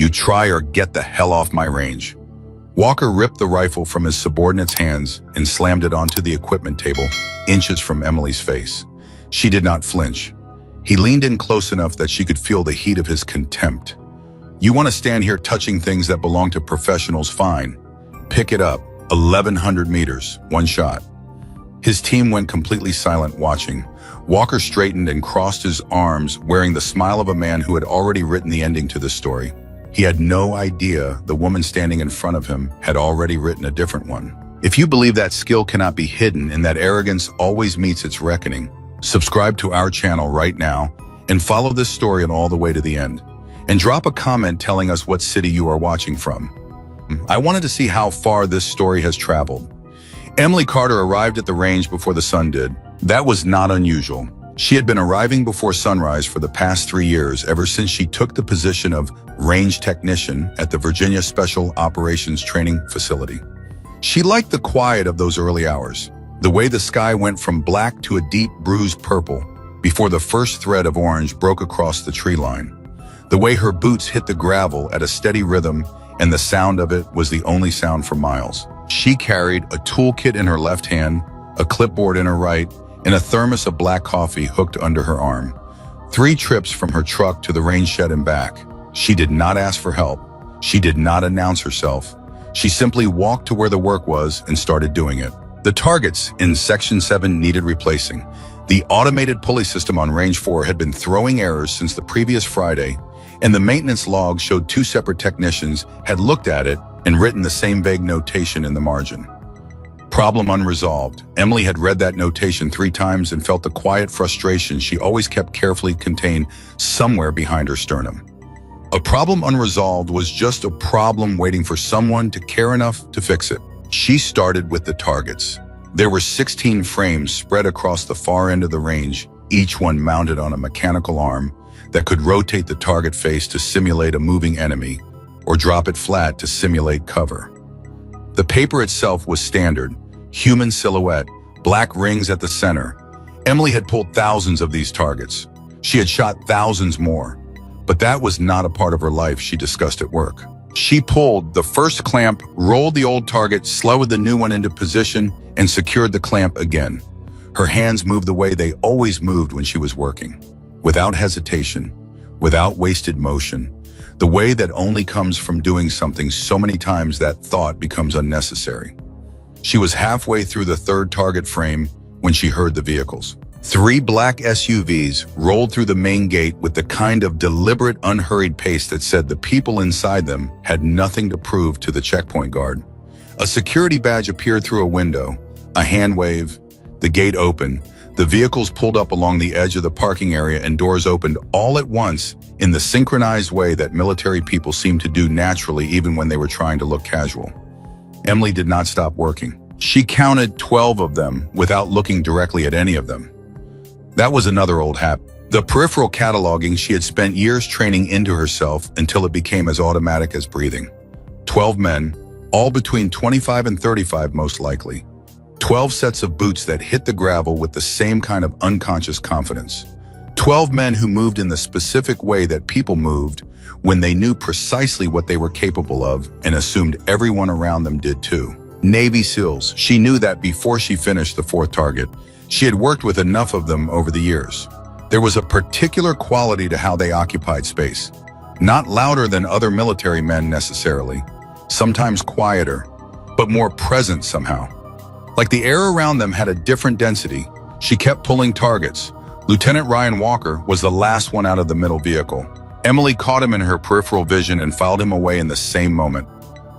You try or get the hell off my range." Walker ripped the rifle from his subordinate's hands and slammed it onto the equipment table, inches from Emily's face. She did not flinch. He leaned in close enough that she could feel the heat of his contempt. "You want to stand here touching things that belong to professionals? Fine. Pick it up. 1,100 meters, one shot." His team went completely silent watching. Walker straightened and crossed his arms, wearing the smile of a man who had already written the ending to this story. He had no idea the woman standing in front of him had already written a different one. If you believe that skill cannot be hidden and that arrogance always meets its reckoning, subscribe to our channel right now and follow this story all the way to the end. And drop a comment telling us what city you are watching from. I wanted to see how far this story has traveled. Emily Carter arrived at the range before the sun did. That was not unusual. She had been arriving before sunrise for the past 3 years, ever since she took the position of range technician at the Virginia Special Operations Training Facility. She liked the quiet of those early hours, the way the sky went from black to a deep bruised purple before the first thread of orange broke across the tree line, the way her boots hit the gravel at a steady rhythm and the sound of it was the only sound for miles. She carried a toolkit in her left hand, a clipboard in her right, and a thermos of black coffee hooked under her arm. 3 trips from her truck to the range shed and back. She did not ask for help. She did not announce herself. She simply walked to where the work was and started doing it. The targets in Section 7 needed replacing. The automated pulley system on Range 4 had been throwing errors since the previous Friday, and the maintenance log showed 2 separate technicians had looked at it and written the same vague notation in the margin. Problem unresolved. Emily had read that notation 3 times and felt the quiet frustration she always kept carefully contained somewhere behind her sternum. A problem unresolved was just a problem waiting for someone to care enough to fix it. She started with the targets. There were 16 frames spread across the far end of the range, each one mounted on a mechanical arm that could rotate the target face to simulate a moving enemy or drop it flat to simulate cover. The paper itself was standard, human silhouette, black rings at the center. Emily had pulled thousands of these targets. She had shot thousands more, but that was not a part of her life she discussed at work. She pulled the first clamp, rolled the old target, slowed the new one into position, and secured the clamp again. Her hands moved the way they always moved when she was working, without hesitation, without wasted motion, the way that only comes from doing something so many times that thought becomes unnecessary. She was halfway through the 3rd target frame when she heard the vehicles. 3 black SUVs rolled through the main gate with the kind of deliberate, unhurried pace that said the people inside them had nothing to prove to the checkpoint guard. A security badge appeared through a window, a hand wave, the gate opened, the vehicles pulled up along the edge of the parking area and doors opened all at once in the synchronized way that military people seem to do naturally even when they were trying to look casual. Emily did not stop working. She counted 12 of them without looking directly at any of them. That was another old habit. The peripheral cataloging she had spent years training into herself until it became as automatic as breathing. 12 men, all between 25 and 35 most likely. 12 sets of boots that hit the gravel with the same kind of unconscious confidence. 12 men who moved in the specific way that people moved when they knew precisely what they were capable of and assumed everyone around them did too. Navy SEALs. She knew that before she finished the 4th target. She had worked with enough of them over the years. There was a particular quality to how they occupied space. Not louder than other military men necessarily, sometimes quieter, but more present somehow. Like the air around them had a different density. She kept pulling targets. Lieutenant Ryan Walker was the last one out of the middle vehicle. Emily caught him in her peripheral vision and filed him away in the same moment.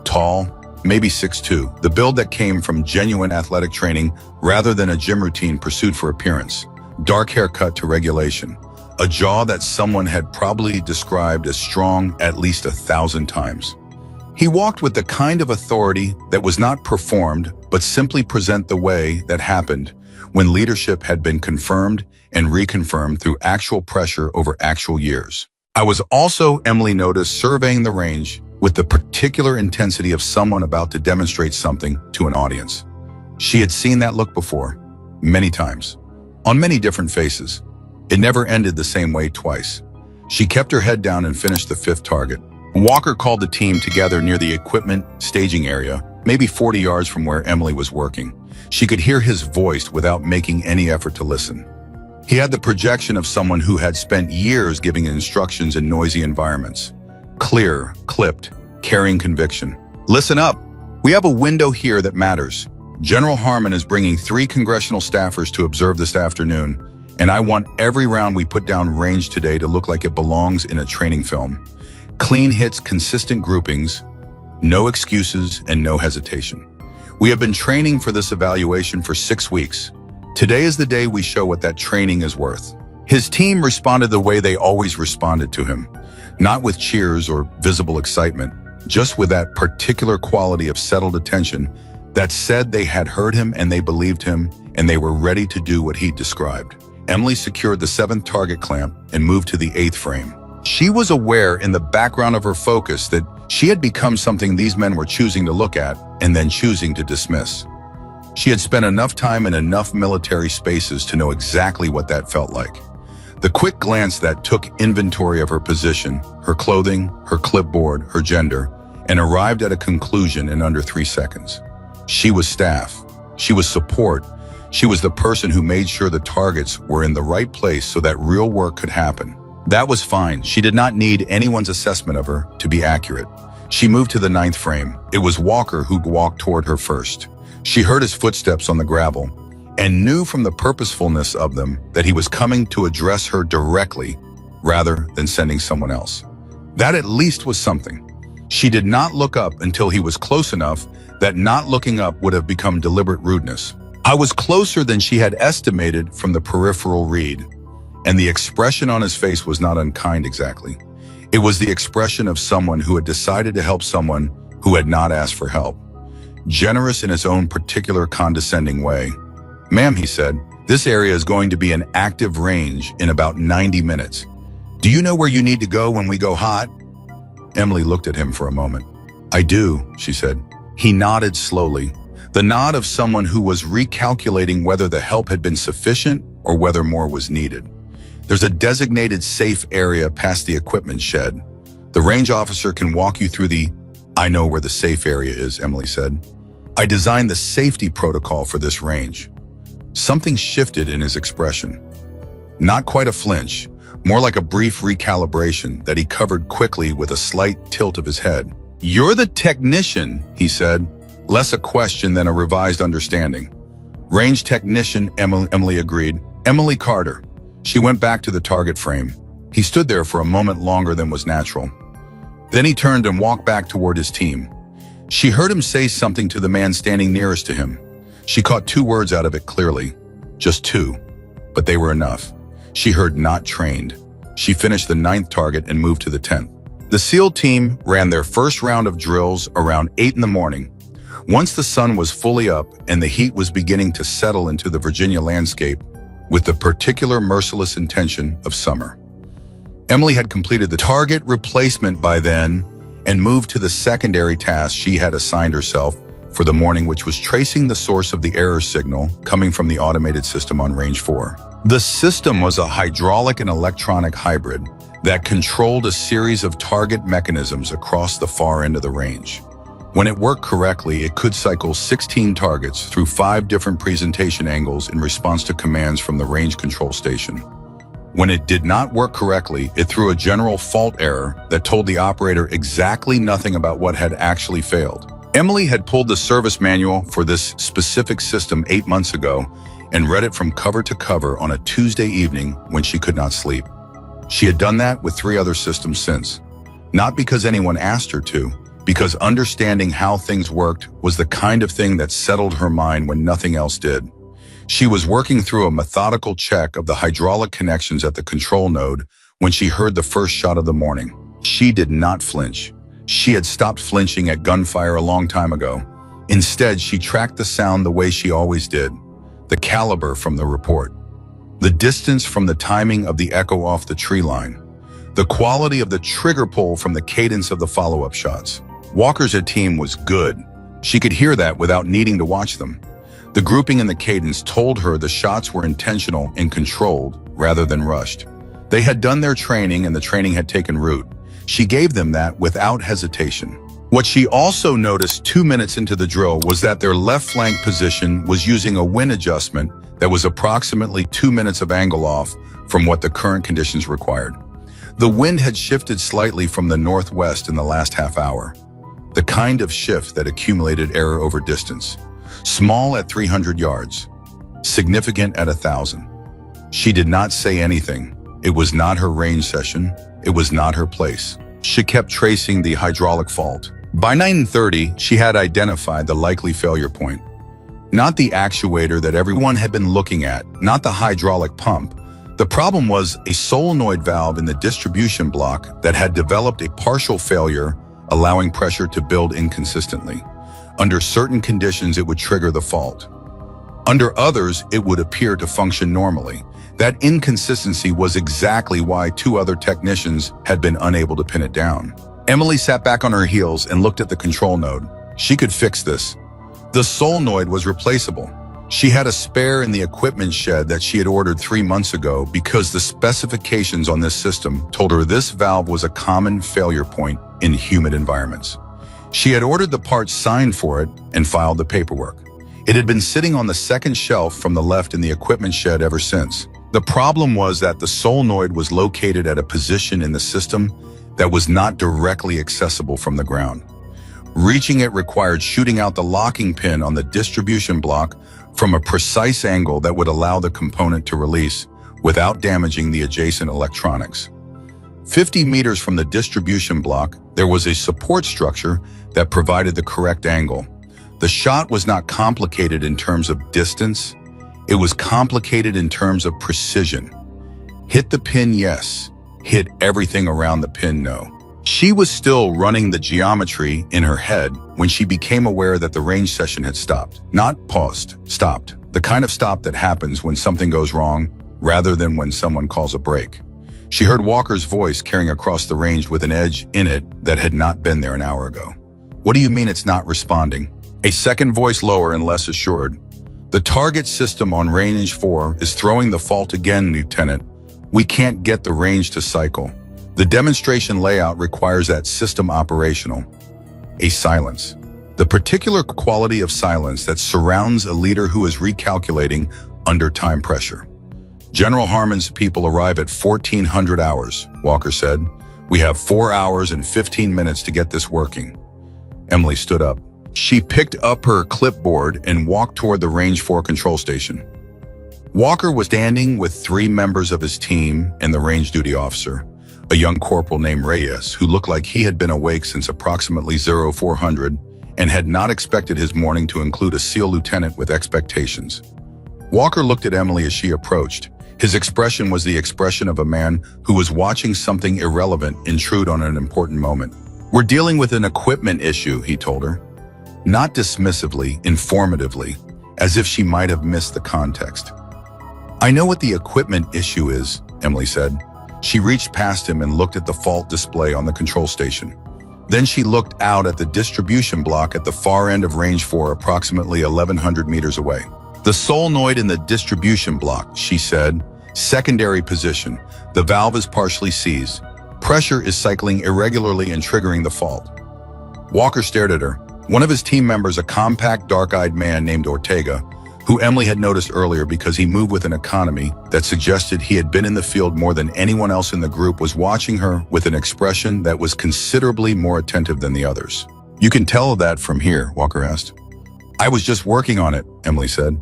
Tall, maybe 6'2", the build that came from genuine athletic training rather than a gym routine pursued for appearance. Dark hair cut to regulation. A jaw that someone had probably described as strong at least 1,000 times. He walked with the kind of authority that was not performed, but simply present the way that happened when leadership had been confirmed and reconfirmed through actual pressure over actual years. I was also, Emily noticed, surveying the range with the particular intensity of someone about to demonstrate something to an audience. She had seen that look before, many times, on many different faces. It never ended the same way twice. She kept her head down and finished the 5th target. Walker called the team together near the equipment staging area, maybe 40 yards from where Emily was working. She could hear his voice without making any effort to listen. He had the projection of someone who had spent years giving instructions in noisy environments. Clear, clipped, carrying conviction. Listen up. We have a window here that matters. General Harmon is bringing 3 congressional staffers to observe this afternoon, and I want every round we put down range today to look like it belongs in a training film. Clean hits, consistent groupings, no excuses, and no hesitation. We have been training for this evaluation for 6 weeks. Today is the day we show what that training is worth. His team responded the way they always responded to him, not with cheers or visible excitement, just with that particular quality of settled attention that said they had heard him and they believed him and they were ready to do what he described. Emily secured the 7th target clamp and moved to the 8th frame. She was aware in the background of her focus that she had become something these men were choosing to look at and then choosing to dismiss. She had spent enough time in enough military spaces to know exactly what that felt like. The quick glance that took inventory of her position, her clothing, her clipboard, her gender, and arrived at a conclusion in under 3 seconds. She was staff. She was support. She was the person who made sure the targets were in the right place so that real work could happen. That was fine. She did not need anyone's assessment of her to be accurate. She moved to the 9th frame. It was Walker who walked toward her first. She heard his footsteps on the gravel and knew from the purposefulness of them that he was coming to address her directly rather than sending someone else. That at least was something. She did not look up until he was close enough that not looking up would have become deliberate rudeness. I was closer than she had estimated from the peripheral read, and the expression on his face was not unkind exactly. It was the expression of someone who had decided to help someone who had not asked for help. Generous in his own particular condescending way. "Ma'am," he said, "this area is going to be an active range in about 90 minutes. Do you know where you need to go when we go hot?" Emily looked at him for a moment. "I do," she said. He nodded slowly, the nod of someone who was recalculating whether the help had been sufficient or whether more was needed. "There's a designated safe area past the equipment shed. The range officer can walk you through the—" "I know where the safe area is," Emily said. "I designed the safety protocol for this range." Something shifted in his expression. Not quite a flinch, more like a brief recalibration that he covered quickly with a slight tilt of his head. "You're the technician," he said, less a question than a revised understanding. "Range technician," Emily agreed. "Emily Carter." She went back to the target frame. He stood there for a moment longer than was natural. Then he turned and walked back toward his team. She heard him say something to the man standing nearest to him. She caught 2 words out of it clearly. Just 2, but they were enough. She heard "not trained." She finished the 9th target and moved to the 10th. The SEAL team ran their first round of drills around 8 in the morning. Once the sun was fully up and the heat was beginning to settle into the Virginia landscape with the particular merciless intention of summer. Emily had completed the target replacement by then and moved to the secondary task she had assigned herself for the morning, which was tracing the source of the error signal coming from the automated system on Range 4. The system was a hydraulic and electronic hybrid that controlled a series of target mechanisms across the far end of the range. When it worked correctly, it could cycle 16 targets through 5 different presentation angles in response to commands from the range control station. When it did not work correctly, it threw a general fault error that told the operator exactly nothing about what had actually failed. Emily had pulled the service manual for this specific system 8 months ago and read it from cover to cover on a Tuesday evening when she could not sleep. She had done that with 3 other systems since. Not because anyone asked her to, because understanding how things worked was the kind of thing that settled her mind when nothing else did. She was working through a methodical check of the hydraulic connections at the control node when she heard the first shot of the morning. She did not flinch. She had stopped flinching at gunfire a long time ago. Instead, she tracked the sound the way she always did, the caliber from the report, the distance from the timing of the echo off the tree line, the quality of the trigger pull from the cadence of the follow-up shots. Walker's team was good. She could hear that without needing to watch them. The grouping and the cadence told her the shots were intentional and controlled rather than rushed. They had done their training and the training had taken root. She gave them that without hesitation. What she also noticed 2 minutes into the drill was that their left flank position was using a wind adjustment that was approximately 2 minutes of angle off from what the current conditions required. The wind had shifted slightly from the northwest in the last half hour, the kind of shift that accumulated error over distance. Small at 300 yards, significant at 1,000. She did not say anything. It was not her range session. It was not her place. She kept tracing the hydraulic fault. By 9:30, she had identified the likely failure point. Not the actuator that everyone had been looking at, not the hydraulic pump. The problem was a solenoid valve in the distribution block that had developed a partial failure, allowing pressure to build inconsistently. Under certain conditions, it would trigger the fault. Under others, it would appear to function normally. That inconsistency was exactly why 2 other technicians had been unable to pin it down. Emily sat back on her heels and looked at the control node. She could fix this. The solenoid was replaceable. She had a spare in the equipment shed that she had ordered 3 months ago because the specifications on this system told her this valve was a common failure point in humid environments. She had ordered the parts signed for it and filed the paperwork. It had been sitting on the second shelf from the left in the equipment shed ever since. The problem was that the solenoid was located at a position in the system that was not directly accessible from the ground. Reaching it required shooting out the locking pin on the distribution block from a precise angle that would allow the component to release without damaging the adjacent electronics. 50 meters from the distribution block, there was a support structure that provided the correct angle. The shot was not complicated in terms of distance. It was complicated in terms of precision. Hit the pin, yes. Hit everything around the pin, no. She was still running the geometry in her head when she became aware that the range session had stopped. Not paused, stopped. The kind of stop that happens when something goes wrong rather than when someone calls a break. She heard Walker's voice carrying across the range with an edge in it that had not been there an hour ago. What do you mean it's not responding? A second voice, lower and less assured. The target system on range 4 is throwing the fault again, Lieutenant. We can't get the range to cycle. The demonstration layout requires that system operational. A silence. The particular quality of silence that surrounds a leader who is recalculating under time pressure. General Harmon's people arrive at 1400 hours, Walker said. We have 4 hours and 15 minutes to get this working. Emily stood up. She picked up her clipboard and walked toward the Range 4 control station. Walker was standing with 3 members of his team and the range duty officer, a young corporal named Reyes, who looked like he had been awake since approximately 0400 and had not expected his morning to include a SEAL lieutenant with expectations. Walker looked at Emily as she approached. His expression was the expression of a man who was watching something irrelevant intrude on an important moment. We're dealing with an equipment issue, he told her. Not dismissively, informatively, as if she might have missed the context. I know what the equipment issue is, Emily said. She reached past him and looked at the fault display on the control station. Then she looked out at the distribution block at the far end of Range 4, approximately 1,100 meters away. The solenoid in the distribution block, she said. Secondary position. The valve is partially seized. Pressure is cycling irregularly and triggering the fault. Walker stared at her. One of his team members, a compact, dark-eyed man named Ortega, who Emily had noticed earlier because he moved with an economy that suggested he had been in the field more than anyone else in the group, was watching her with an expression that was considerably more attentive than the others. You can tell that from here, Walker asked. I was just working on it, Emily said.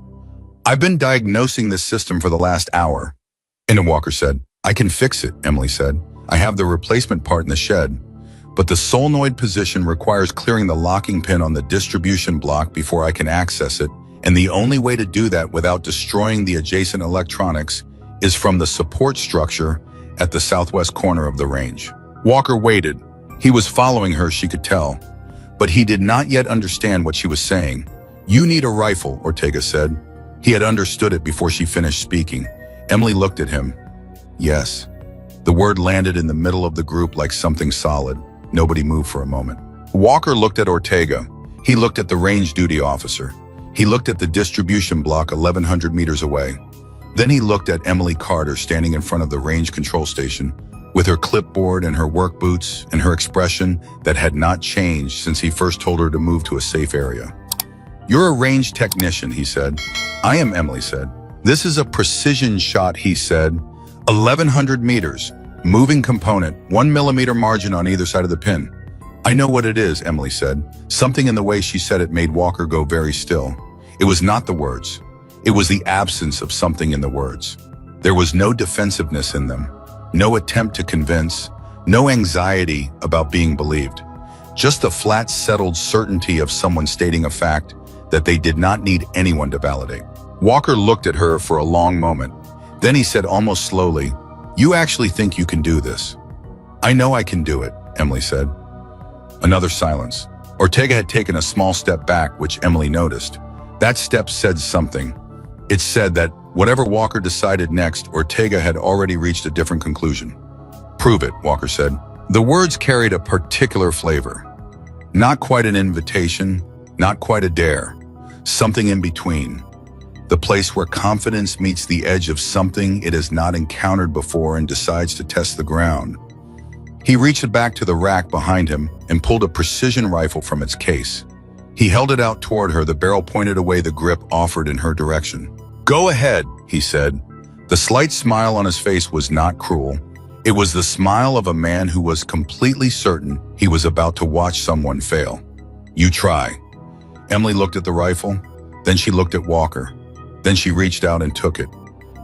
I've been diagnosing this system for the last hour. And Walker said, I can fix it, Emily said. I have the replacement part in the shed. But the solenoid position requires clearing the locking pin on the distribution block before I can access it, and the only way to do that without destroying the adjacent electronics is from the support structure at the southwest corner of the range. Walker waited. He was following her, she could tell, but he did not yet understand what she was saying. You need a rifle, Ortega said. He had understood it before she finished speaking. Emily looked at him. Yes. The word landed in the middle of the group like something solid. Nobody moved for a moment. Walker looked at Ortega. He looked at the range duty officer. He looked at the distribution block 1,100 meters away. Then he looked at Emily Carter standing in front of the range control station, with her clipboard and her work boots and her expression that had not changed since he first told her to move to a safe area. "You're a range technician," he said. "I am," Emily said. "This is a precision shot," he said. 1,100 meters, moving component, 1 millimeter margin on either side of the pin. "I know what it is," Emily said. Something in the way she said it made Walker go very still. It was not the words. It was the absence of something in the words. There was no defensiveness in them, no attempt to convince, no anxiety about being believed. Just the flat, settled certainty of someone stating a fact that they did not need anyone to validate. Walker looked at her for a long moment. Then he said almost slowly, "You actually think you can do this?" "I know I can do it," Emily said. Another silence. Ortega had taken a small step back, which Emily noticed. That step said something. It said that whatever Walker decided next, Ortega had already reached a different conclusion. "Prove it," Walker said. The words carried a particular flavor. Not quite an invitation, not quite a dare. Something in between. The place where confidence meets the edge of something it has not encountered before and decides to test the ground. He reached back to the rack behind him and pulled a precision rifle from its case. He held it out toward her, the barrel pointed away, the grip offered in her direction. "Go ahead," he said. The slight smile on his face was not cruel. It was the smile of a man who was completely certain he was about to watch someone fail. "You try." Emily looked at the rifle, then she looked at Walker. Then she reached out and took it.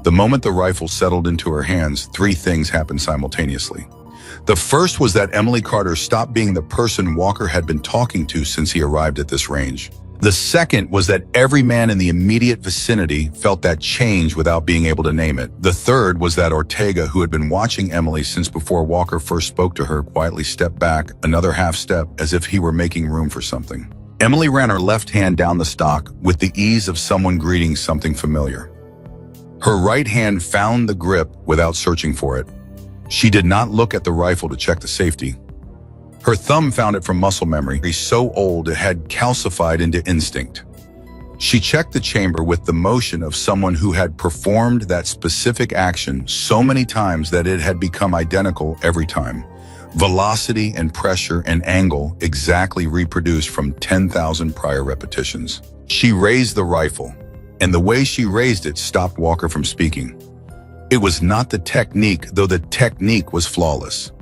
The moment the rifle settled into her hands, three things happened simultaneously. The first was that Emily Carter stopped being the person Walker had been talking to since he arrived at this range. The second was that every man in the immediate vicinity felt that change without being able to name it. The third was that Ortega, who had been watching Emily since before Walker first spoke to her, quietly stepped back another half step as if he were making room for something. Emily ran her left hand down the stock with the ease of someone greeting something familiar. Her right hand found the grip without searching for it. She did not look at the rifle to check the safety. Her thumb found it from muscle memory, so old it had calcified into instinct. She checked the chamber with the motion of someone who had performed that specific action so many times that it had become identical every time. Velocity and pressure and angle exactly reproduced from 10,000 prior repetitions. She raised the rifle, and the way she raised it stopped Walker from speaking. It was not the technique, though the technique was flawless.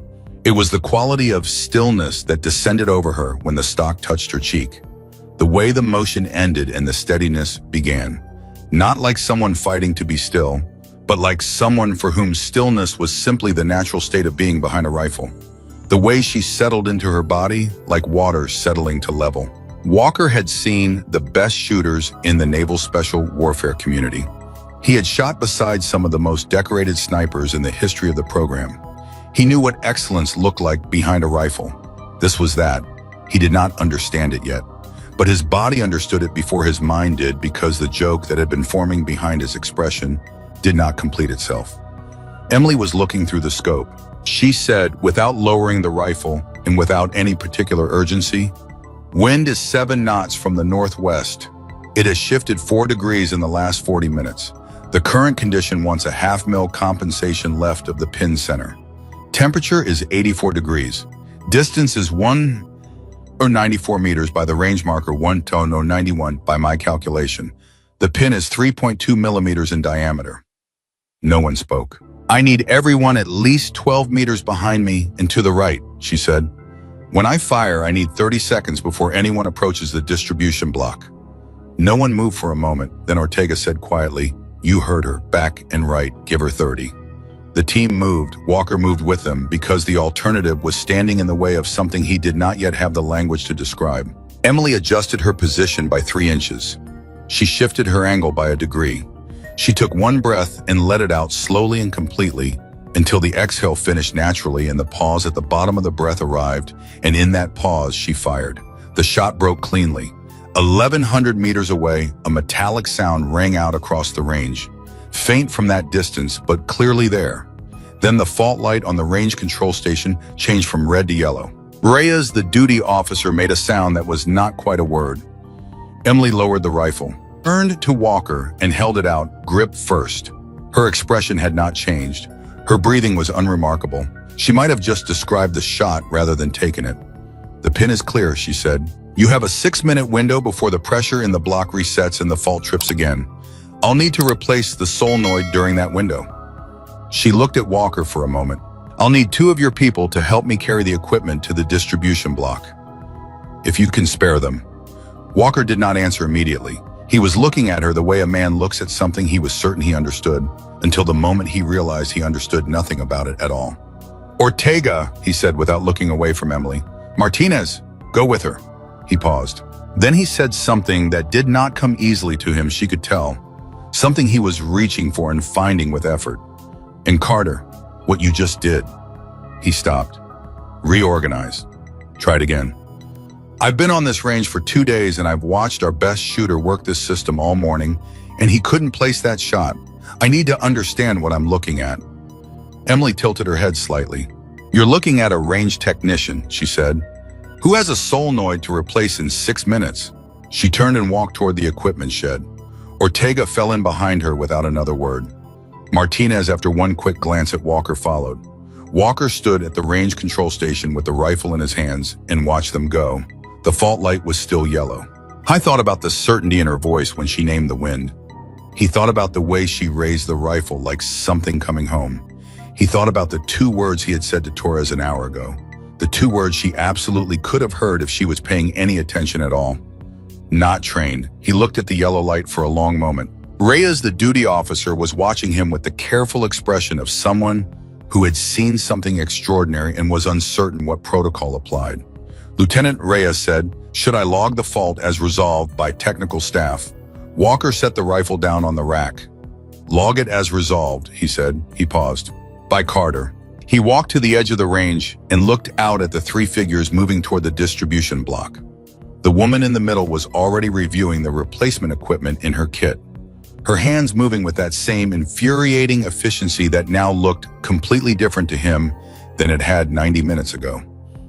It was the quality of stillness that descended over her when the stock touched her cheek. The way the motion ended and the steadiness began. Not like someone fighting to be still, but like someone for whom stillness was simply the natural state of being behind a rifle. The way she settled into her body, like water settling to level. Walker had seen the best shooters in the Naval Special Warfare community. He had shot beside some of the most decorated snipers in the history of the program. He knew what excellence looked like behind a rifle. This was that. He did not understand it yet, but his body understood it before his mind did, because the joke that had been forming behind his expression did not complete itself. Emily was looking through the scope. She said, without lowering the rifle and without any particular urgency, "Wind is 7 knots from the northwest. It has shifted 4 degrees in the last 40 minutes. The current condition wants a half mil compensation left of the pin center. Temperature is 84 degrees. Distance is 194 meters by the range marker, 191 by my calculation. The pin is 3.2 millimeters in diameter." No one spoke. "I need everyone at least 12 meters behind me and to the right," she said. "When I fire, I need 30 seconds before anyone approaches the distribution block." No one moved for a moment. Then Ortega said quietly, "You heard her. Back and right. Give her 30. The team moved. Walker moved with them because the alternative was standing in the way of something he did not yet have the language to describe. Emily adjusted her position by 3 inches. She shifted her angle by a degree. She took one breath and let it out slowly and completely until the exhale finished naturally and the pause at the bottom of the breath arrived, and in that pause she fired. The shot broke cleanly. 1,100 meters away, a metallic sound rang out across the range. Faint from that distance, but clearly there. Then the fault light on the range control station changed from red to yellow. Reyes, the duty officer, made a sound that was not quite a word. Emily lowered the rifle, turned to Walker, and held it out, grip first. Her expression had not changed. Her breathing was unremarkable. She might have just described the shot rather than taken it. "The pin is clear," she said. "You have a 6-minute window before the pressure in the block resets and the fault trips again. I'll need to replace the solenoid during that window." She looked at Walker for a moment. "I'll need 2 of your people to help me carry the equipment to the distribution block, if you can spare them." Walker did not answer immediately. He was looking at her the way a man looks at something he was certain he understood, until the moment he realized he understood nothing about it at all. "Ortega," he said without looking away from Emily. "Martinez, go with her." He paused. Then he said something that did not come easily to him, she could tell. Something he was reaching for and finding with effort. "And Carter, what you just did." He stopped. "Reorganize. Try it again. I've been on this range for 2 days and I've watched our best shooter work this system all morning, and he couldn't place that shot. I need to understand what I'm looking at." Emily tilted her head slightly. "You're looking at a range technician," she said, "who has a solenoid to replace in 6 minutes. She turned and walked toward the equipment shed. Ortega fell in behind her without another word. Martinez, after one quick glance at Walker, followed. Walker stood at the range control station with the rifle in his hands and watched them go. The fault light was still yellow. I thought about the certainty in her voice when she named the wind. He thought about the way she raised the rifle like something coming home. He thought about the 2 words he had said to Torres an hour ago. The 2 words she absolutely could have heard if she was paying any attention at all. Not trained. He looked at the yellow light for a long moment. Reyes, the duty officer, was watching him with the careful expression of someone who had seen something extraordinary and was uncertain what protocol applied. Lieutenant Reyes said, "Should I log the fault as resolved by technical staff?" Walker set the rifle down on the rack. "Log it as resolved," he said. He paused. "By Carter." He walked to the edge of the range and looked out at the 3 figures moving toward the distribution block. The woman in the middle was already reviewing the replacement equipment in her kit, her hands moving with that same infuriating efficiency that now looked completely different to him than it had 90 minutes ago.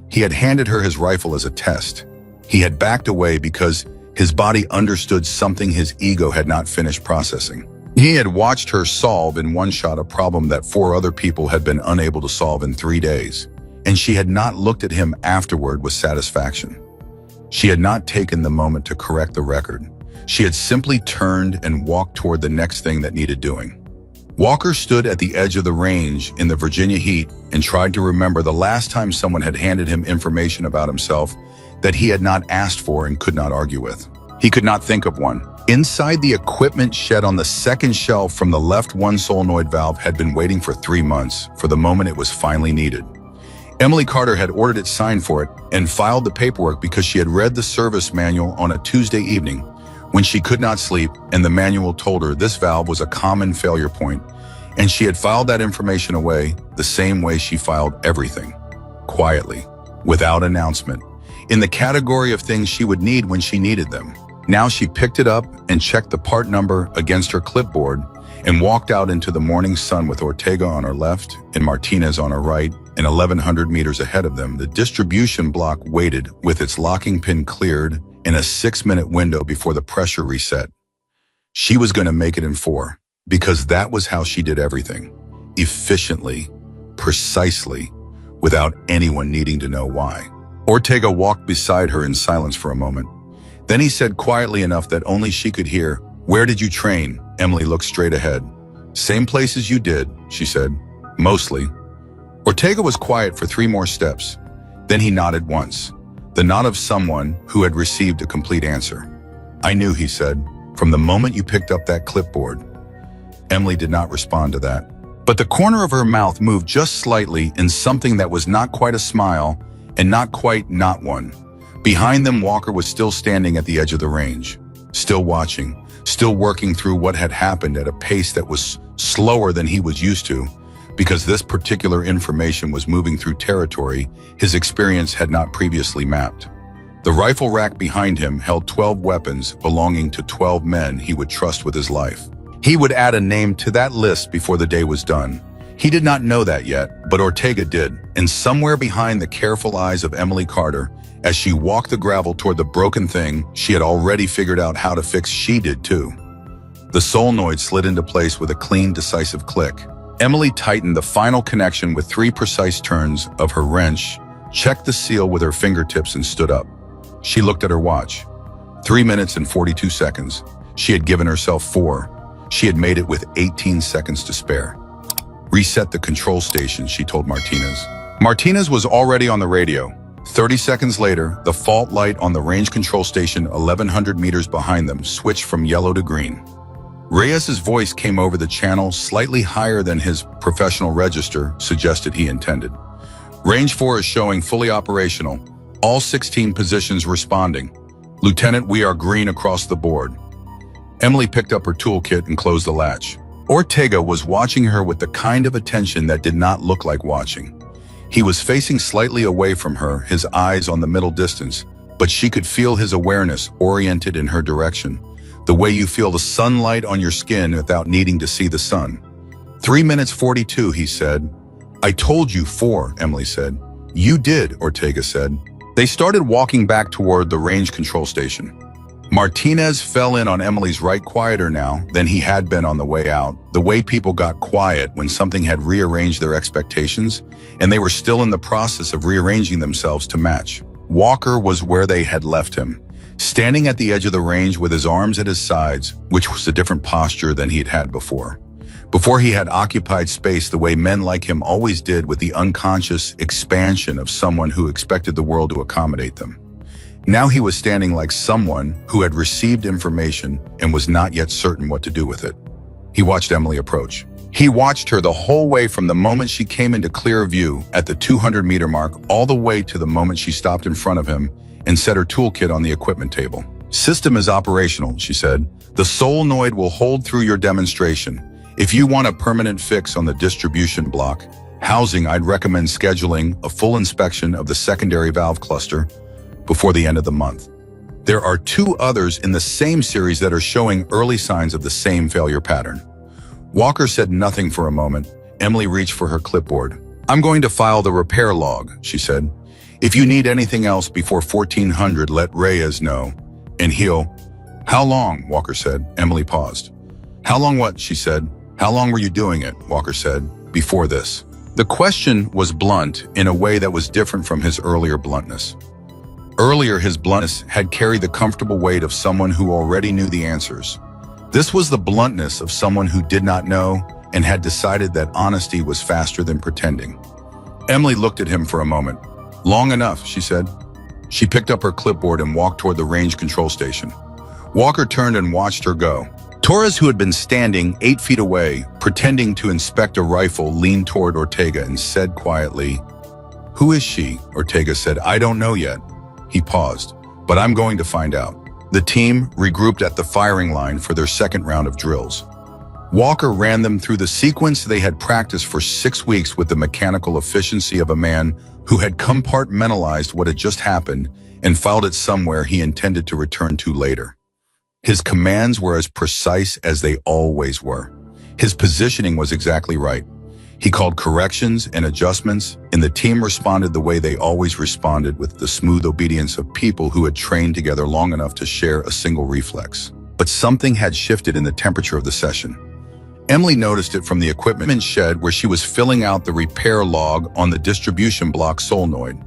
He had handed her his rifle as a test. He had backed away because his body understood something his ego had not finished processing. He had watched her solve in one shot a problem that 4 other people had been unable to solve in 3 days, and she had not looked at him afterward with satisfaction. She had not taken the moment to correct the record. She had simply turned and walked toward the next thing that needed doing. Walker stood at the edge of the range in the Virginia heat and tried to remember the last time someone had handed him information about himself that he had not asked for and could not argue with. He could not think of one. Inside the equipment shed on the second shelf from the left, one solenoid valve had been waiting for 3 months for the moment it was finally needed. Emily Carter had ordered it signed for it and filed the paperwork because she had read the service manual on a Tuesday evening when she could not sleep, and the manual told her this valve was a common failure point, and she had filed that information away the same way she filed everything, quietly, without announcement, in the category of things she would need when she needed them. Now she picked it up and checked the part number against her clipboard and walked out into the morning sun with Ortega on her left and Martinez on her right, and 1,100 meters ahead of them, the distribution block waited with its locking pin cleared in a 6-minute window before the pressure reset. She was going to make it in 4, because that was how she did everything. Efficiently, precisely, without anyone needing to know why. Ortega walked beside her in silence for a moment. Then he said quietly enough that only she could hear, "Where did you train?" Emily looked straight ahead. "Same place as you did," she said. "Mostly." Ortega was quiet for 3 more steps. Then he nodded once, the nod of someone who had received a complete answer. "I knew," he said, "from the moment you picked up that clipboard." Emily did not respond to that, but the corner of her mouth moved just slightly in something that was not quite a smile and not quite not one. Behind them, Walker was still standing at the edge of the range, still watching, still working through what had happened at a pace that was slower than he was used to, because this particular information was moving through territory his experience had not previously mapped. The rifle rack behind him held 12 weapons belonging to 12 men he would trust with his life. He would add a name to that list before the day was done. He did not know that yet, but Ortega did, and somewhere behind the careful eyes of Emily Carter, as she walked the gravel toward the broken thing she had already figured out how to fix, she did too. The solenoid slid into place with a clean, decisive click. Emily tightened the final connection with 3 precise turns of her wrench, checked the seal with her fingertips and stood up. She looked at her watch. 3 minutes and 42 seconds. She had given herself 4. She had made it with 18 seconds to spare. Reset the control station, she told Martinez. Martinez was already on the radio. 30 seconds later, the fault light on the range control station 1,100 meters behind them switched from yellow to green. Reyes's voice came over the channel slightly higher than his professional register suggested he intended. Range 4 is showing fully operational. All 16 positions responding. Lieutenant, we are green across the board. Emily picked up her toolkit and closed the latch. Ortega was watching her with the kind of attention that did not look like watching. He was facing slightly away from her, his eyes on the middle distance, but she could feel his awareness oriented in her direction, the way you feel the sunlight on your skin without needing to see the sun. 3 minutes 42, he said. I told you 4, Emily said. You did, Ortega said. They started walking back toward the range control station. Martinez fell in on Emily's right quieter now than he had been on the way out, the way people got quiet when something had rearranged their expectations, and they were still in the process of rearranging themselves to match. Walker was where they had left him, standing at the edge of the range with his arms at his sides, which was a different posture than he'd had before. Before he had occupied space the way men like him always did, with the unconscious expansion of someone who expected the world to accommodate them. Now he was standing like someone who had received information and was not yet certain what to do with it. He watched Emily approach. He watched her the whole way from the moment she came into clear view at the 200-meter mark all the way to the moment she stopped in front of him and set her toolkit on the equipment table. System is operational, she said. The solenoid will hold through your demonstration. If you want a permanent fix on the distribution block housing, I'd recommend scheduling a full inspection of the secondary valve cluster before the end of the month. There are 2 others in the same series that are showing early signs of the same failure pattern. Walker said nothing for a moment. Emily reached for her clipboard. I'm going to file the repair log, she said. If you need anything else before 1400, let Reyes know, and he'll... How long? Walker said. Emily paused. How long what? She said. How long were you doing it? Walker said. Before this. The question was blunt in a way that was different from his earlier bluntness. Earlier, his bluntness had carried the comfortable weight of someone who already knew the answers. This was the bluntness of someone who did not know and had decided that honesty was faster than pretending. Emily looked at him for a moment. Long enough, she said. She picked up her clipboard and walked toward the range control station. Walker turned and watched her go. Torres, who had been standing 8 feet away, pretending to inspect a rifle, leaned toward Ortega and said quietly, Who is she? Ortega said, I don't know yet. He paused, but I'm going to find out. The team regrouped at the firing line for their second round of drills. Walker ran them through the sequence they had practiced for 6 weeks with the mechanical efficiency of a man who had compartmentalized what had just happened and filed it somewhere he intended to return to later. His commands were as precise as they always were. His positioning was exactly right. He called corrections and adjustments, and the team responded the way they always responded, with the smooth obedience of people who had trained together long enough to share a single reflex. But something had shifted in the temperature of the session. Emily noticed it from the equipment shed where she was filling out the repair log on the distribution block solenoid.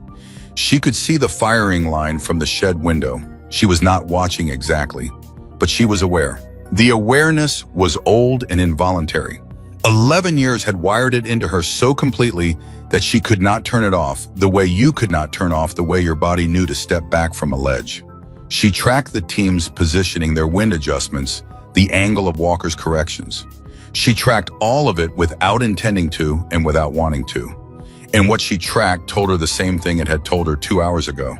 She could see the firing line from the shed window. She was not watching exactly, but she was aware. The awareness was old and involuntary. 11 years had wired it into her so completely that she could not turn it off, the way you could not turn off the way your body knew to step back from a ledge. She tracked the team's positioning, their wind adjustments, the angle of Walker's corrections. She tracked all of it without intending to and without wanting to. And what she tracked told her the same thing it had told her 2 hours ago.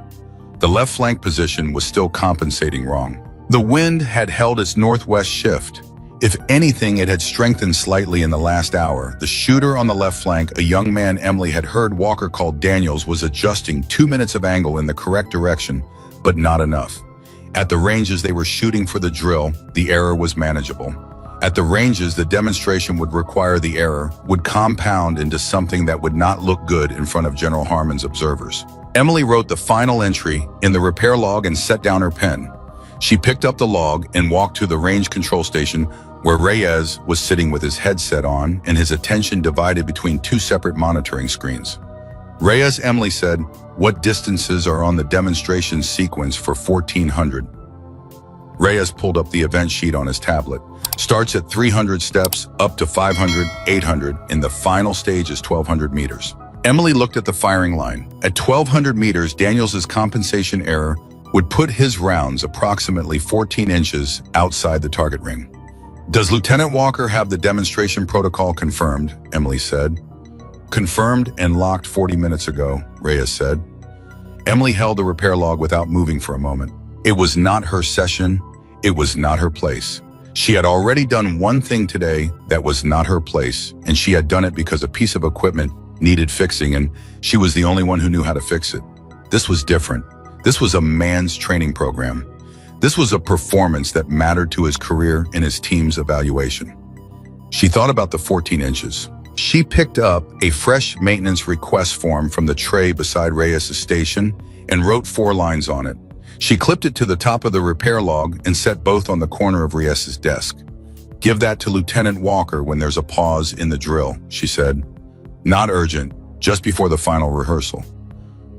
The left flank position was still compensating wrong. The wind had held its northwest shift. If anything, it had strengthened slightly in the last hour. The shooter on the left flank, a young man Emily had heard Walker call Daniels, was adjusting 2 minutes of angle in the correct direction, but not enough. At the ranges they were shooting for the drill, the error was manageable. At the ranges, the demonstration would require the error, would compound into something that would not look good in front of General Harmon's observers. Emily wrote the final entry in the repair log and set down her pen. She picked up the log and walked to the range control station where Reyes was sitting with his headset on and his attention divided between two separate monitoring screens. Reyes, Emily said, "What distances are on the demonstration sequence for 1400? Reyes pulled up the event sheet on his tablet. Starts at 300 steps, up to 500, 800, and the final stage is 1200 meters. Emily looked at the firing line. At 1200 meters, Daniels' compensation error would put his rounds approximately 14 inches outside the target ring. "Does Lieutenant Walker have the demonstration protocol confirmed?" Emily said. "Confirmed and locked 40 minutes ago," Reyes said. Emily held the repair log without moving for a moment. It was not her session. It was not her place. She had already done one thing today that was not her place, and she had done it because a piece of equipment needed fixing, and she was the only one who knew how to fix it. This was different. This was a man's training program. This was a performance that mattered to his career and his team's evaluation. She thought about the 14 inches. She picked up a fresh maintenance request form from the tray beside Reyes' station and wrote 4 lines on it. She clipped it to the top of the repair log and set both on the corner of Reyes' desk. "Give that to Lieutenant Walker when there's a pause in the drill," she said. "Not urgent, just before the final rehearsal."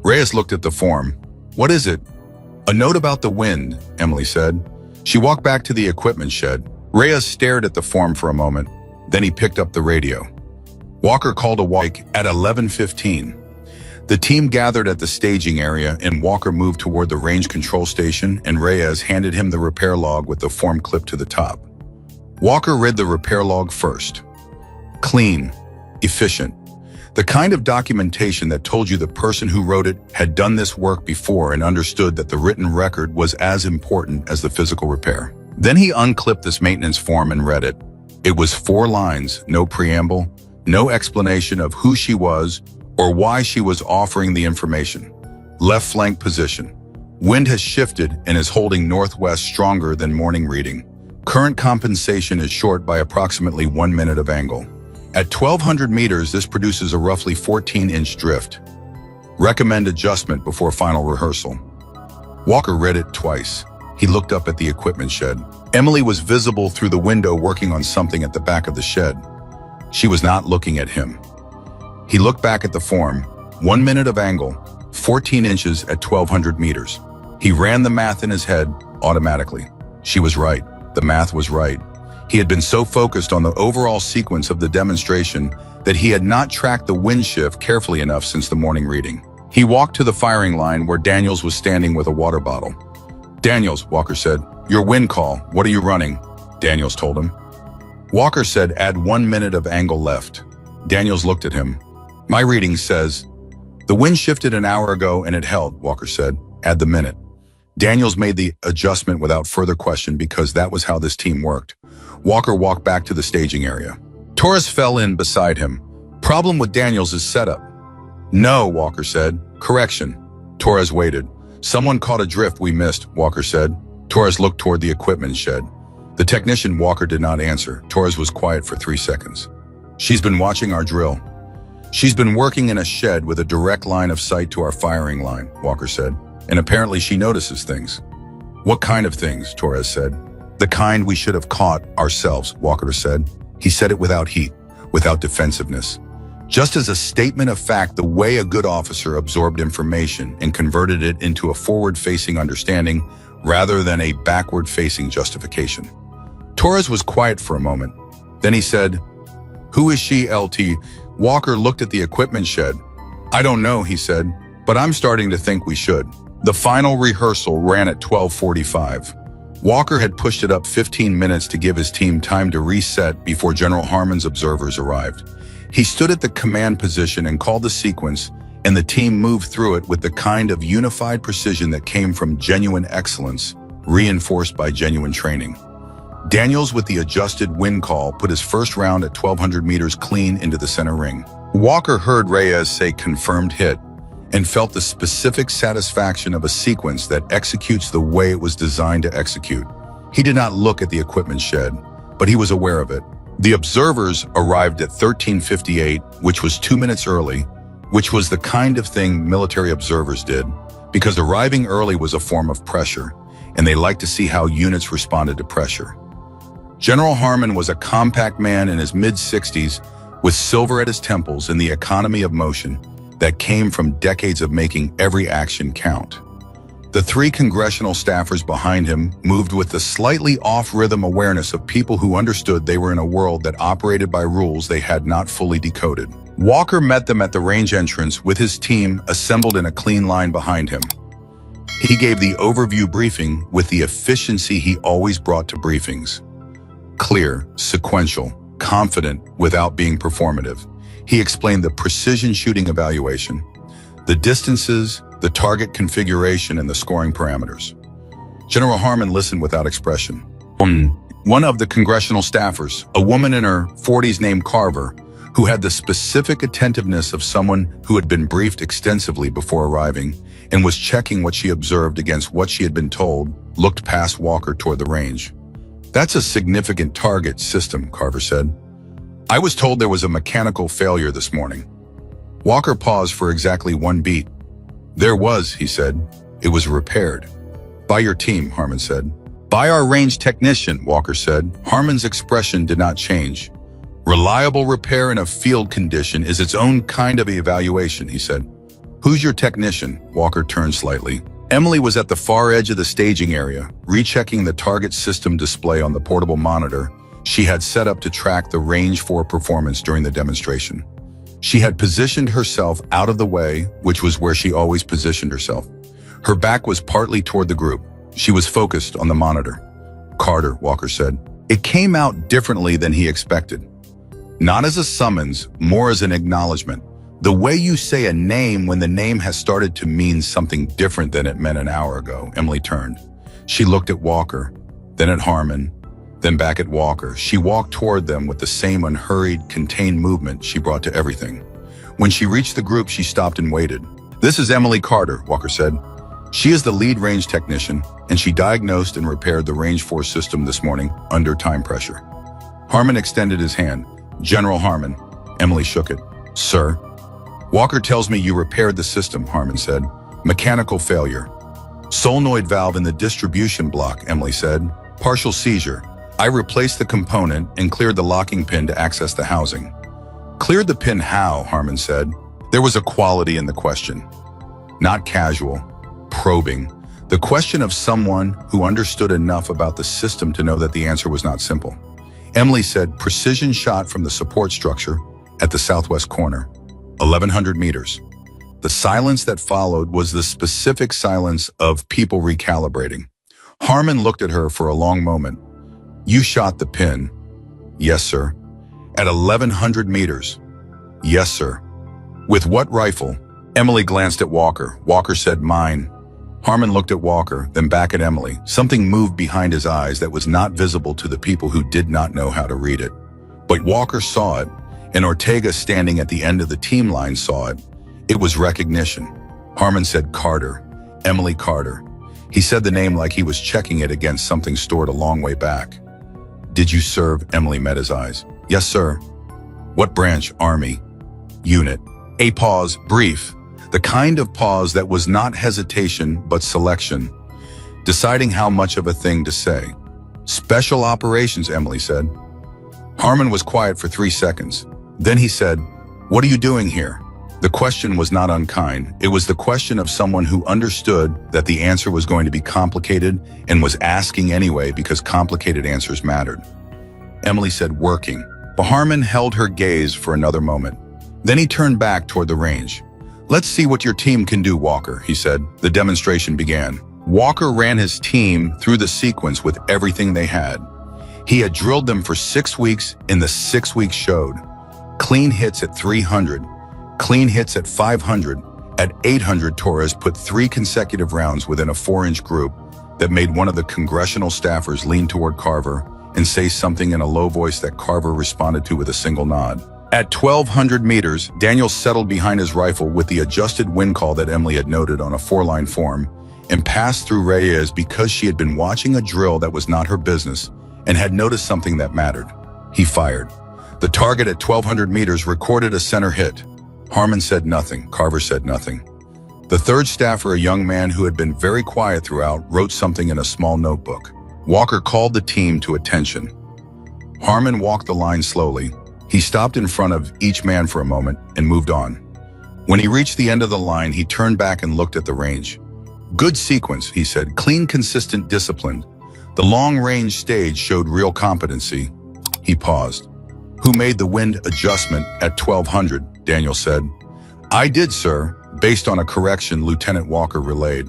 Reyes looked at the form. "What is it?" "A note about the wind," Emily said. She walked back to the equipment shed. Reyes stared at the form for a moment. Then he picked up the radio. Walker called a wake at 11:15. The team gathered at the staging area and Walker moved toward the range control station and Reyes handed him the repair log with the form clipped to the top. Walker read the repair log first. Clean, efficient. The kind of documentation that told you the person who wrote it had done this work before and understood that the written record was as important as the physical repair. Then he unclipped this maintenance form and read it. It was 4 lines, no preamble, no explanation of who she was or why she was offering the information. Left flank position. Wind has shifted and is holding northwest stronger than morning reading. Current compensation is short by approximately 1 minute of angle. At 1200 meters, this produces a roughly 14-inch drift. Recommend adjustment before final rehearsal. Walker read it twice. He looked up at the equipment shed. Emily was visible through the window working on something at the back of the shed. She was not looking at him. He looked back at the form. 1 minute of angle, 14 inches at 1200 meters. He ran the math in his head automatically. She was right. The math was right. He had been so focused on the overall sequence of the demonstration that he had not tracked the wind shift carefully enough since the morning reading. He walked to the firing line where Daniels was standing with a water bottle. "Daniels," Walker said, "your wind call, what are you running?" Daniels told him. Walker said, "Add 1 minute of angle left." Daniels looked at him. "My reading says..." "The wind shifted an hour ago and it held," Walker said. "Add the minute." Daniels made the adjustment without further question because that was how this team worked. Walker walked back to the staging area. Torres fell in beside him. "Problem with Daniels is setup." "No," Walker said. "Correction." Torres waited. "Someone caught a drift we missed," Walker said. Torres looked toward the equipment shed. The technician Walker did not answer. Torres was quiet for 3 seconds. "She's been watching our drill. She's been working in a shed with a direct line of sight to our firing line," Walker said. "And apparently she notices things." "What kind of things?" Torres said. "The kind we should have caught ourselves," Walker said. He said it without heat, without defensiveness. Just as a statement of fact, the way a good officer absorbed information and converted it into a forward-facing understanding rather than a backward-facing justification. Torres was quiet for a moment. Then he said, "Who is she, LT?" Walker looked at the equipment shed. "I don't know," he said, "but I'm starting to think we should." The final rehearsal ran at 12:45. Walker had pushed it up 15 minutes to give his team time to reset before General Harmon's observers arrived. He stood at the command position and called the sequence, and the team moved through it with the kind of unified precision that came from genuine excellence, reinforced by genuine training. Daniels, with the adjusted wind call, put his first round at 1200 meters clean into the center ring. Walker heard Reyes say confirmed hit and felt the specific satisfaction of a sequence that executes the way it was designed to execute. He did not look at the equipment shed, but he was aware of it. The observers arrived at 13:58, which was 2 minutes early, which was the kind of thing military observers did, because arriving early was a form of pressure, and they liked to see how units responded to pressure. General Harmon was a compact man in his mid-60s with silver at his temples and the economy of motion that came from decades of making every action count. The three congressional staffers behind him moved with the slightly off-rhythm awareness of people who understood they were in a world that operated by rules they had not fully decoded. Walker met them at the range entrance with his team assembled in a clean line behind him. He gave the overview briefing with the efficiency he always brought to briefings. Clear, sequential, confident without being performative. He explained the precision shooting evaluation, the distances, the target configuration, and the scoring parameters. General Harmon listened without expression. One of the congressional staffers, a woman in her 40s named Carver, who had the specific attentiveness of someone who had been briefed extensively before arriving and was checking what she observed against what she had been told, looked past Walker toward the range. "That's a significant target system," Carver said. "I was told there was a mechanical failure this morning." Walker paused for exactly one beat. "There was," he said. "It was repaired." "By your team," Harmon said. "By our range technician," Walker said. Harmon's expression did not change. "Reliable repair in a field condition is its own kind of evaluation," he said. "Who's your technician?" Walker turned slightly. Emily was at the far edge of the staging area, rechecking the target system display on the portable monitor she had set up to track the range for performance during the demonstration. She had positioned herself out of the way, which was where she always positioned herself. Her back was partly toward the group. She was focused on the monitor. "Carter," Walker said. It came out differently than he expected. Not as a summons, more as an acknowledgement. The way you say a name when the name has started to mean something different than it meant an hour ago. Emily turned. She looked at Walker, then at Harmon, then back at Walker. She walked toward them with the same unhurried, contained movement she brought to everything. When she reached the group, she stopped and waited. "This is Emily Carter," Walker said. "She is the lead range technician, and she diagnosed and repaired the range 4 system this morning under time pressure." Harmon extended his hand. "General Harmon." Emily shook it. "Sir?" "Walker tells me you repaired the system," Harmon said. "Mechanical failure." "Solenoid valve in the distribution block," Emily said. "Partial seizure. I replaced the component and cleared the locking pin to access the housing." "Cleared the pin how?" Harmon said. There was a quality in the question. Not casual, probing. The question of someone who understood enough about the system to know that the answer was not simple. Emily said, "Precision shot from the support structure at the southwest corner. 1,100 meters. The silence that followed was the specific silence of people recalibrating. Harmon looked at her for a long moment. "You shot the pin." "Yes, sir." "At 1,100 meters." "Yes, sir." "With what rifle?" Emily glanced at Walker. Walker said, "Mine." Harmon looked at Walker, then back at Emily. Something moved behind his eyes that was not visible to the people who did not know how to read it. But Walker saw it, and Ortega standing at the end of the team line saw it. It was recognition. Harmon said, "Carter." Emily Carter. He said the name like he was checking it against something stored a long way back. "Did you serve?" Emily met his eyes. "Yes, sir." "What branch?" "Army." "Unit?" A pause, brief. The kind of pause that was not hesitation, but selection. Deciding how much of a thing to say. "Special operations," Emily said. Harmon was quiet for 3 seconds. Then he said, "What are you doing here?" The question was not unkind. It was the question of someone who understood that the answer was going to be complicated and was asking anyway because complicated answers mattered. Emily said, "Working." But Harmon held her gaze for another moment. Then he turned back toward the range. "Let's see what your team can do, Walker," he said. The demonstration began. Walker ran his team through the sequence with everything they had. He had drilled them for 6 weeks, and the 6 weeks showed. Clean hits at 300, clean hits at 500. At 800, Torres put 3 consecutive rounds within a 4-inch group that made one of the congressional staffers lean toward Carver and say something in a low voice that Carver responded to with a single nod. At 1,200 meters, Daniel settled behind his rifle with the adjusted wind call that Emily had noted on a 4-line form and passed through Reyes because she had been watching a drill that was not her business and had noticed something that mattered. He fired. The target at 1,200 meters recorded a center hit. Harmon said nothing. Carver said nothing. The third staffer, a young man who had been very quiet throughout, wrote something in a small notebook. Walker called the team to attention. Harmon walked the line slowly. He stopped in front of each man for a moment and moved on. When he reached the end of the line, he turned back and looked at the range. "Good sequence," he said. "Clean, consistent, disciplined. The long-range stage showed real competency." He paused. "Who made the wind adjustment at 1200, Daniel said. "I did, sir, based on a correction," Lieutenant Walker relayed.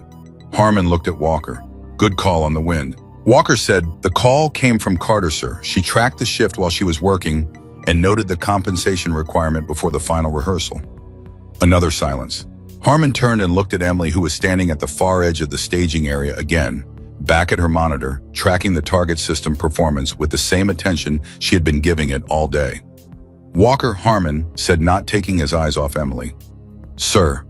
Harmon looked at Walker. "Good call on the wind." Walker said, "The call came from Carter, sir. She tracked the shift while she was working and noted the compensation requirement before the final rehearsal." Another silence. Harmon turned and looked at Emily, who was standing at the far edge of the staging area again, back at her monitor, tracking the target system performance with the same attention she had been giving it all day. "Walker," Harmon said, not taking his eyes off Emily. "Sir,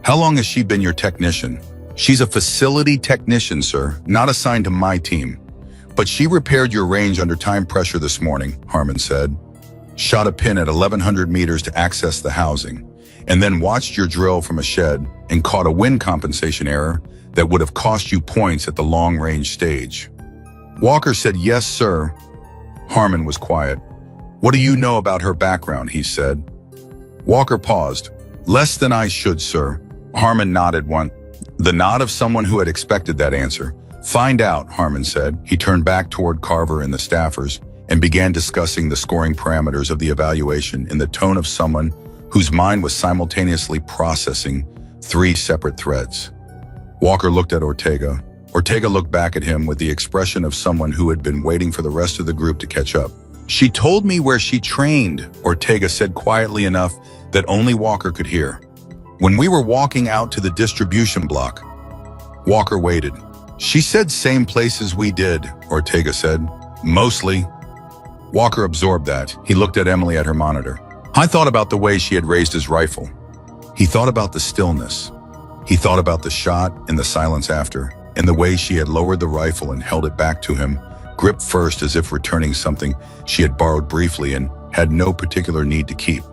how long has she been your technician?" "She's a facility technician, sir, not assigned to my team. But she repaired your range under time pressure this morning," Harmon said. "Shot a pin at 1100 meters to access the housing, and then watched your drill from a shed and caught a wind compensation error that would have cost you points at the long-range stage." Walker said, "Yes, sir." Harmon was quiet. "What do you know about her background?" he said. Walker paused. "Less than I should, sir." Harmon nodded once, the nod of someone who had expected that answer. "Find out," Harmon said. He turned back toward Carver and the staffers and began discussing the scoring parameters of the evaluation in the tone of someone whose mind was simultaneously processing 3 separate threads. Walker looked at Ortega. Ortega looked back at him with the expression of someone who had been waiting for the rest of the group to catch up. "She told me where she trained," Ortega said quietly enough that only Walker could hear. "When we were walking out to the distribution block." Walker waited. "She said same places we did," Ortega said. "Mostly." Walker absorbed that. He looked at Emily at her monitor. "I thought about the way she had raised his rifle." He thought about the stillness. He thought about the shot and the silence after, and the way she had lowered the rifle and held it back to him, gripped first as if returning something she had borrowed briefly and had no particular need to keep.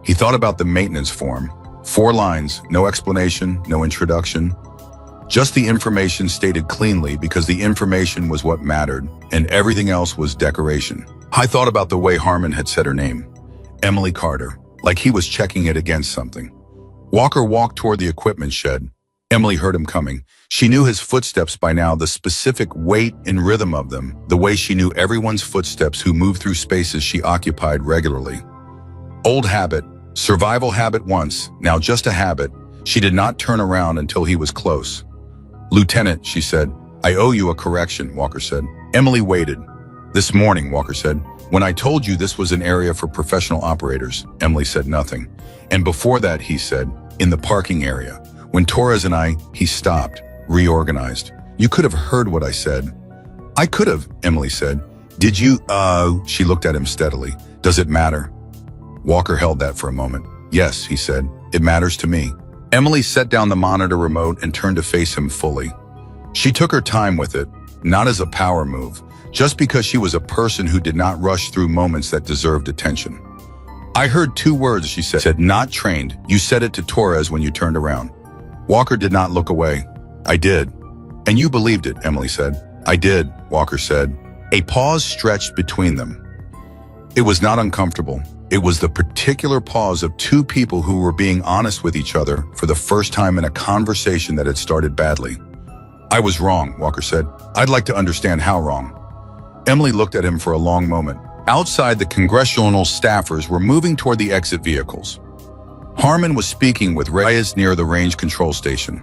He thought about the maintenance form. 4 lines, no explanation, no introduction. Just the information stated cleanly because the information was what mattered, and everything else was decoration. I thought about the way Harmon had said her name, Emily Carter, like he was checking it against something. Walker walked toward the equipment shed. Emily heard him coming. She knew his footsteps by now, the specific weight and rhythm of them, the way she knew everyone's footsteps who moved through spaces she occupied regularly. Old habit, survival habit once, now just a habit. She did not turn around until he was close. "Lieutenant," she said. "I owe you a correction," Walker said. Emily waited. "This morning," Walker said. "When I told you this was an area for professional operators," Emily said nothing. "And before that," he said, "in the parking area. When Torres and he stopped, reorganized. You could have heard what I said." "I could have," Emily said. "Did you, She looked at him steadily. "Does it matter?" Walker held that for a moment. "Yes," he said. "It matters to me." Emily set down the monitor remote and turned to face him fully. She took her time with it, not as a power move, just because she was a person who did not rush through moments that deserved attention. "I heard 2 words," she said, "not trained. You said it to Torres when you turned around." Walker did not look away. "I did." "And you believed it," Emily said. "I did," Walker said. A pause stretched between them. It was not uncomfortable. It was the particular pause of 2 people who were being honest with each other for the first time in a conversation that had started badly. "I was wrong," Walker said. "I'd like to understand how wrong." Emily looked at him for a long moment. Outside, the congressional staffers were moving toward the exit vehicles. Harmon was speaking with Reyes near the range control station.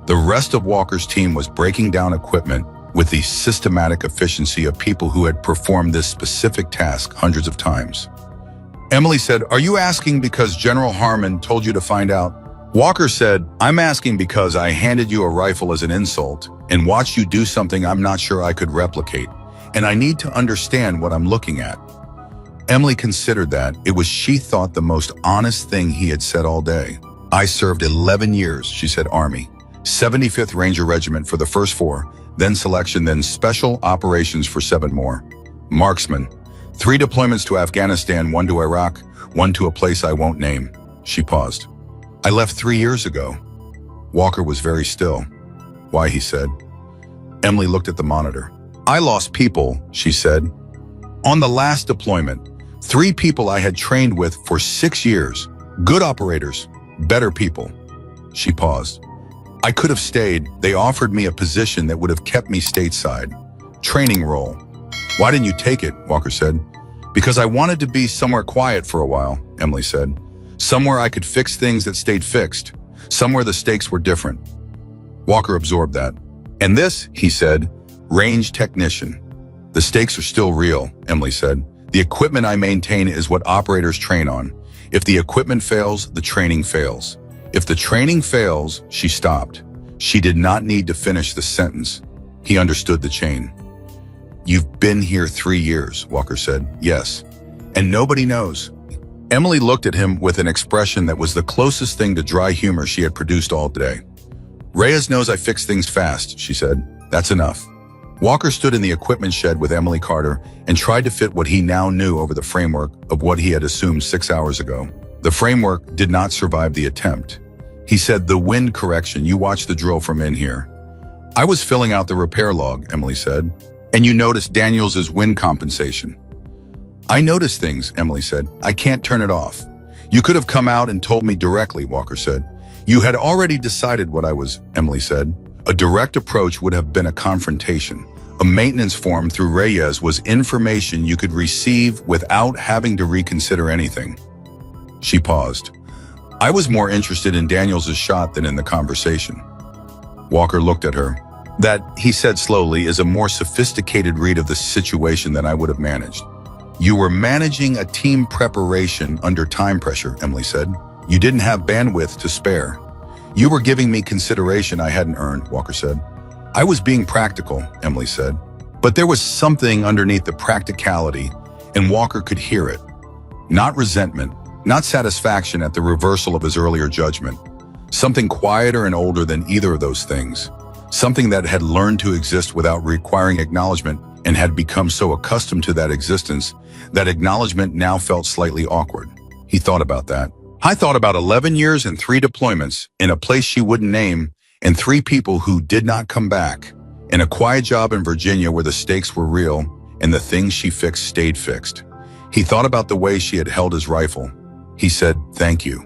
The rest of Walker's team was breaking down equipment with the systematic efficiency of people who had performed this specific task hundreds of times. Emily said, "Are you asking because General Harmon told you to find out?" Walker said, "I'm asking because I handed you a rifle as an insult and watched you do something I'm not sure I could replicate, and I need to understand what I'm looking at." Emily considered that. It was, she thought, the most honest thing he had said all day. "I served 11 years, she said. Army, 75th Ranger Regiment for the first 4, then selection, then special operations for 7 more. Marksman. 3 deployments to Afghanistan, 1 to Iraq, 1 to a place I won't name." She paused. I left 3 years ago. Walker was very still. Why, he said. Emily looked at the monitor. I lost people, she said. On the last deployment, 3 people I had trained with for 6 years. Good operators, better people. She paused. I could have stayed. They offered me a position that would have kept me stateside. Training role. Why didn't you take it? Walker said. Because I wanted to be somewhere quiet for a while, Emily said. Somewhere I could fix things that stayed fixed. Somewhere the stakes were different. Walker absorbed that. And this, he said, range technician. The stakes are still real, Emily said. The equipment I maintain is what operators train on. If the equipment fails, the training fails. If the training fails, she stopped. She did not need to finish the sentence. He understood the chain. You've been here 3 years, Walker said. Yes. And nobody knows. Emily looked at him with an expression that was the closest thing to dry humor she had produced all day. Reyes knows I fix things fast, she said. That's enough. Walker stood in the equipment shed with Emily Carter and tried to fit what he now knew over the framework of what he had assumed 6 hours ago. The framework did not survive the attempt. He said, the wind correction, you watched the drill from in here. I was filling out the repair log, Emily said. And you noticed Daniels' wind compensation. I noticed things, Emily said. I can't turn it off. You could have come out and told me directly, Walker said. You had already decided what I was, Emily said. A direct approach would have been a confrontation. A maintenance form through Reyes was information you could receive without having to reconsider anything. She paused. I was more interested in Daniels' shot than in the conversation. Walker looked at her. That, he said slowly, is a more sophisticated read of the situation than I would have managed. You were managing a team preparation under time pressure, Emily said. You didn't have bandwidth to spare. You were giving me consideration I hadn't earned, Walker said. I was being practical, Emily said. But there was something underneath the practicality, and Walker could hear it. Not resentment, not satisfaction at the reversal of his earlier judgment. Something quieter and older than either of those things. Something that had learned to exist without requiring acknowledgement and had become so accustomed to that existence that acknowledgement now felt slightly awkward. He thought about that. I thought about 11 years and 3 deployments in a place she wouldn't name and 3 people who did not come back, in a quiet job in Virginia where the stakes were real and the things she fixed stayed fixed. He thought about the way she had held his rifle. He said, thank you.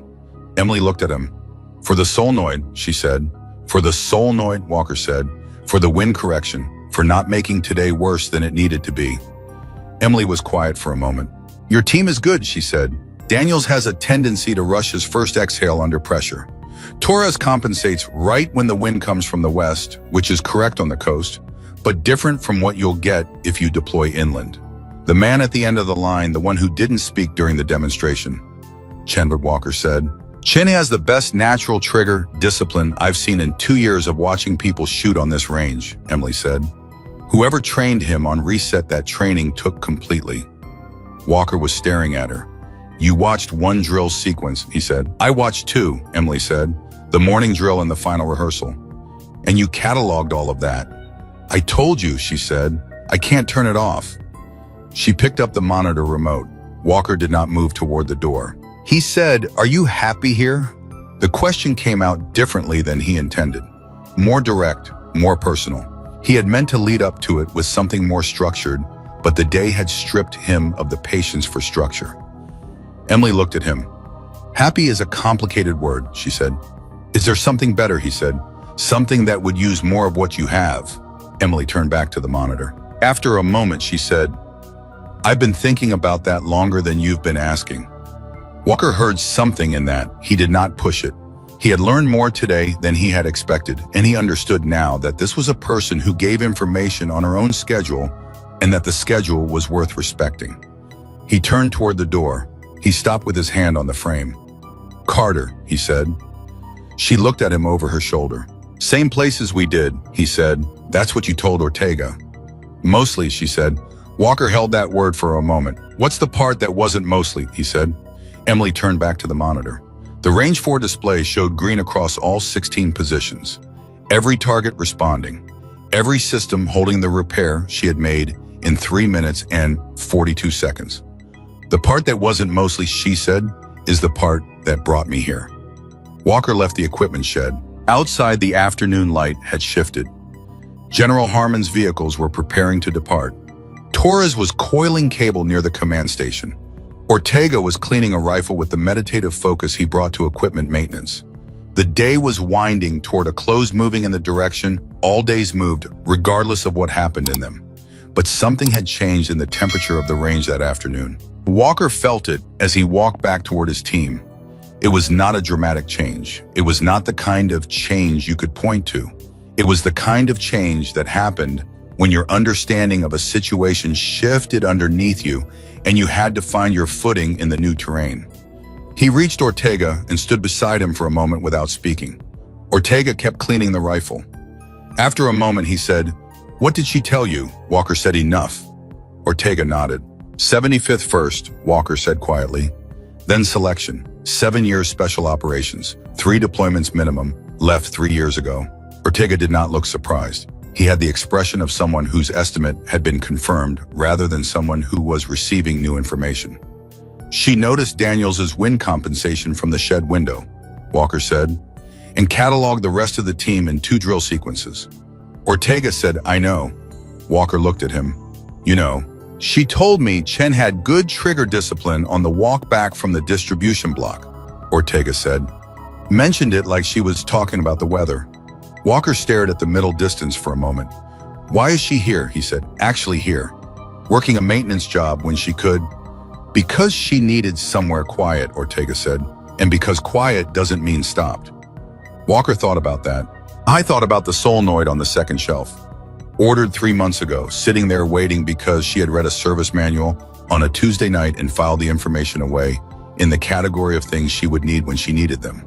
Emily looked at him. For the solenoid, she said. For the solenoid, Walker said. For the wind correction. For not making today worse than it needed to be. Emily was quiet for a moment. Your team is good, she said. Daniels has a tendency to rush his first exhale under pressure. Torres compensates right when the wind comes from the west, which is correct on the coast, but different from what you'll get if you deploy inland. The man at the end of the line, the one who didn't speak during the demonstration. Chandler Walker said, Chen has the best natural trigger discipline I've seen in 2 years of watching people shoot on this range, Emily said. Whoever trained him on reset that training took completely. Walker was staring at her. You watched one drill sequence, he said. I watched 2, Emily said. The morning drill and the final rehearsal. And you cataloged all of that. I told you, she said. I can't turn it off. She picked up the monitor remote. Walker did not move toward the door. He said, are you happy here? The question came out differently than he intended. More direct, more personal. He had meant to lead up to it with something more structured, but the day had stripped him of the patience for structure. Emily looked at him. Happy is a complicated word, she said. Is there something better, he said. Something that would use more of what you have. Emily turned back to the monitor. After a moment, she said, I've been thinking about that longer than you've been asking. Walker heard something in that. He did not push it. He had learned more today than he had expected, and he understood now that this was a person who gave information on her own schedule and that the schedule was worth respecting. He turned toward the door. He stopped with his hand on the frame. Carter, he said. She looked at him over her shoulder. Same places we did, he said. That's what you told Ortega. Mostly, she said. Walker held that word for a moment. What's the part that wasn't mostly, he said. Emily turned back to the monitor. The range 4 display showed green across all 16 positions. Every target responding. Every system holding the repair she had made in 3 minutes and 42 seconds. The part that wasn't mostly, she said, is the part that brought me here. Walker left the equipment shed. Outside, the afternoon light had shifted. General Harmon's vehicles were preparing to depart. Torres was coiling cable near the command station. Ortega was cleaning a rifle with the meditative focus he brought to equipment maintenance. The day was winding toward a close, moving in the direction all days moved, regardless of what happened in them. But something had changed in the temperature of the range that afternoon. Walker felt it as he walked back toward his team. It was not a dramatic change. It was not the kind of change you could point to. It was the kind of change that happened when your understanding of a situation shifted underneath you and you had to find your footing in the new terrain. He reached Ortega and stood beside him for a moment without speaking. Ortega kept cleaning the rifle. After a moment, he said, "What did she tell you?" Walker said, "Enough." Ortega nodded. 75th first, Walker said quietly. Then selection, 7 years special operations, 3 deployments minimum, left 3 years ago. Ortega did not look surprised. He had the expression of someone whose estimate had been confirmed rather than someone who was receiving new information. "She noticed Daniels's wind compensation from the shed window," Walker said, "and cataloged the rest of the team in 2 drill sequences." Ortega said, "I know." Walker looked at him. "You know, she told me Chen had good trigger discipline on the walk back from the distribution block," Ortega said. "Mentioned it like she was talking about the weather." Walker stared at the middle distance for a moment. "Why is she here?" he said. "Actually here. Working a maintenance job when she could." "Because she needed somewhere quiet," Ortega said. "And because quiet doesn't mean stopped." Walker thought about that. "I thought about the solenoid on the second shelf. Ordered 3 months ago, sitting there waiting because she had read a service manual on a Tuesday night and filed the information away in the category of things she would need when she needed them."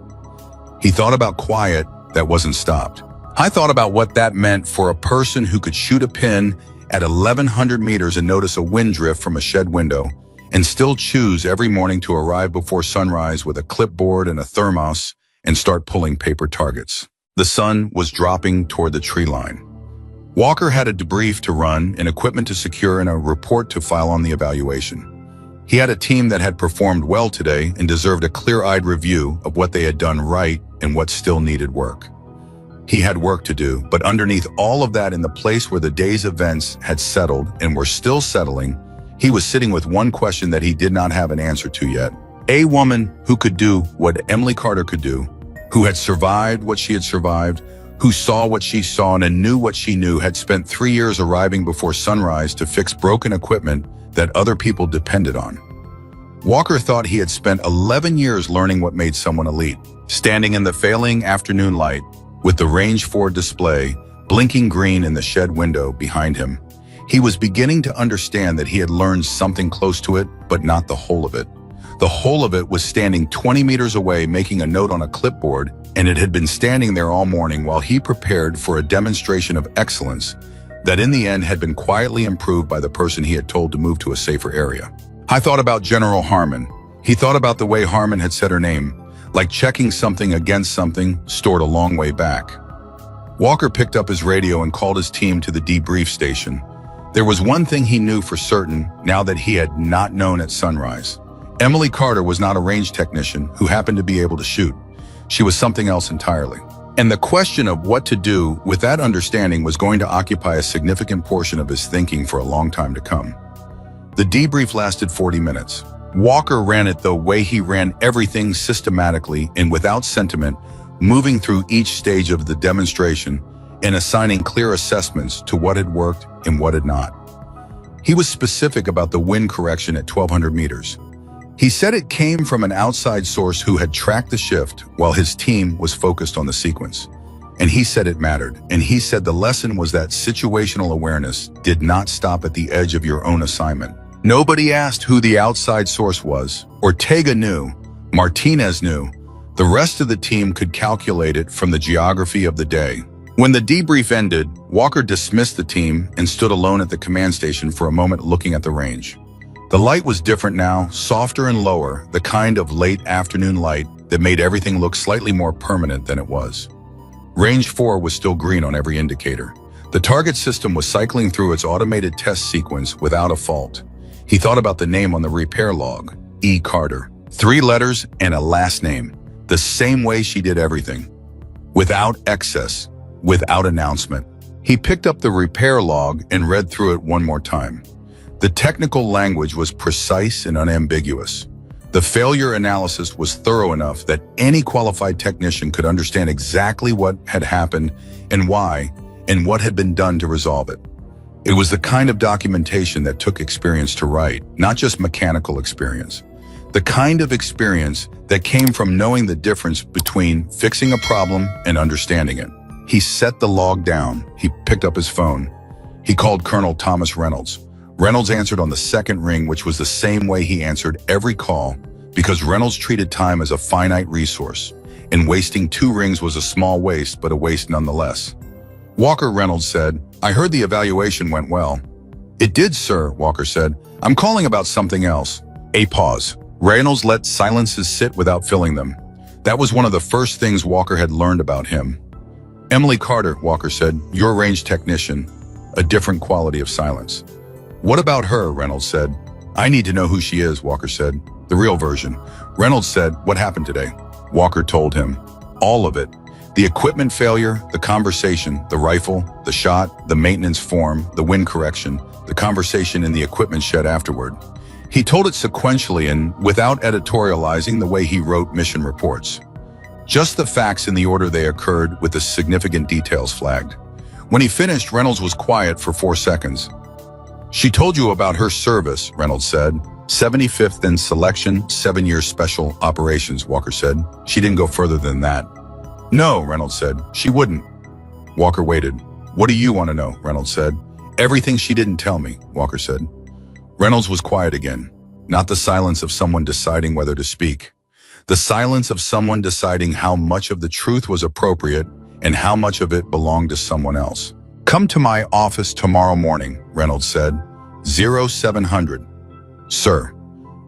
He thought about quiet that wasn't stopped. "I thought about what that meant for a person who could shoot a pin at 1,100 meters and notice a wind drift from a shed window and still choose every morning to arrive before sunrise with a clipboard and a thermos and start pulling paper targets." The sun was dropping toward the tree line. Walker had a debrief to run, and equipment to secure, and a report to file on the evaluation. He had a team that had performed well today and deserved a clear-eyed review of what they had done right and what still needed work. He had work to do, but underneath all of that, in the place where the day's events had settled and were still settling, he was sitting with one question that he did not have an answer to yet. A woman who could do what Emily Carter could do, who had survived what she had survived, who saw what she saw and knew what she knew, had spent 3 years arriving before sunrise to fix broken equipment that other people depended on. Walker thought he had spent 11 years learning what made someone elite. Standing in the failing afternoon light, with the range 4 display blinking green in the shed window behind him, he was beginning to understand that he had learned something close to it, but not the whole of it. The whole of it was standing 20 meters away making a note on a clipboard, and it had been standing there all morning while he prepared for a demonstration of excellence that in the end had been quietly improved by the person he had told to move to a safer area. "I thought about General Harmon." He thought about the way Harmon had said her name, like checking something against something stored a long way back. Walker picked up his radio and called his team to the debrief station. There was one thing he knew for certain now that he had not known at sunrise. Emily Carter was not a range technician who happened to be able to shoot. She was something else entirely. And the question of what to do with that understanding was going to occupy a significant portion of his thinking for a long time to come. The debrief lasted 40 minutes. Walker ran it the way he ran everything, systematically and without sentiment, moving through each stage of the demonstration and assigning clear assessments to what had worked and what had not. He was specific about the wind correction at 1,200 meters. He said it came from an outside source who had tracked the shift while his team was focused on the sequence. And he said it mattered. And he said the lesson was that situational awareness did not stop at the edge of your own assignment. Nobody asked who the outside source was. Ortega knew. Martinez knew. The rest of the team could calculate it from the geography of the day. When the debrief ended, Walker dismissed the team and stood alone at the command station for a moment looking at the range. The light was different now, softer and lower, the kind of late afternoon light that made everything look slightly more permanent than it was. Range 4 was still green on every indicator. The target system was cycling through its automated test sequence without a fault. He thought about the name on the repair log, E. Carter. 3 letters and a last name. the same way she did everything, without excess, without announcement. He picked up the repair log and read through it one more time. The technical language was precise and unambiguous. The failure analysis was thorough enough that any qualified technician could understand exactly what had happened and why, and what had been done to resolve it. It was the kind of documentation that took experience to write, not just mechanical experience. The kind of experience that came from knowing the difference between fixing a problem and understanding it. He set the log down. He picked up his phone. He called Colonel Thomas Reynolds. Reynolds answered on the second ring, which was the same way he answered every call, because Reynolds treated time as a finite resource, and wasting 2 rings was a small waste, but a waste nonetheless. Walker, Reynolds said, "I heard the evaluation went well." "It did, sir," Walker said. "I'm calling about something else." A pause. Reynolds let silences sit without filling them. That was one of the first things Walker had learned about him. "Emily Carter," Walker said, "your range technician, a different quality of silence." "What about her?" Reynolds said. "I need to know who she is," Walker said. "The real version." Reynolds said, "What happened today?" Walker told him. All of it. The equipment failure, the conversation, the rifle, the shot, the maintenance form, the wind correction, the conversation in the equipment shed afterward. He told it sequentially and without editorializing the way he wrote mission reports. Just the facts in the order they occurred, with the significant details flagged. When he finished, Reynolds was quiet for 4 seconds. "She told you about her service," Reynolds said. 75th in selection, 7 years special operations," Walker said. "She didn't go further than that." "No," Reynolds said. "She wouldn't." Walker waited. "What do you want to know?" Reynolds said. "Everything she didn't tell me," Walker said. Reynolds was quiet again. Not the silence of someone deciding whether to speak. The silence of someone deciding how much of the truth was appropriate and how much of it belonged to someone else. "Come to my office tomorrow morning," Reynolds said. 0700. "Sir."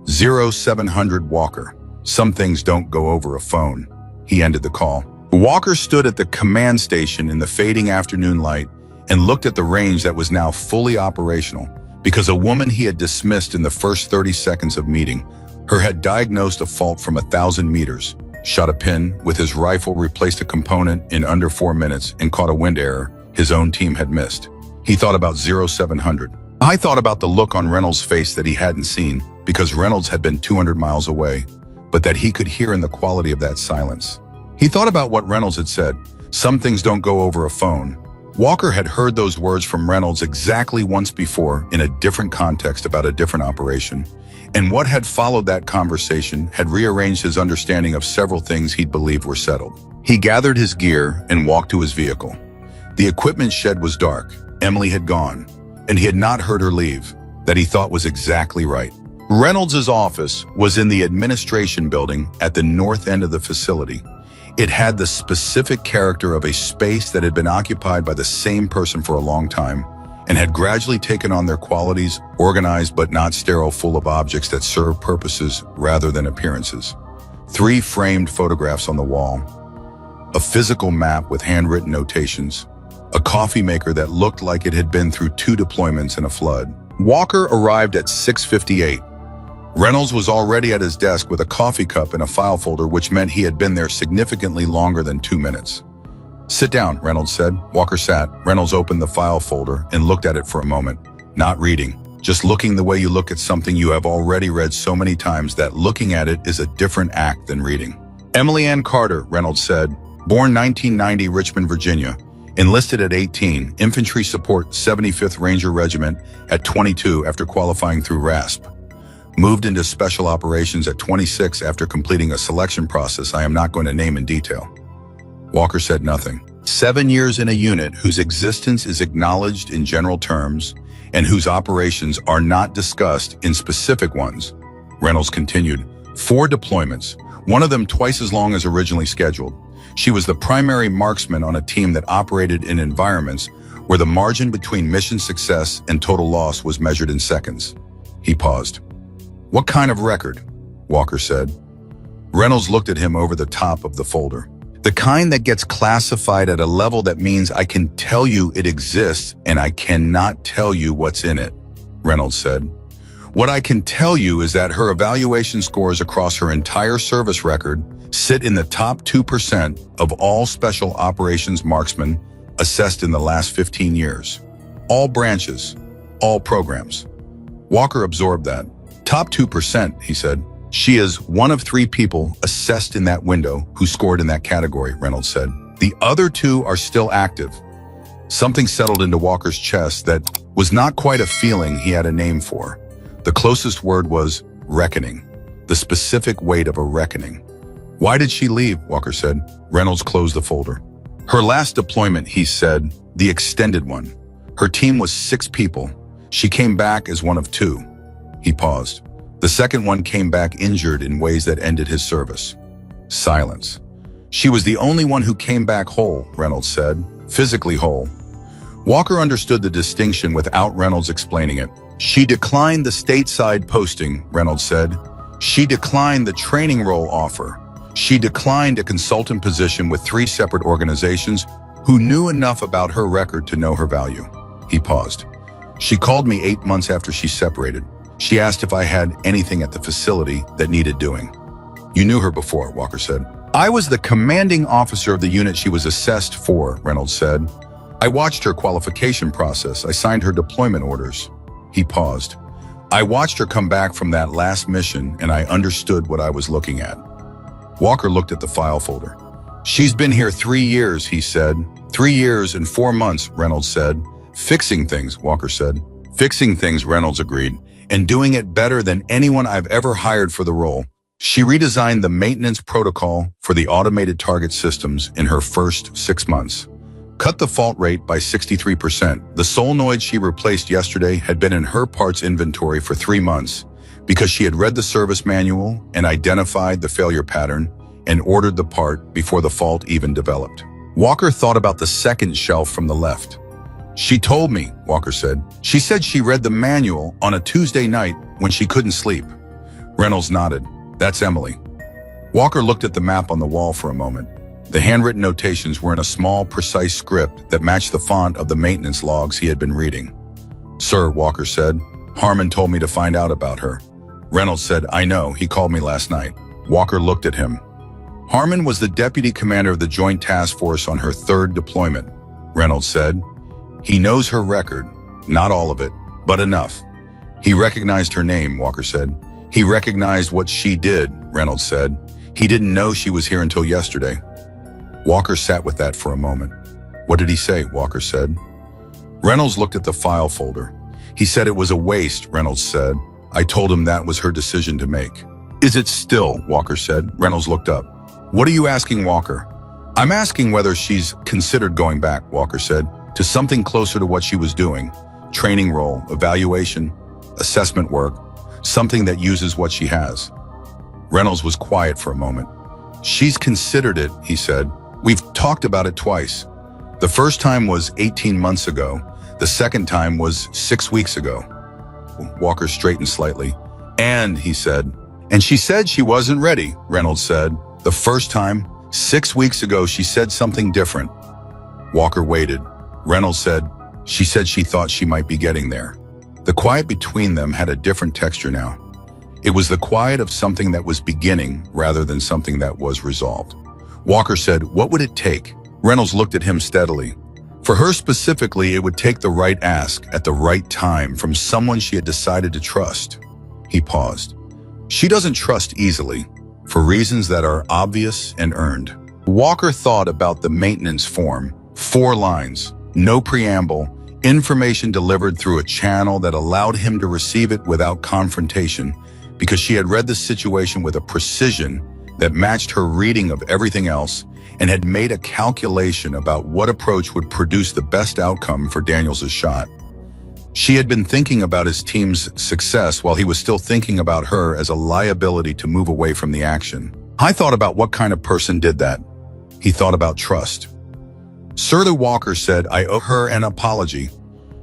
0700 Walker. "Some things don't go over a phone." He ended the call. Walker stood at the command station in the fading afternoon light and looked at the range that was now fully operational, because a woman he had dismissed in the first 30 seconds of meeting her had diagnosed a fault from 1,000 meters, shot a pin with his rifle, replaced a component in under 4 minutes, and caught a wind error his own team had missed. He thought about 0700. I thought about the look on Reynolds' face that he hadn't seen, because Reynolds had been 200 miles away, but that he could hear in the quality of that silence. He thought about what Reynolds had said. Some things don't go over a phone. Walker had heard those words from Reynolds exactly once before in a different context about a different operation, and what had followed that conversation had rearranged his understanding of several things he'd believed were settled. He gathered his gear and walked to his vehicle. The equipment shed was dark. Emily had gone, and he had not heard her leave. That he thought was exactly right. Reynolds' office was in the administration building at the north end of the facility. It had the specific character of a space that had been occupied by the same person for a long time and had gradually taken on their qualities, organized but not sterile, full of objects that serve purposes rather than appearances. 3 framed photographs on the wall, a physical map with handwritten notations, a coffee maker that looked like it had been through 2 deployments and a flood. Walker arrived at 6:58. Reynolds was already at his desk with a coffee cup and a file folder, which meant he had been there significantly longer than 2 minutes. "Sit down," Reynolds said. Walker sat. Reynolds opened the file folder and looked at it for a moment, not reading, just looking the way you look at something you have already read so many times that looking at it is a different act than reading. "Emily Ann Carter," Reynolds said. "Born 1990, Richmond, Virginia. Enlisted at 18, infantry support 75th Ranger Regiment at 22 after qualifying through RASP. Moved into special operations at 26 after completing a selection process I am not going to name in detail." Walker said nothing. 7 years in a unit whose existence is acknowledged in general terms and whose operations are not discussed in specific ones. Reynolds continued. 4 deployments, one of them twice as long as originally scheduled. She was the primary marksman on a team that operated in environments where the margin between mission success and total loss was measured in seconds. He paused. "What kind of record?" Walker said. Reynolds looked at him over the top of the folder. "The kind that gets classified at a level that means I can tell you it exists and I cannot tell you what's in it," Reynolds said. "What I can tell you is that her evaluation scores across her entire service record sit in the top 2% of all special operations marksmen assessed in the last 15 years. All branches, all programs. Walker absorbed that. Top 2%, he said. She is one of 3 people assessed in that window who scored in that category, Reynolds said. The other 2 are still active. Something settled into Walker's chest that was not quite a feeling he had a name for. The closest word was reckoning, the specific weight of a reckoning. Why did she leave? Walker said. Reynolds closed the folder. Her last deployment, he said, the extended one. Her team was 6 people. She came back as one of 2. He paused. The second one came back injured in ways that ended his service. Silence. She was the only one who came back whole, Reynolds said, physically whole. Walker understood the distinction without Reynolds explaining it. She declined the stateside posting, Reynolds said. She declined the training role offer. She declined a consultant position with 3 separate organizations who knew enough about her record to know her value. He paused. She called me 8 months after she separated. She asked if I had anything at the facility that needed doing. You knew her before, Walker said. I was the commanding officer of the unit she was assessed for, Reynolds said. I watched her qualification process. I signed her deployment orders. He paused. I watched her come back from that last mission, and I understood what I was looking at. Walker looked at the file folder. She's been here 3 years, he said. 3 years and 4 months, Reynolds said. Fixing things, Walker said. Fixing things, Reynolds agreed, and doing it better than anyone I've ever hired for the role. She redesigned the maintenance protocol for the automated target systems in her first 6 months. Cut the fault rate by 63%. The solenoid she replaced yesterday had been in her parts inventory for 3 months because she had read the service manual and identified the failure pattern and ordered the part before the fault even developed. Walker thought about the second shelf from the left. She told me, Walker said. She said she read the manual on a Tuesday night when she couldn't sleep. Reynolds nodded. That's Emily. Walker looked at the map on the wall for a moment. The handwritten notations were in a small, precise script that matched the font of the maintenance logs he had been reading. Sir, Walker said, Harmon told me to find out about her. Reynolds said, I know, he called me last night. Walker looked at him. Harmon was the deputy commander of the Joint Task Force on her 3rd deployment, Reynolds said. He knows her record, not all of it, but enough. He recognized her name, Walker said. He recognized what she did, Reynolds said. He didn't know she was here until yesterday. Walker sat with that for a moment. What did he say? Walker said. Reynolds looked at the file folder. He said it was a waste, Reynolds said. I told him that was her decision to make. Is it still? Walker said. Reynolds looked up. What are you asking, Walker? I'm asking whether she's considered going back, Walker said, to something closer to what she was doing. Training role, evaluation, assessment work, something that uses what she has. Reynolds was quiet for a moment. She's considered it, he said. We've talked about it twice. The first time was 18 months ago. The second time was 6 weeks ago. Walker straightened slightly. And, he said, and she said she wasn't ready, Reynolds said. The first time, 6 weeks ago, she said something different. Walker waited. Reynolds said, she said she thought she might be getting there. The quiet between them had a different texture now. It was the quiet of something that was beginning rather than something that was resolved. Walker said, what would it take? Reynolds looked at him steadily. For her specifically, it would take the right ask at the right time from someone she had decided to trust. He paused. She doesn't trust easily, for reasons that are obvious and earned. Walker thought about the maintenance form. 4 lines, no preamble, information delivered through a channel that allowed him to receive it without confrontation, because she had read the situation with a precision that matched her reading of everything else and had made a calculation about what approach would produce the best outcome for Daniels' shot. She had been thinking about his team's success while he was still thinking about her as a liability to move away from the action. I thought about what kind of person did that. He thought about trust. Sir, Walker said, I owe her an apology.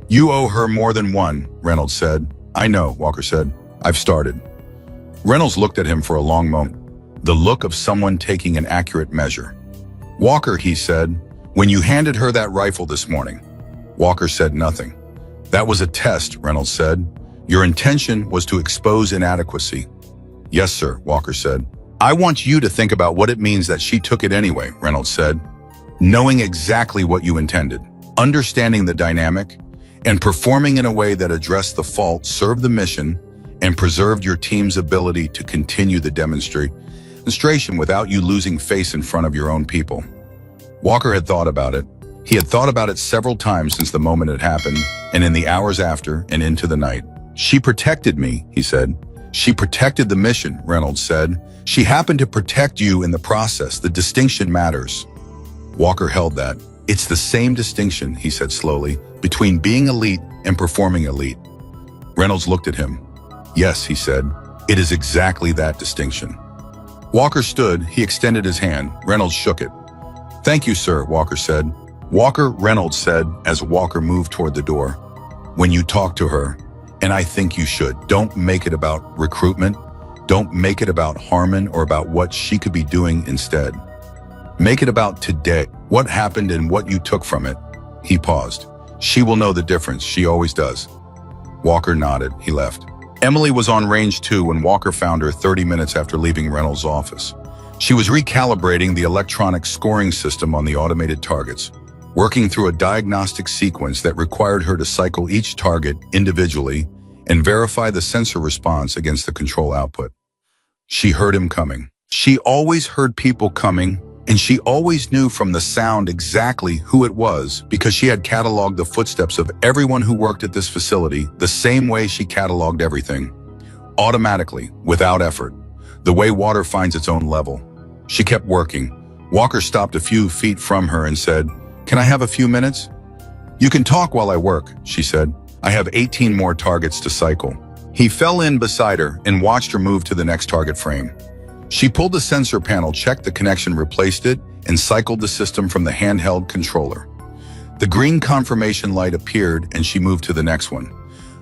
You owe her more than one, Reynolds said. I know, Walker said. I've started. Reynolds looked at him for a long moment, the look of someone taking an accurate measure. Walker, he said, when you handed her that rifle this morning. Walker said nothing. That was a test, Reynolds said. Your intention was to expose inadequacy. Yes, sir, Walker said. I want you to think about what it means that she took it anyway, Reynolds said. Knowing exactly what you intended, understanding the dynamic, and performing in a way that addressed the fault served the mission and preserved your team's ability to continue the demonstration without you losing face in front of your own people. Walker had thought about it. He had thought about it several times since the moment it happened, and in the hours after and into the night. She protected me, he said. She protected the mission, Reynolds said. She happened to protect you in the process. The distinction matters. Walker held that. It's the same distinction, he said slowly, between being elite and performing elite. Reynolds looked at him. Yes, he said, it is exactly that distinction. Walker stood. He extended his hand. Reynolds shook it. Thank you, sir, Walker said. Walker, Reynolds said as Walker moved toward the door. When you talk to her, and I think you should, don't make it about recruitment. Don't make it about Harmon or about what she could be doing instead. Make it about today, what happened and what you took from it. He paused. She will know the difference. She always does. Walker nodded. He left. Emily was on range 2 when Walker found her 30 minutes after leaving Reynolds' office. She was recalibrating the electronic scoring system on the automated targets, working through a diagnostic sequence that required her to cycle each target individually and verify the sensor response against the control output. She heard him coming. She always heard people coming, and she always knew from the sound exactly who it was because she had cataloged the footsteps of everyone who worked at this facility the same way she cataloged everything. Automatically, without effort, the way water finds its own level. She kept working. Walker stopped a few feet from her and said, "Can I have a few minutes?" "You can talk while I work," she said. "I have 18 more targets to cycle." He fell in beside her and watched her move to the next target frame. She pulled the sensor panel, checked the connection, replaced it, and cycled the system from the handheld controller. The green confirmation light appeared and she moved to the next one.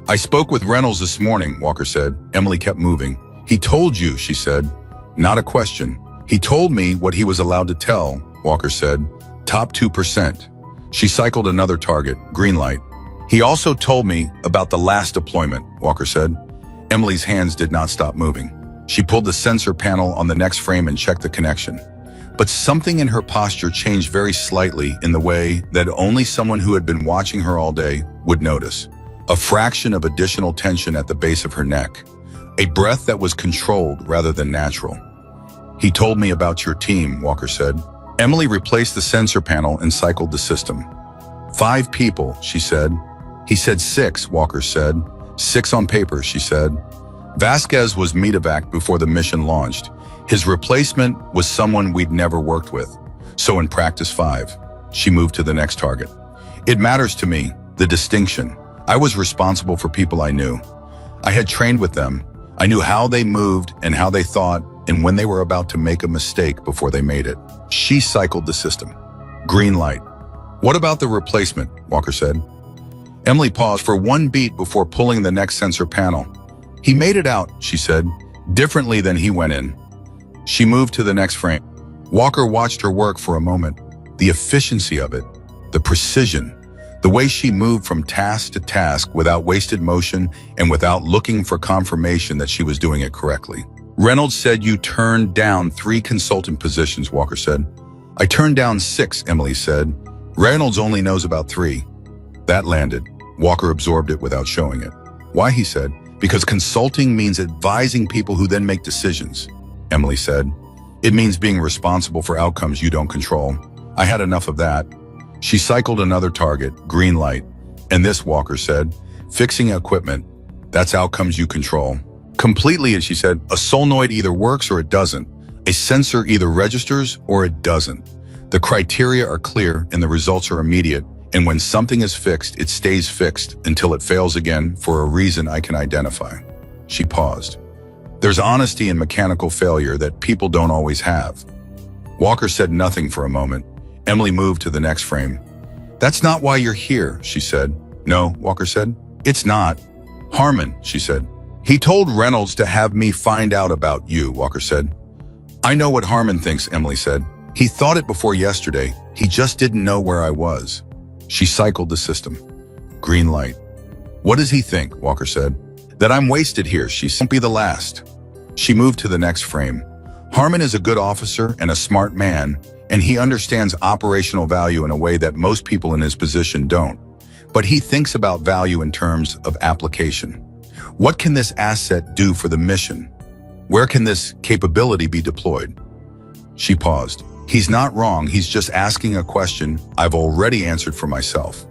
"I spoke with Reynolds this morning," Walker said. Emily kept moving. "He told you," she said. "Not a question. He told me what he was allowed to tell," Walker said. "Top 2%. She cycled another target, green light. "He also told me about the last deployment," Walker said. Emily's hands did not stop moving. She pulled the sensor panel on the next frame and checked the connection. But something in her posture changed very slightly in the way that only someone who had been watching her all day would notice. A fraction of additional tension at the base of her neck. A breath that was controlled rather than natural. "He told me about your team," Walker said. Emily replaced the sensor panel and cycled the system. 5 people, she said. "He said 6, Walker said. 6 on paper, she said. Vasquez was medevac before the mission launched. His replacement was someone we'd never worked with. So in practice 5, she moved to the next target. It matters to me, the distinction. I was responsible for people I knew. I had trained with them. I knew how they moved and how they thought and when they were about to make a mistake before they made it." She cycled the system. Green light. "What about the replacement?" Walker said. Emily paused for 1 beat before pulling the next sensor panel. "He made it out," she said, "differently than he went in." She moved to the next frame. Walker watched her work for a moment. The efficiency of it, the precision, the way she moved from task to task without wasted motion and without looking for confirmation that she was doing it correctly. "Reynolds said you turned down 3 consultant positions," Walker said. "I turned down 6, Emily said. "Reynolds only knows about 3. That landed. Walker absorbed it without showing it. "Why?" he said. "Because consulting means advising people who then make decisions," Emily said. "It means being responsible for outcomes you don't control. I had enough of that." She cycled another target, green light. "And this," Walker said, "fixing equipment, that's outcomes you control." "Completely," she said. "A solenoid either works or it doesn't. A sensor either registers or it doesn't. The criteria are clear and the results are immediate. And when something is fixed, it stays fixed until it fails again for a reason I can identify." She paused. "There's honesty in mechanical failure that people don't always have." Walker said nothing for a moment. Emily moved to the next frame. "That's not why you're here," she said. "No," Walker said. "It's not." "Harmon," she said. "He told Reynolds to have me find out about you," Walker said. "I know what Harmon thinks," Emily said. "He thought it before yesterday. He just didn't know where I was." She cycled the system. Green light. "What does he think?" Walker said. "That I'm wasted here. She won't be the last." She moved to the next frame. Harmon is a good officer and a smart man, and he understands operational value in a way that most people in his position don't. But he thinks about value in terms of application. What can this asset do for the mission? Where can this capability be deployed? She paused. He's not wrong, he's just asking a question I've already answered for myself.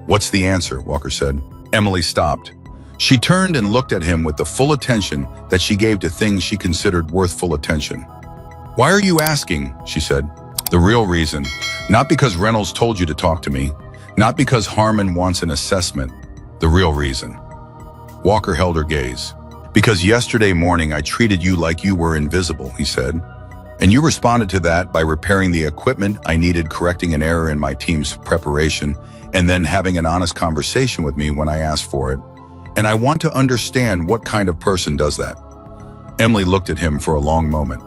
What's the answer? Walker said. Emily stopped. She turned and looked at him with the full attention that she gave to things she considered worth full attention. Why are you asking? She said. The real reason. Not because Reynolds told you to talk to me. Not because Harmon wants an assessment. The real reason. Walker held her gaze. Because yesterday morning I treated you like you were invisible, he said. And you responded to that by repairing the equipment I needed, correcting an error in my team's preparation, and then having an honest conversation with me when I asked for it. And I want to understand what kind of person does that. Emily looked at him for a long moment.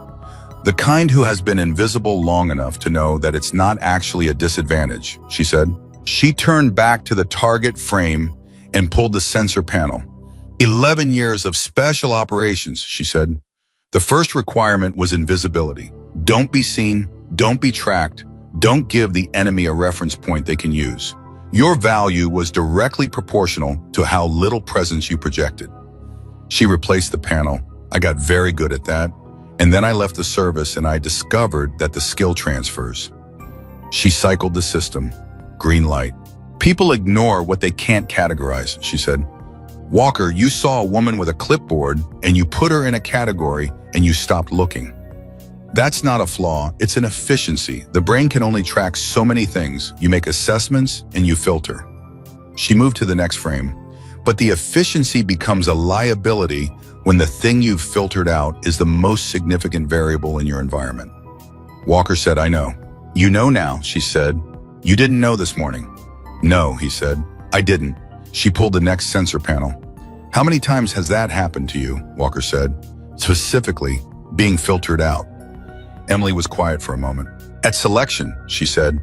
The kind who has been invisible long enough to know that it's not actually a disadvantage, she said. She turned back to the target frame and pulled the sensor panel. 11 years of special operations, she said. The first requirement was invisibility. Don't be seen, don't be tracked, don't give the enemy a reference point they can use. Your value was directly proportional to how little presence you projected. She replaced the panel. I got very good at that. And then I left the service and I discovered that the skill transfers. She cycled the system. Green light. People ignore what they can't categorize, she said. Walker, you saw a woman with a clipboard and you put her in a category and you stopped looking. That's not a flaw, it's an efficiency. The brain can only track so many things. You make assessments and you filter. She moved to the next frame. But the efficiency becomes a liability when the thing you've filtered out is the most significant variable in your environment. Walker said, I know. You know now, she said. You didn't know this morning. No, he said. I didn't. She pulled the next sensor panel. How many times has that happened to you? Walker said. Specifically, being filtered out. Emily was quiet for a moment. At selection, she said.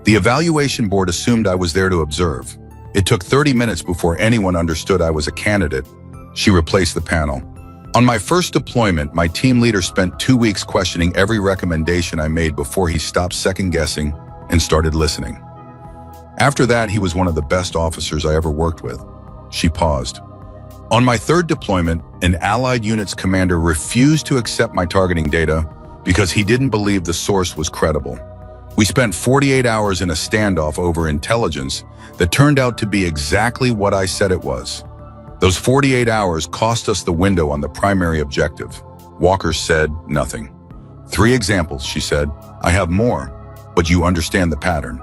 The evaluation board assumed I was there to observe. It took 30 minutes before anyone understood I was a candidate. She replaced the panel. On my first deployment, my team leader spent 2 weeks questioning every recommendation I made before he stopped second-guessing and started listening. After that, he was one of the best officers I ever worked with. She paused. On my third deployment, an Allied unit's commander refused to accept my targeting data because he didn't believe the source was credible. We spent 48 hours in a standoff over intelligence that turned out to be exactly what I said it was. Those 48 hours cost us the window on the primary objective. Walker said nothing. 3 examples, she said. I have more, but you understand the pattern.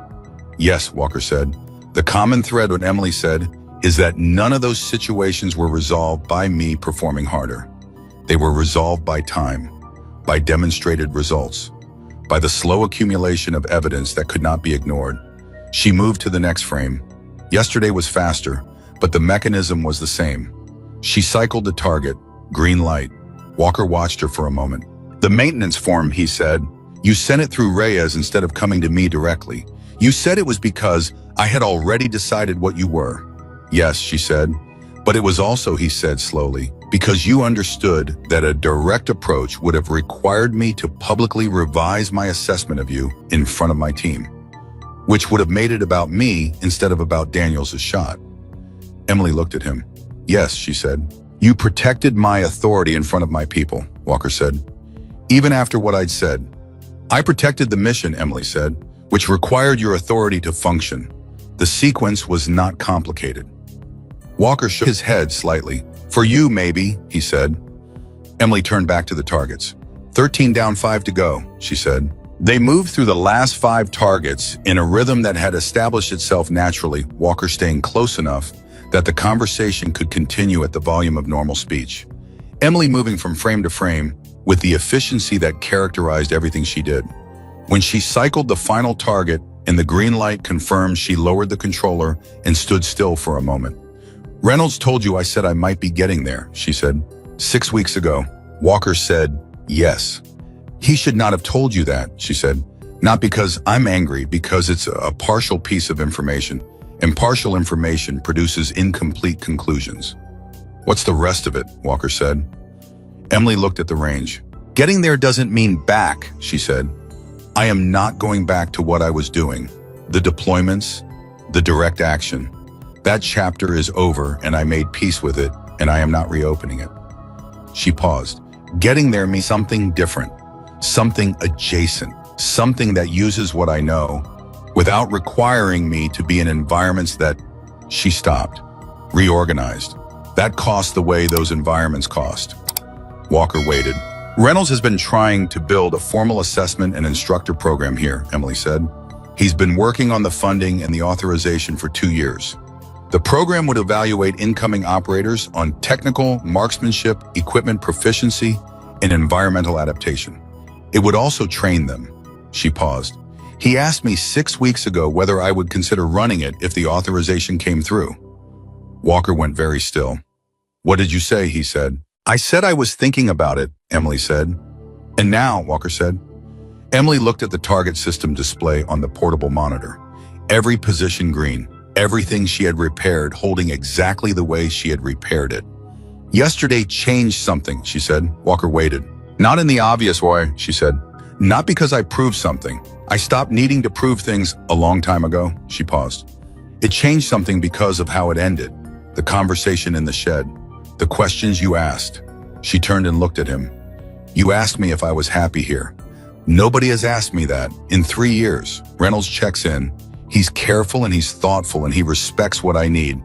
Yes, Walker said. The common thread, what Emily said, is that none of those situations were resolved by me performing harder. They were resolved by time, by demonstrated results, by the slow accumulation of evidence that could not be ignored. She moved to the next frame. Yesterday was faster, but the mechanism was the same. She cycled the target, green light. Walker watched her for a moment. The maintenance form, he said. You sent it through Reyes instead of coming to me directly. You said it was because I had already decided what you were. Yes, she said. But it was also, he said slowly, because you understood that a direct approach would have required me to publicly revise my assessment of you in front of my team, which would have made it about me instead of about Daniels' shot. Emily looked at him. Yes, she said. You protected my authority in front of my people, Walker said. Even after what I'd said. I protected the mission, Emily said, which required your authority to function. The sequence was not complicated. Walker shook his head slightly. For you, maybe, he said. Emily turned back to the targets. 13 down, 5 to go, she said. They moved through the last 5 targets in a rhythm that had established itself naturally, Walker staying close enough that the conversation could continue at the volume of normal speech. Emily moving from frame to frame with the efficiency that characterized everything she did. When she cycled the final target and the green light confirmed, she lowered the controller and stood still for a moment. Reynolds told you I said I might be getting there, she said. 6 weeks ago. Walker said, yes. He should not have told you that, she said. Not because I'm angry, because it's a partial piece of information, and partial information produces incomplete conclusions. What's the rest of it? Walker said. Emily looked at the range. Getting there doesn't mean back, she said. I am not going back to what I was doing. The deployments, the direct action. That chapter is over and I made peace with it and I am not reopening it. She paused. Getting there means something different, something adjacent, something that uses what I know without requiring me to be in environments that... She stopped, reorganized. That cost the way those environments cost. Walker waited. Reynolds has been trying to build a formal assessment and instructor program here, Emily said. He's been working on the funding and the authorization for 2 years. The program would evaluate incoming operators on technical, marksmanship, equipment proficiency, and environmental adaptation. It would also train them. She paused. He asked me 6 weeks ago whether I would consider running it if the authorization came through. Walker went very still. What did you say? He said. I said I was thinking about it, Emily said. And now, Walker said. Emily looked at the target system display on the portable monitor. Every position green, everything she had repaired holding exactly the way she had repaired it. Yesterday changed something, she said. Walker waited. Not in the obvious way, she said. Not because I proved something. I stopped needing to prove things a long time ago, she paused. It changed something because of how it ended. The conversation in the shed. The questions you asked. She turned and looked at him. You asked me if I was happy here. Nobody has asked me that in 3 years. Reynolds checks in. He's careful and he's thoughtful and he respects what I need.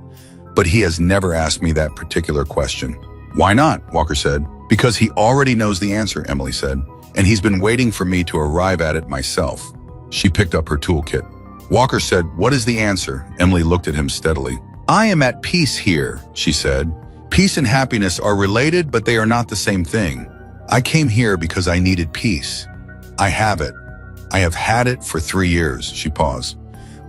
But he has never asked me that particular question. Why not? Walker said. Because he already knows the answer, Emily said. And he's been waiting for me to arrive at it myself. She picked up her toolkit. Walker said, what is the answer? Emily looked at him steadily. I am at peace here, she said. Peace and happiness are related, but they are not the same thing. I came here because I needed peace. I have it. I have had it for 3 years, she paused.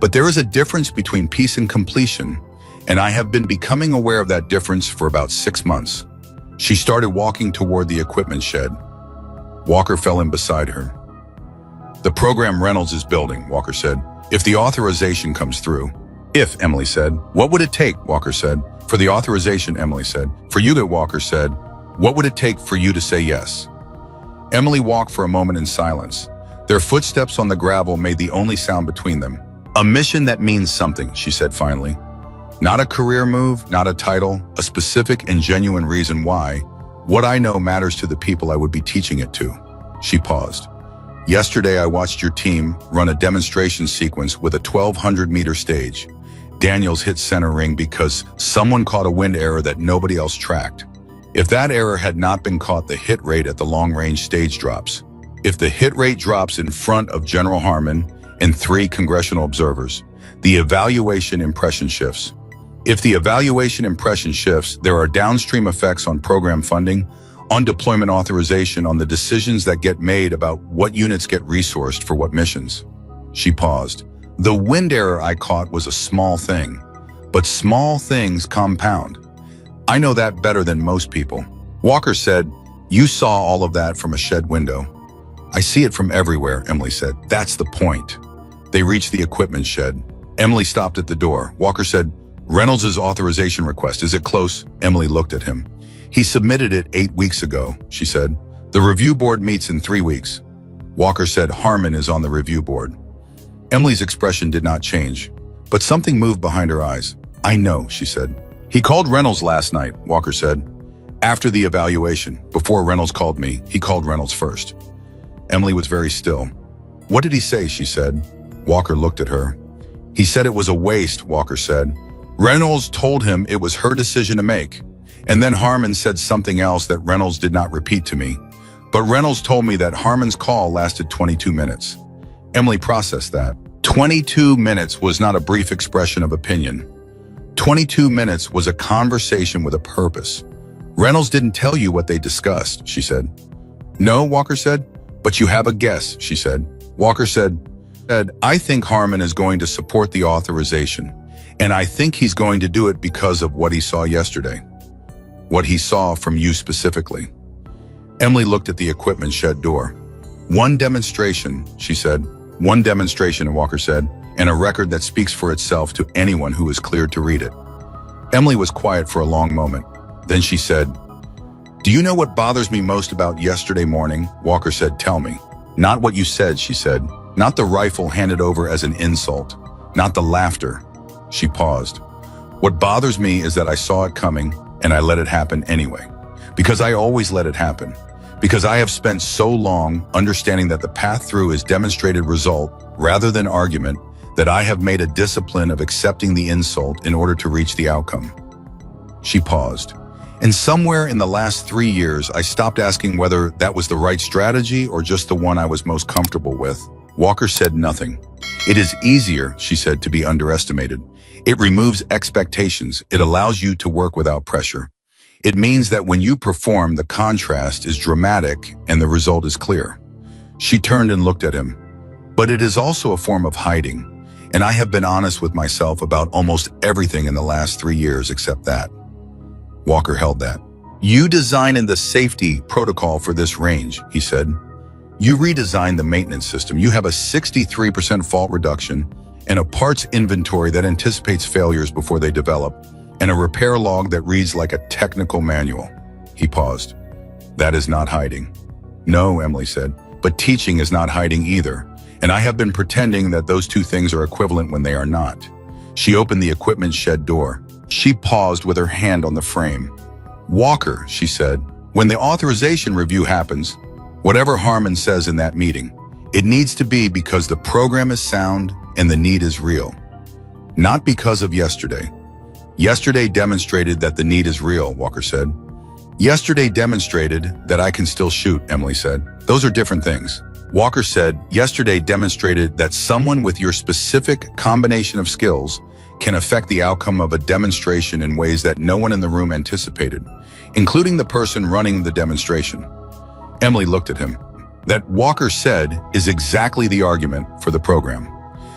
But there is a difference between peace and completion, and I have been becoming aware of that difference for about 6 months. She started walking toward the equipment shed. Walker fell in beside her. The program Reynolds is building, Walker said, if the authorization comes through. If, Emily said. What would it take, Walker said. For the authorization, Emily said. For you to, Walker said. What would it take for you to say yes? Emily walked for a moment in silence. Their footsteps on the gravel made the only sound between them. A mission that means something, she said finally. Not a career move, not a title, a specific and genuine reason why. What I know matters to the people I would be teaching it to. She paused. Yesterday, I watched your team run a demonstration sequence with a 1,200-meter stage. Daniels hit center ring because someone caught a wind error that nobody else tracked. If that error had not been caught, the hit rate at the long-range stage drops. If the hit rate drops in front of General Harmon and 3 congressional observers, the evaluation impression shifts. If the evaluation impression shifts, there are downstream effects on program funding, on deployment authorization, on the decisions that get made about what units get resourced for what missions. She paused. The wind error I caught was a small thing, but small things compound. I know that better than most people. Walker said, you saw all of that from a shed window. I see it from everywhere, Emily said. That's the point. They reached the equipment shed. Emily stopped at the door. Walker said, Reynolds' authorization request, is it close? Emily looked at him. He submitted it 8 weeks ago, she said. The review board meets in 3 weeks. Walker said, Harmon is on the review board. Emily's expression did not change, but something moved behind her eyes. I know, she said. He called Reynolds last night, Walker said. After the evaluation, before Reynolds called me, he called Reynolds first. Emily was very still. What did he say? She said. Walker looked at her. He said it was a waste, Walker said. Reynolds told him it was her decision to make. And then Harmon said something else that Reynolds did not repeat to me. But Reynolds told me that Harmon's call lasted 22 minutes. Emily processed that. 22 minutes was not a brief expression of opinion. 22 minutes was a conversation with a purpose. Reynolds didn't tell you what they discussed, she said. No, Walker said. But you have a guess, she said. Walker said, I think Harmon is going to support the authorization. And I think he's going to do it because of what he saw yesterday. What he saw from you specifically. Emily looked at the equipment shed door. One demonstration, she said. One demonstration, Walker said, and a record that speaks for itself to anyone who is cleared to read it. Emily was quiet for a long moment. Then she said, Do you know what bothers me most about yesterday morning? Walker said, tell me. Not what you said, she said. Not the rifle handed over as an insult. Not the laughter. She paused. What bothers me is that I saw it coming and I let it happen anyway. Because I always let it happen. Because I have spent so long understanding that the path through is demonstrated result rather than argument, that I have made a discipline of accepting the insult in order to reach the outcome. She paused. And somewhere in the last 3 years, I stopped asking whether that was the right strategy or just the one I was most comfortable with. Walker said nothing. It is easier, she said, to be underestimated. It removes expectations. It allows you to work without pressure. It means that when you perform, the contrast is dramatic and the result is clear. She turned and looked at him. But it is also a form of hiding. And I have been honest with myself about almost everything in the last 3 years except that. Walker held that. You designed the safety protocol for this range, he said. You redesigned the maintenance system. You have a 63% fault reduction and a parts inventory that anticipates failures before they develop, and a repair log that reads like a technical manual. He paused. That is not hiding. No, Emily said, but teaching is not hiding either, and I have been pretending that those two things are equivalent when they are not. She opened the equipment shed door. She paused with her hand on the frame. Walker, she said, when the authorization review happens, whatever Harmon says in that meeting, it needs to be because the program is sound and the need is real. Not because of yesterday. Yesterday demonstrated that the need is real, Walker said. Yesterday demonstrated that I can still shoot, Emily said. Those are different things. Walker said, yesterday demonstrated that someone with your specific combination of skills can affect the outcome of a demonstration in ways that no one in the room anticipated, including the person running the demonstration. Emily looked at him. That Walker said is exactly the argument for the program.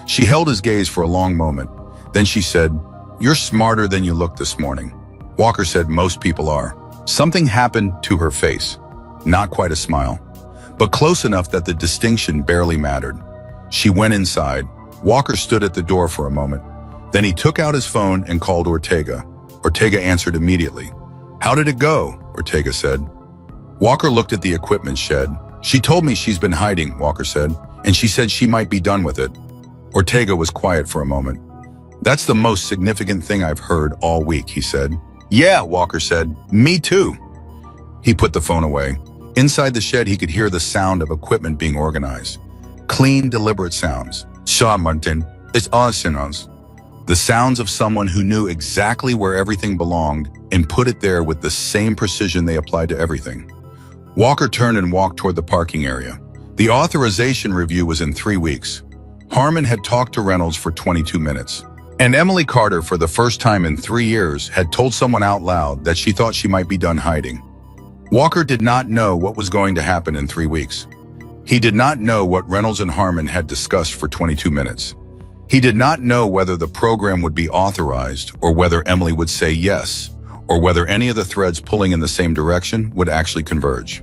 She held his gaze for a long moment. Then she said, you're smarter than you look this morning. Walker said, most people are. Something happened to her face. Not quite a smile, but close enough that the distinction barely mattered. She went inside. Walker stood at the door for a moment. Then he took out his phone and called Ortega. Ortega answered immediately. How did it go? Ortega said. Walker looked at the equipment shed. She told me she's been hiding, Walker said, and she said she might be done with it. Ortega was quiet for a moment. That's the most significant thing I've heard all week, he said. Yeah, Walker said. Me too. He put the phone away. Inside the shed, he could hear the sound of equipment being organized. Clean, deliberate sounds. Martin, it's awesome. The sounds of someone who knew exactly where everything belonged and put it there with the same precision they applied to everything. Walker turned and walked toward the parking area. The authorization review was in 3 weeks. Harmon had talked to Reynolds for 22 minutes. And Emily Carter, for the first time in 3 years, had told someone out loud that she thought she might be done hiding. Walker did not know what was going to happen in 3 weeks. He did not know what Reynolds and Harmon had discussed for 22 minutes. He did not know whether the program would be authorized or whether Emily would say yes, or whether any of the threads pulling in the same direction would actually converge.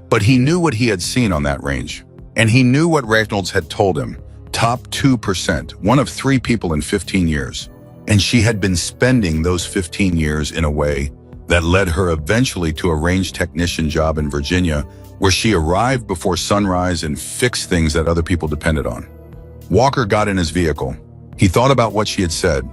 But he knew what he had seen on that range, and he knew what Reynolds had told him, top 2%, one of 3 people in 15 years. And she had been spending those 15 years in a way that led her eventually to a range technician job in Virginia, where she arrived before sunrise and fixed things that other people depended on. Walker got in his vehicle. He thought about what she had said.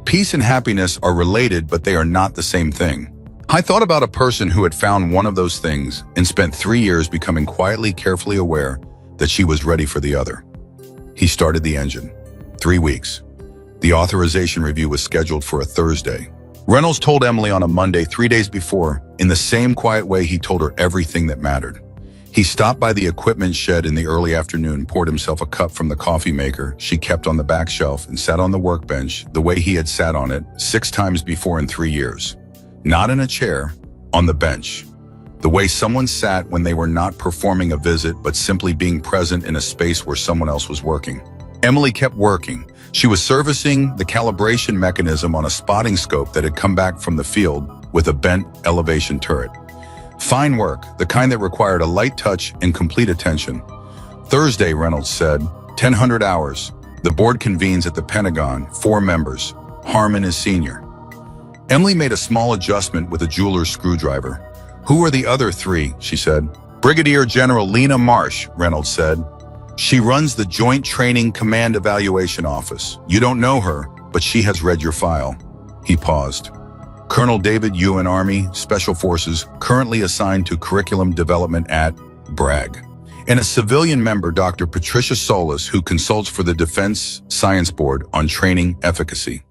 Peace and happiness are related, but they are not the same thing. I thought about a person who had found one of those things and spent 3 years becoming quietly, carefully aware that she was ready for the other. He started the engine. 3 weeks. The authorization review was scheduled for a Thursday. Reynolds told Emily on a Monday 3 days before, in the same quiet way he told her everything that mattered. He stopped by the equipment shed in the early afternoon, poured himself a cup from the coffee maker she kept on the back shelf, and sat on the workbench the way he had sat on it 6 times before in 3 years. Not in a chair, on the bench. The way someone sat when they were not performing a visit but simply being present in a space where someone else was working. Emily kept working. She was servicing the calibration mechanism on a spotting scope that had come back from the field with a bent elevation turret. Fine work, the kind that required a light touch and complete attention. Thursday, Reynolds said, 1,000 hours. The board convenes at the Pentagon, 4 members. Harmon is senior. Emily made a small adjustment with a jeweler's screwdriver. Who are the other three? She said. Brigadier General Lena Marsh, Reynolds said. She runs the Joint Training Command Evaluation Office. You don't know her, but she has read your file. He paused. Colonel David Ewan, Army Special Forces, currently assigned to curriculum development at Bragg. And a civilian member, Dr. Patricia Solis, who consults for the Defense Science Board on training efficacy.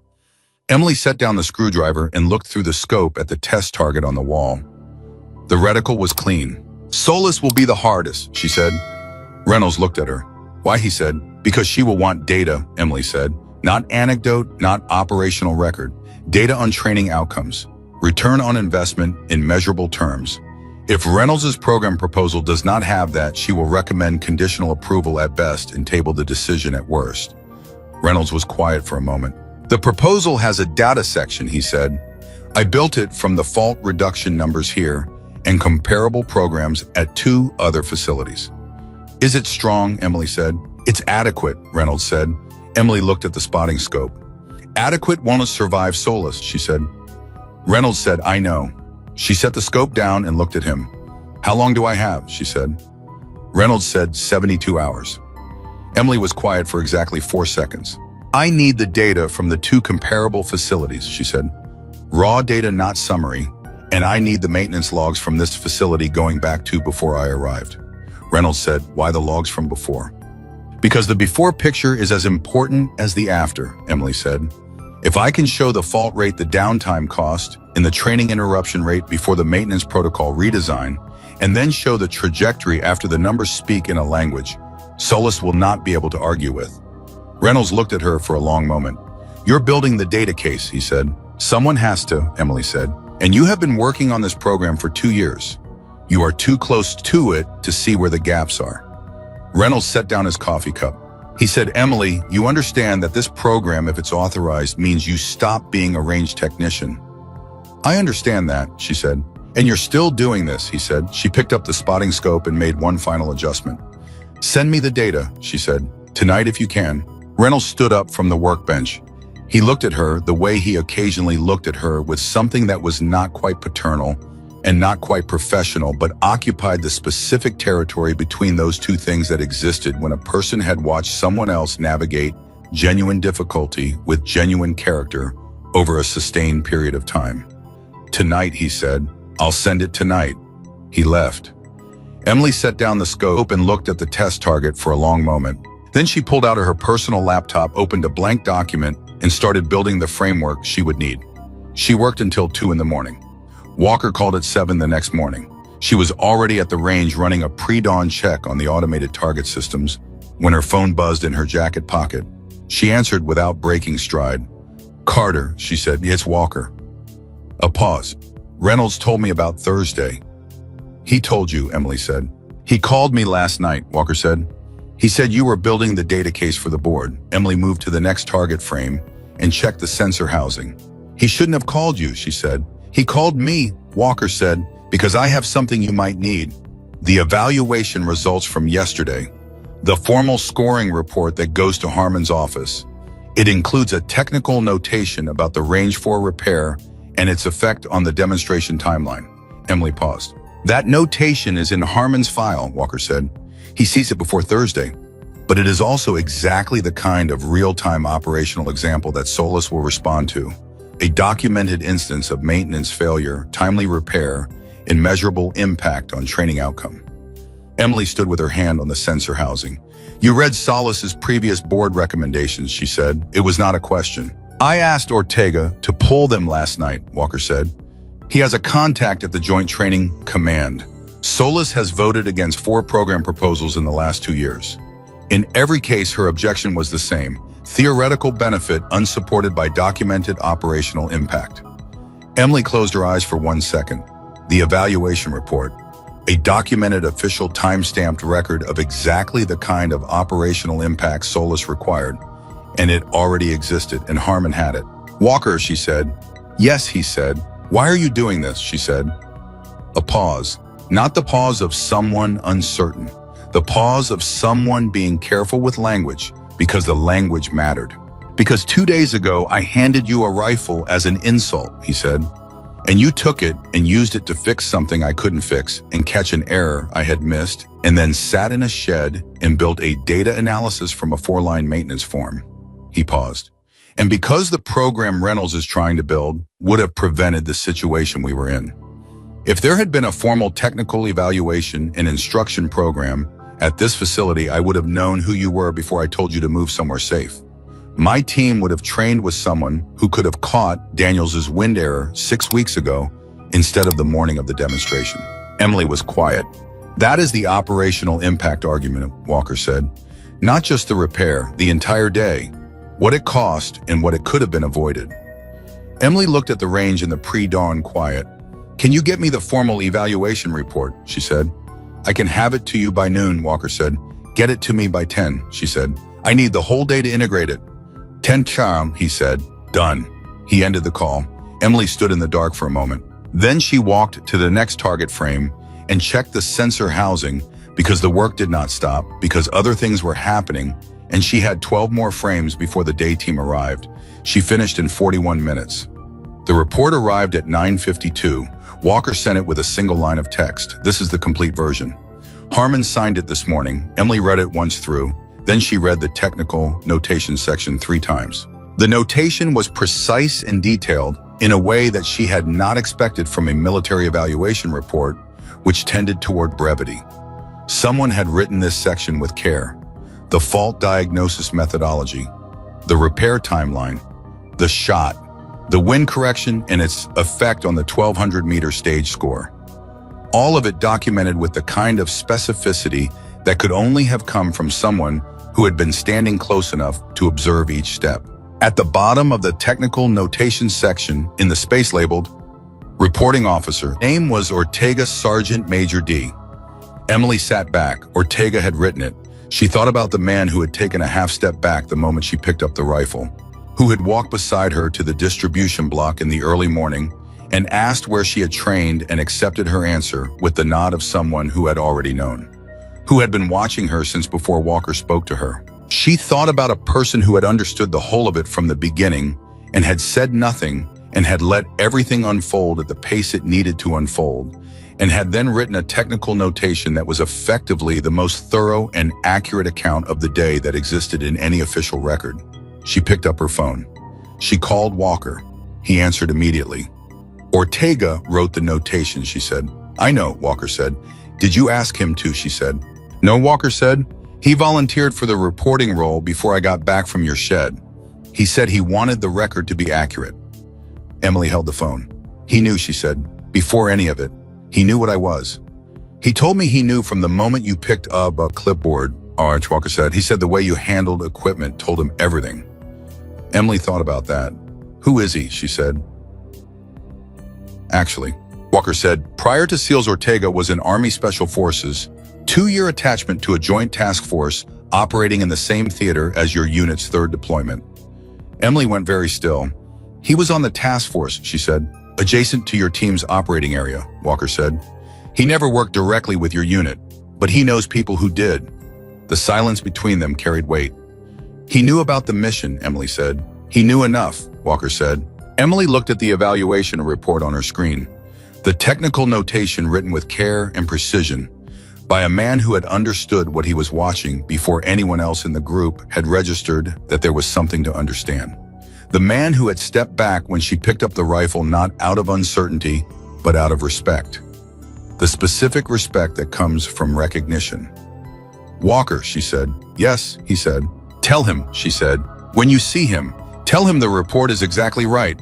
Emily set down the screwdriver and looked through the scope at the test target on the wall. The reticle was clean. Solis will be the hardest, she said. Reynolds looked at her. Why, he said. Because she will want data, Emily said. Not anecdote, not operational record. Data on training outcomes. Return on investment in measurable terms. If Reynolds' program proposal does not have that, she will recommend conditional approval at best and table the decision at worst. Reynolds was quiet for a moment. The proposal has a data section, he said. I built it from the fault reduction numbers here and comparable programs at 2 other facilities. Is it strong? Emily said. It's adequate, Reynolds said. Emily looked at the spotting scope. Adequate won't survive Solis, she said. Reynolds said, I know. She set the scope down and looked at him. How long do I have? She said. Reynolds said 72 hours. Emily was quiet for exactly 4 seconds. I need the data from the 2 comparable facilities, she said. Raw data, not summary, and I need the maintenance logs from this facility going back to before I arrived. Reynolds said, why the logs from before? Because the before picture is as important as the after, Emily said. If I can show the fault rate, the downtime cost, and the training interruption rate before the maintenance protocol redesign, and then show the trajectory after the numbers speak in a language, Solis will not be able to argue with. Reynolds looked at her for a long moment. You're building the data case, he said. Someone has to, Emily said. And you have been working on this program for 2 years. You are too close to it to see where the gaps are. Reynolds set down his coffee cup. He said, Emily, you understand that this program, if it's authorized, means you stop being a range technician. I understand that, she said. And you're still doing this, he said. She picked up the spotting scope and made one final adjustment. Send me the data, she said. Tonight if you can. Reynolds stood up from the workbench. He looked at her the way he occasionally looked at her, with something that was not quite paternal and not quite professional, but occupied the specific territory between those 2 things that existed when a person had watched someone else navigate genuine difficulty with genuine character over a sustained period of time. Tonight, he said. I'll send it tonight. He left. Emily set down the scope and looked at the test target for a long moment. Then she pulled out her personal laptop, opened a blank document, and started building the framework she would need. She worked until 2 in the morning. Walker called at 7 the next morning. She was already at the range running a pre-dawn check on the automated target systems when her phone buzzed in her jacket pocket. She answered without breaking stride. Carter, she said, it's Walker. A pause. Reynolds told me about Thursday. He told you, Emily said. He called me last night, Walker said. He said you were building the data case for the board. Emily moved to the next target frame and checked the sensor housing. He shouldn't have called you, she said. He called me, Walker said, because I have something you might need. The evaluation results from yesterday. The formal scoring report that goes to Harmon's office. It includes a technical notation about the range 4 repair and its effect on the demonstration timeline. Emily paused. That notation is in Harmon's file, Walker said. He sees it before Thursday. But it is also exactly the kind of real-time operational example that Solis will respond to. A documented instance of maintenance failure, timely repair, and measurable impact on training outcome. Emily stood with her hand on the sensor housing. You read Solis's previous board recommendations, she said. It was not a question. I asked Ortega to pull them last night, Walker said. He has a contact at the Joint Training Command. Solis has voted against 4 program proposals in the last 2 years. In every case, her objection was the same. Theoretical benefit unsupported by documented operational impact. Emily closed her eyes for 1 second. The evaluation report. A documented official time-stamped record of exactly the kind of operational impact Solis required. And it already existed, and Harmon had it. Walker, she said. Yes, he said. Why are you doing this, she said. A pause. Not the pause of someone uncertain. The pause of someone being careful with language, because the language mattered. Because 2 days ago, I handed you a rifle as an insult, he said. And you took it and used it to fix something I couldn't fix and catch an error I had missed, and then sat in a shed and built a data analysis from a 4-line maintenance form. He paused. And because the program Reynolds is trying to build would have prevented the situation we were in. If there had been a formal technical evaluation and instruction program at this facility, I would have known who you were before I told you to move somewhere safe. My team would have trained with someone who could have caught Daniels' wind error 6 weeks ago instead of the morning of the demonstration. Emily was quiet. That is the operational impact argument, Walker said. Not just the repair, the entire day. What it cost and what it could have been avoided. Emily looked at the range in the pre-dawn quiet. Can you get me the formal evaluation report? She said. I can have it to you by noon, Walker said. Get it to me by 10, she said. I need the whole day to integrate it. 10 charm, he said. Done. He ended the call. Emily stood in the dark for a moment. Then she walked to the next target frame and checked the sensor housing because the work did not stop, because other things were happening, and she had 12 more frames before the day team arrived. She finished in 41 minutes. The report arrived at 9:52. Walker sent it with a single line of text. This is the complete version. Harmon signed it this morning. Emily read it once through. Then she read the technical notation section 3 times. The notation was precise and detailed in a way that she had not expected from a military evaluation report, which tended toward brevity. Someone had written this section with care. The fault diagnosis methodology, the repair timeline, the shot, the wind correction and its effect on the 1200-meter stage score. All of it documented with the kind of specificity that could only have come from someone who had been standing close enough to observe each step. At the bottom of the technical notation section in the space labeled Reporting Officer, name was Ortega Sergeant Major D. Emily sat back. Ortega had written it. She thought about the man who had taken a half step back the moment she picked up the rifle, who had walked beside her to the distribution block in the early morning and asked where she had trained and accepted her answer with the nod of someone who had already known, who had been watching her since before Walker spoke to her. She thought about a person who had understood the whole of it from the beginning and had said nothing and had let everything unfold at the pace it needed to unfold, and had then written a technical notation that was effectively the most thorough and accurate account of the day that existed in any official record. She picked up her phone. She called Walker. He answered immediately. Ortega wrote the notation, she said. I know, Walker said. Did you ask him to, she said. No, Walker said. He volunteered for the reporting role before I got back from your shed. He said he wanted the record to be accurate. Emily held the phone. He knew, she said, before any of it. He knew what I was. He told me he knew from the moment you picked up a clipboard, Arch, Walker said. He said the way you handled equipment told him everything. Emily thought about that. Who is he, she said. Actually, Walker said, prior to SEALs, Ortega was in Army Special Forces, 2-year attachment to a joint task force operating in the same theater as your unit's 3rd deployment. Emily went very still. He was on the task force, she said, adjacent to your team's operating area, Walker said. He never worked directly with your unit, but he knows people who did. The silence between them carried weight. He knew about the mission, Emily said. He knew enough, Walker said. Emily looked at the evaluation report on her screen. The technical notation written with care and precision by a man who had understood what he was watching before anyone else in the group had registered that there was something to understand. The man who had stepped back when she picked up the rifle, not out of uncertainty, but out of respect. The specific respect that comes from recognition. Walker, she said. Yes, he said. Tell him, she said. When you see him, tell him the report is exactly right.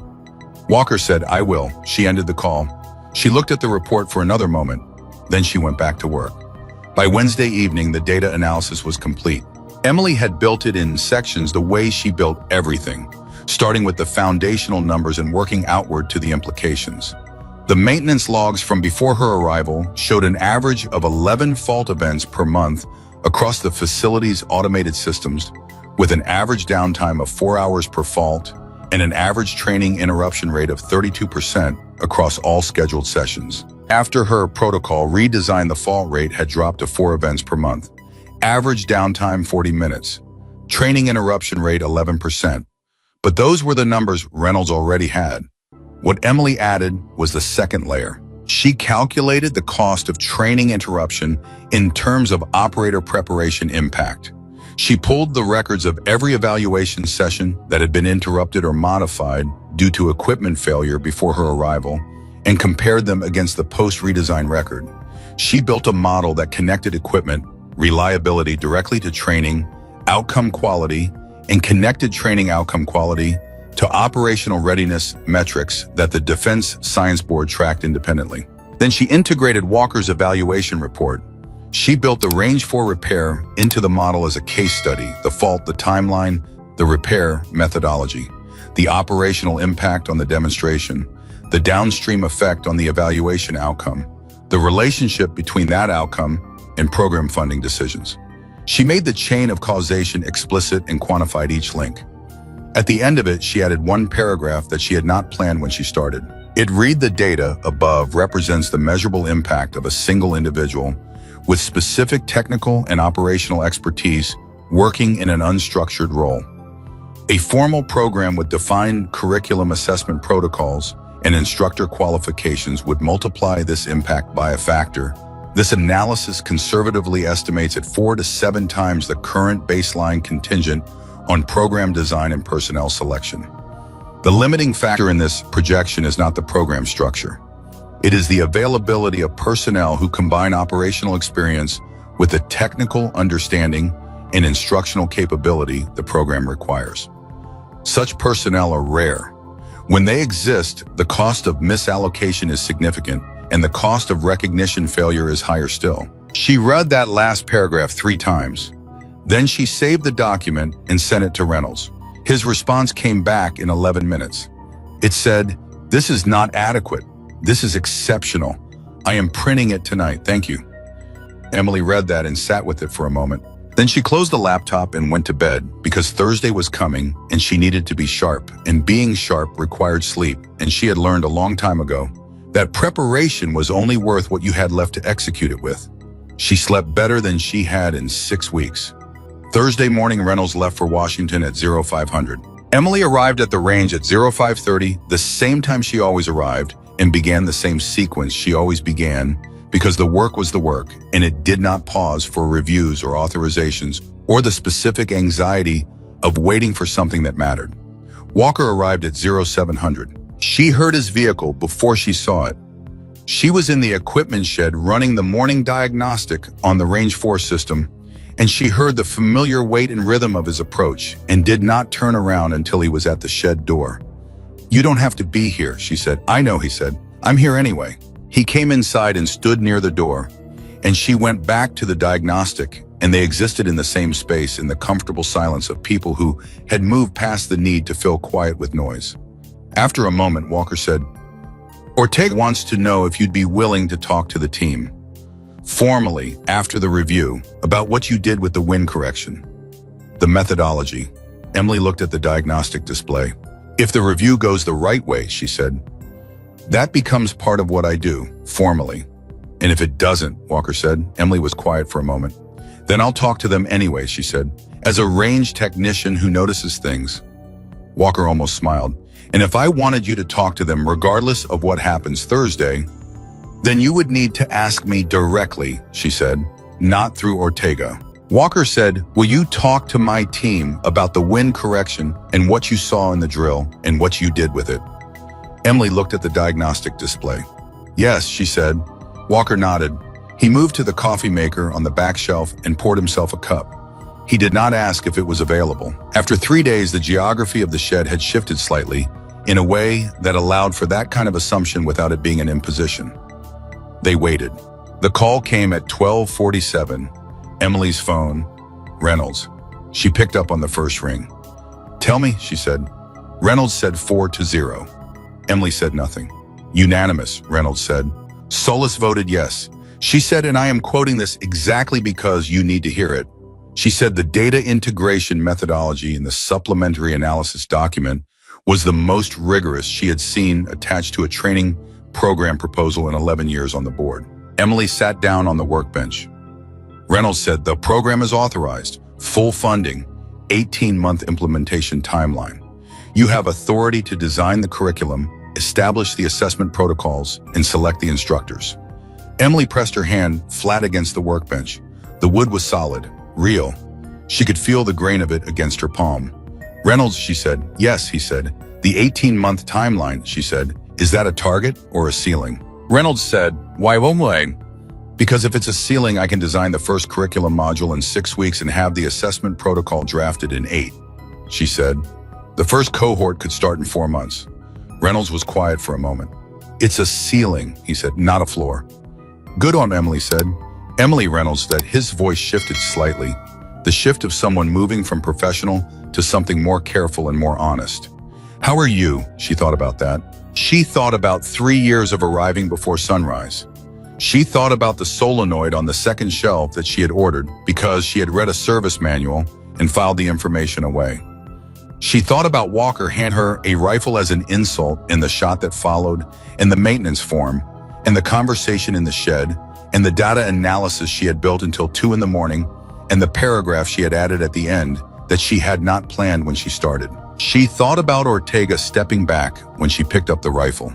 Walker said, I will. She ended the call. She looked at the report for another moment. Then she went back to work. By Wednesday evening, the data analysis was complete. Emily had built it in sections the way she built everything, starting with the foundational numbers and working outward to the implications. The maintenance logs from before her arrival showed an average of 11 fault events per month across the facility's automated systems, with an average downtime of 4 hours per fault and an average training interruption rate of 32% across all scheduled sessions. After her protocol redesign, the fault rate had dropped to 4 events per month. Average downtime 40 minutes. Training interruption rate 11%. But those were the numbers Reynolds already had. What Emily added was the second layer. She calculated the cost of training interruption in terms of operator preparation impact. She pulled the records of every evaluation session that had been interrupted or modified due to equipment failure before her arrival and compared them against the post-redesign record. She built a model that connected equipment reliability directly to training, outcome quality, and connected training outcome quality to operational readiness metrics that the Defense Science Board tracked independently. Then she integrated Walker's evaluation report. She built the range for repair into the model as a case study, the fault, the timeline, the repair methodology, the operational impact on the demonstration, the downstream effect on the evaluation outcome, the relationship between that outcome and program funding decisions. She made the chain of causation explicit and quantified each link. At the end of it, she added one paragraph that she had not planned when she started. It read: the data above represents the measurable impact of a single individual with specific technical and operational expertise working in an unstructured role. A formal program with defined curriculum assessment protocols and instructor qualifications would multiply this impact by a factor. This analysis conservatively estimates at 4 to 7 times the current baseline contingent on program design and personnel selection. The limiting factor in this projection is not the program structure. It is the availability of personnel who combine operational experience with the technical understanding and instructional capability the program requires. Such personnel are rare. When they exist, the cost of misallocation is significant, and the cost of recognition failure is higher still. She read that last paragraph 3 times. Then she saved the document and sent it to Reynolds. His response came back in 11 minutes. It said, "This is not adequate. This is exceptional. I am printing it tonight, thank you." Emily read that and sat with it for a moment. Then she closed the laptop and went to bed because Thursday was coming and she needed to be sharp, and being sharp required sleep, and she had learned a long time ago that preparation was only worth what you had left to execute it with. She slept better than she had in 6 weeks. Thursday morning, Reynolds left for Washington at 0500. Emily arrived at the range at 0530, the same time she always arrived, and began the same sequence she always began, because the work was the work, and it did not pause for reviews or authorizations or the specific anxiety of waiting for something that mattered. Walker arrived at 0700. She heard his vehicle before she saw it. She was in the equipment shed running the morning diagnostic on the Range 4 system, and she heard the familiar weight and rhythm of his approach and did not turn around until he was at the shed door. "You don't have to be here," she said. "I know," he said. "I'm here anyway." He came inside and stood near the door, and she went back to the diagnostic, and they existed in the same space in the comfortable silence of people who had moved past the need to fill quiet with noise. After a moment, Walker said, "Ortega wants to know if you'd be willing to talk to the team formally after the review about what you did with the wind correction, the methodology." Emily looked at the diagnostic display. "If the review goes the right way," she said, "that becomes part of what I do, formally. And if it doesn't," Walker said. Emily was quiet for a moment. "Then I'll talk to them anyway," she said, "as a range technician who notices things." Walker almost smiled. "And if I wanted you to talk to them regardless of what happens Thursday, then you would need to ask me directly," she said, "not through Ortega." Walker said, "Will you talk to my team about the wind correction and what you saw in the drill and what you did with it?" Emily looked at the diagnostic display. "Yes," she said. Walker nodded. He moved to the coffee maker on the back shelf and poured himself a cup. He did not ask if it was available. After 3 days, the geography of the shed had shifted slightly in a way that allowed for that kind of assumption without it being an imposition. They waited. The call came at 12:47. Emily's phone. Reynolds. She picked up on the first ring. "Tell me," she said. Reynolds said 4-0. Emily said nothing. "Unanimous," Reynolds said. Solis voted yes. She said, and I am quoting this exactly because you need to hear it. She said the data integration methodology in the supplementary analysis document was the most rigorous she had seen attached to a training program proposal in 11 years on the board. Emily sat down on the workbench. Reynolds said, "The program is authorized, full funding, 18-month implementation timeline. You have authority to design the curriculum, establish the assessment protocols, and select the instructors. Emily pressed her hand flat against the workbench. The wood was solid, real. She could feel the grain of it against her palm. Reynolds, she said. Yes, he said. The 18-month timeline, she said. Is that a target or a ceiling? Reynolds said, why won't I? Because if it's a ceiling, I can design the first curriculum module in 6 weeks and have the assessment protocol drafted in 8, she said. The first cohort could start in 4 months. Reynolds was quiet for a moment. It's a ceiling, he said, not a floor. Good on, Emily said. Emily, Reynolds said. His voice shifted slightly. The shift of someone moving from professional to something more careful and more honest. How are you? She thought about that. She thought about 3 years of arriving before sunrise. She thought about the solenoid on the second shelf that she had ordered because she had read a service manual and filed the information away. She thought about Walker hand her a rifle as an insult in the shot that followed, and the maintenance form, and the conversation in the shed, and the data analysis she had built until 2 in the morning, and the paragraph she had added at the end that she had not planned when she started. She thought about Ortega stepping back when she picked up the rifle.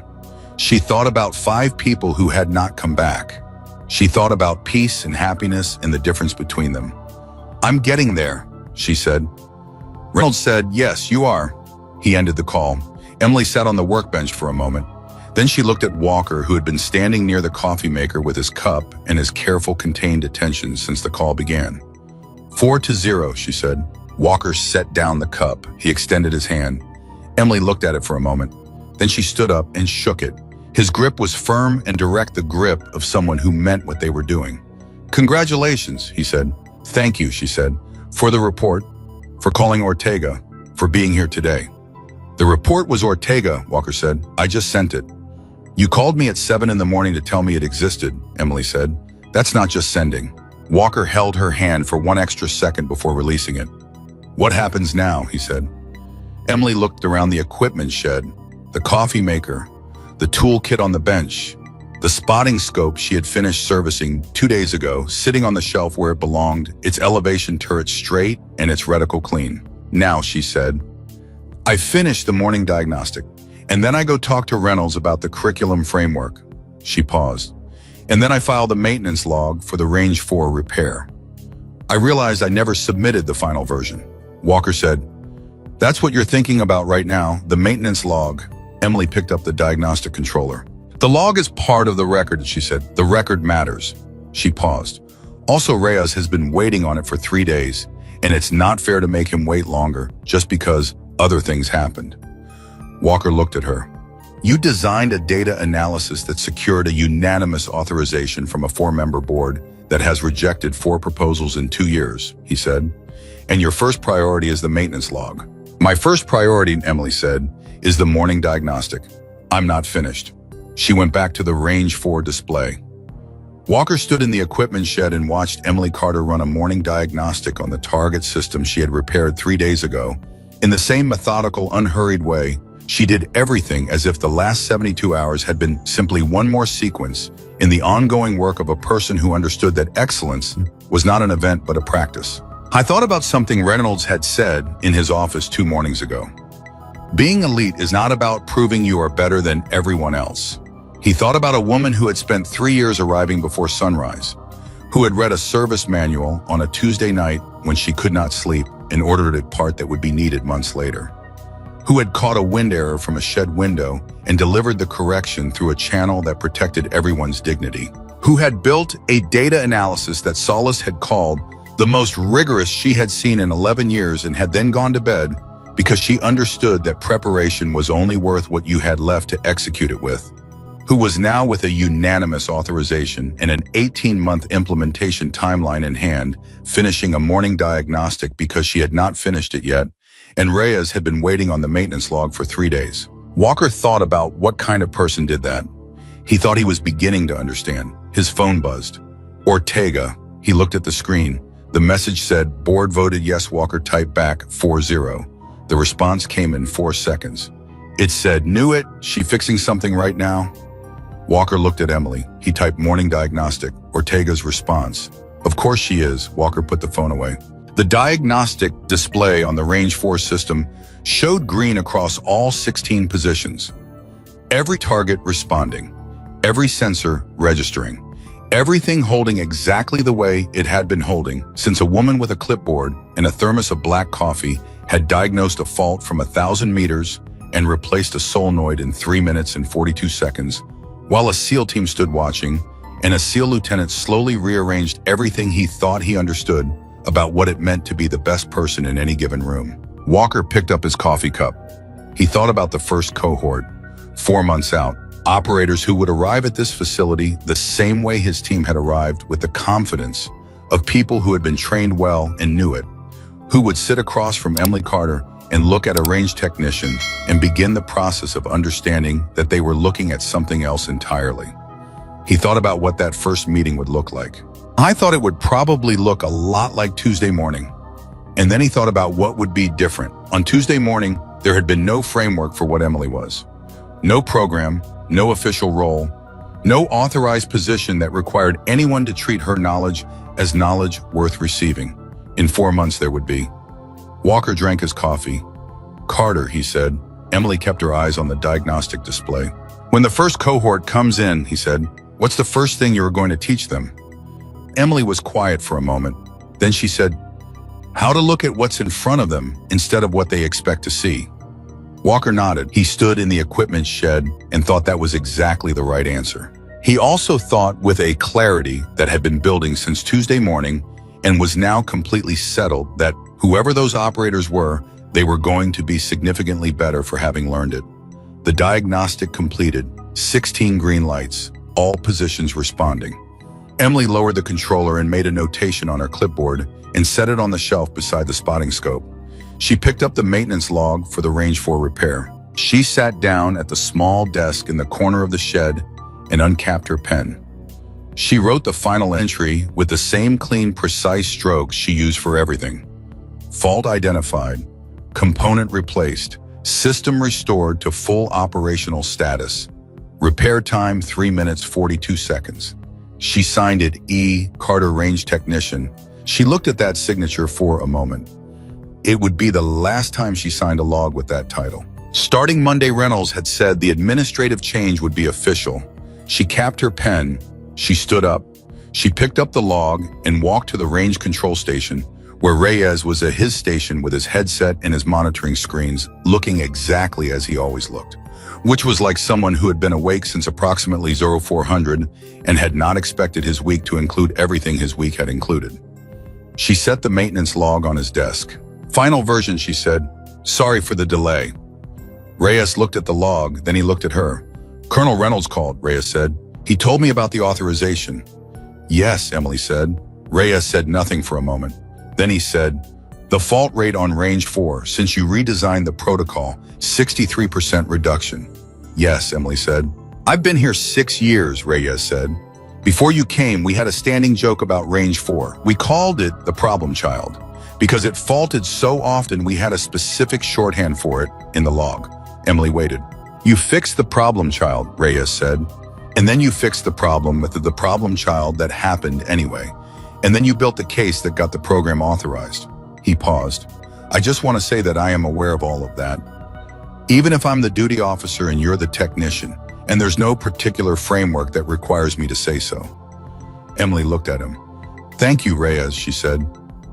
She thought about 5 people who had not come back. She thought about peace and happiness and the difference between them. I'm getting there, she said. Reynolds said, yes, you are. He ended the call. Emily sat on the workbench for a moment. Then she looked at Walker, who had been standing near the coffee maker with his cup and his careful, contained attention since the call began. 4-0, she said. Walker set down the cup. He extended his hand. Emily looked at it for a moment. Then she stood up and shook it. His grip was firm and direct, the grip of someone who meant what they were doing. Congratulations, he said. Thank you, she said, for the report, for calling Ortega, for being here today. The report was Ortega, Walker said. I just sent it. You called me at 7 in the morning to tell me it existed, Emily said. That's not just sending. Walker held her hand for 1 extra second before releasing it. What happens now, he said. Emily looked around the equipment shed, the coffee maker, the toolkit on the bench, the spotting scope she had finished servicing 2 days ago, sitting on the shelf where it belonged, its elevation turret straight and its reticle clean. Now, she said, I finished the morning diagnostic, and then I go talk to Reynolds about the curriculum framework. She paused. And then I filed the maintenance log for the Range 4 repair. I realized I never submitted the final version. Walker said, that's what you're thinking about right now, the maintenance log. Emily picked up the diagnostic controller. The log is part of the record, she said. The record matters. She paused. Also, Reyes has been waiting on it for 3 days, and it's not fair to make him wait longer just because other things happened. Walker looked at her. You designed a data analysis that secured a unanimous authorization from a 4-member board that has rejected 4 proposals in 2 years, he said. And your first priority is the maintenance log. My first priority, Emily said, is the morning diagnostic. I'm not finished. She went back to the Range 4 display. Walker stood in the equipment shed and watched Emily Carter run a morning diagnostic on the target system she had repaired 3 days ago. In the same methodical, unhurried way, she did everything as if the last 72 hours had been simply one more sequence in the ongoing work of a person who understood that excellence was not an event but a practice. I thought about something Reynolds had said in his office 2 mornings ago. Being elite is not about proving you are better than everyone else. He thought about a woman who had spent 3 years arriving before sunrise, who had read a service manual on a Tuesday night when she could not sleep and ordered a part that would be needed months later, who had caught a wind error from a shed window and delivered the correction through a channel that protected everyone's dignity, who had built a data analysis that Solace had called the most rigorous she had seen in 11 years and had then gone to bed because she understood that preparation was only worth what you had left to execute it with, who was now with a unanimous authorization and an 18-month implementation timeline in hand, finishing a morning diagnostic because she had not finished it yet, and Reyes had been waiting on the maintenance log for 3 days. Walker thought about what kind of person did that. He thought he was beginning to understand. His phone buzzed. Ortega. He looked at the screen. The message said, board voted yes. Walker typed back 4-0. The response came in 4 seconds. It said, knew it. She fixing something right now? Walker looked at Emily. He typed morning diagnostic. Ortega's response. Of course she is. Walker put the phone away. The diagnostic display on the Range 4 system showed green across all 16 positions. Every target responding, every sensor registering, everything holding exactly the way it had been holding since a woman with a clipboard and a thermos of black coffee had diagnosed a fault from 1,000 meters and replaced a solenoid in 3 minutes and 42 seconds, while a SEAL team stood watching, and a SEAL lieutenant slowly rearranged everything he thought he understood about what it meant to be the best person in any given room. Walker picked up his coffee cup. He thought about the first cohort, 4 months out, operators who would arrive at this facility the same way his team had arrived, with the confidence of people who had been trained well and knew it, who would sit across from Emily Carter and look at a range technician and begin the process of understanding that they were looking at something else entirely. He thought about what that first meeting would look like. I thought it would probably look a lot like Tuesday morning. And then he thought about what would be different. On Tuesday morning, there had been no framework for what Emily was. No program, no official role, no authorized position that required anyone to treat her knowledge as knowledge worth receiving. In 4 months there would be. Walker drank his coffee. Carter, he said. Emily kept her eyes on the diagnostic display. When the first cohort comes in, he said, what's the first thing you're going to teach them? Emily was quiet for a moment. Then she said, how to look at what's in front of them instead of what they expect to see. Walker nodded. He stood in the equipment shed and thought that was exactly the right answer. He also thought with a clarity that had been building since Tuesday morning and was now completely settled that whoever those operators were, they were going to be significantly better for having learned it. The diagnostic completed, 16 green lights, all positions responding. Emily lowered the controller and made a notation on her clipboard and set it on the shelf beside the spotting scope. She picked up the maintenance log for the Range 4 repair. She sat down at the small desk in the corner of the shed and uncapped her pen. She wrote the final entry with the same clean, precise strokes she used for everything. Fault identified, component replaced, system restored to full operational status. Repair time 3 minutes 42 seconds. She signed it E. Carter, Range Technician. She looked at that signature for a moment. It would be the last time she signed a log with that title. Starting Monday, Reynolds had said the administrative change would be official. She capped her pen. She stood up. She picked up the log and walked to the range control station, where Reyes was at his station with his headset and his monitoring screens, looking exactly as he always looked, which was like someone who had been awake since approximately 0400 and had not expected his week to include everything his week had included. She set the maintenance log on his desk. Final version, she said. Sorry for the delay. Reyes looked at the log, then he looked at her. Colonel Reynolds called, Reyes said. He told me about the authorization. Yes, Emily said. Reyes said nothing for a moment. Then he said, the fault rate on Range 4, since you redesigned the protocol, 63% reduction. Yes, Emily said. I've been here 6 years, Reyes said. Before you came, we had a standing joke about Range 4. We called it the problem child, because it faulted so often we had a specific shorthand for it in the log. Emily waited. You fixed the problem child, Reyes said. And then you fixed the problem with the problem child that happened anyway. And then you built the case that got the program authorized. He paused. I just want to say that I am aware of all of that. Even if I'm the duty officer and you're the technician, and there's no particular framework that requires me to say so. Emily looked at him. Thank you, Reyes, she said.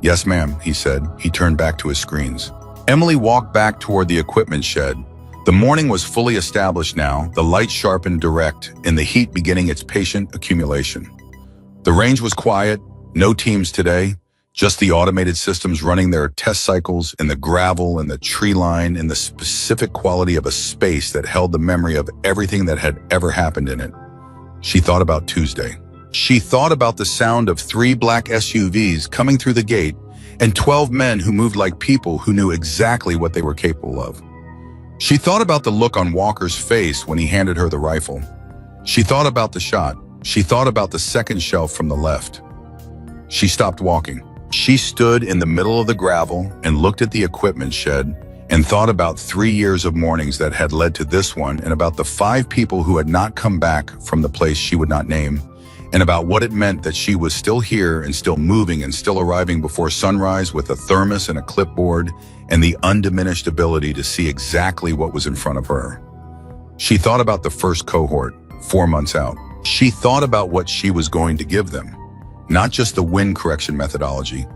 Yes, ma'am, he said. He turned back to his screens. Emily walked back toward the equipment shed. The morning was fully established now, the light sharpened direct, and the heat beginning its patient accumulation. The range was quiet, no teams today, just the automated systems running their test cycles and the gravel and the tree line and the specific quality of a space that held the memory of everything that had ever happened in it. She thought about Tuesday. She thought about the sound of 3 black SUVs coming through the gate and 12 men who moved like people who knew exactly what they were capable of. She thought about the look on Walker's face when he handed her the rifle. She thought about the shot. She thought about the second shelf from the left. She stopped walking. She stood in the middle of the gravel and looked at the equipment shed and thought about 3 years of mornings that had led to this one, and about the 5 people who had not come back from the place she would not name, and about what it meant that she was still here and still moving and still arriving before sunrise with a thermos and a clipboard and the undiminished ability to see exactly what was in front of her. She thought about the first cohort, 4 months out. She thought about what she was going to give them. Not just the wind correction methodology,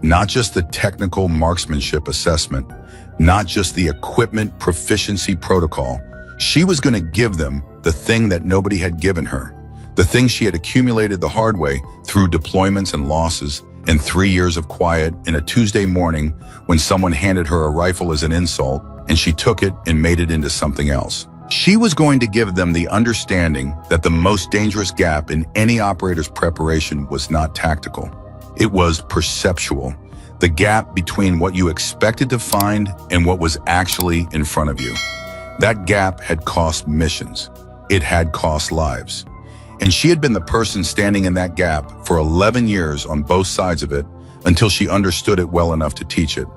not just the technical marksmanship assessment, not just the equipment proficiency protocol. She was going to give them the thing that nobody had given her, the thing she had accumulated the hard way through deployments and losses and 3 years of quiet in a Tuesday morning when someone handed her a rifle as an insult and she took it and made it into something else. She was going to give them the understanding that the most dangerous gap in any operator's preparation was not tactical. It was perceptual, the gap between what you expected to find and what was actually in front of you. That gap had cost missions. It had cost lives. And she had been the person standing in that gap for 11 years on both sides of it until she understood it well enough to teach it.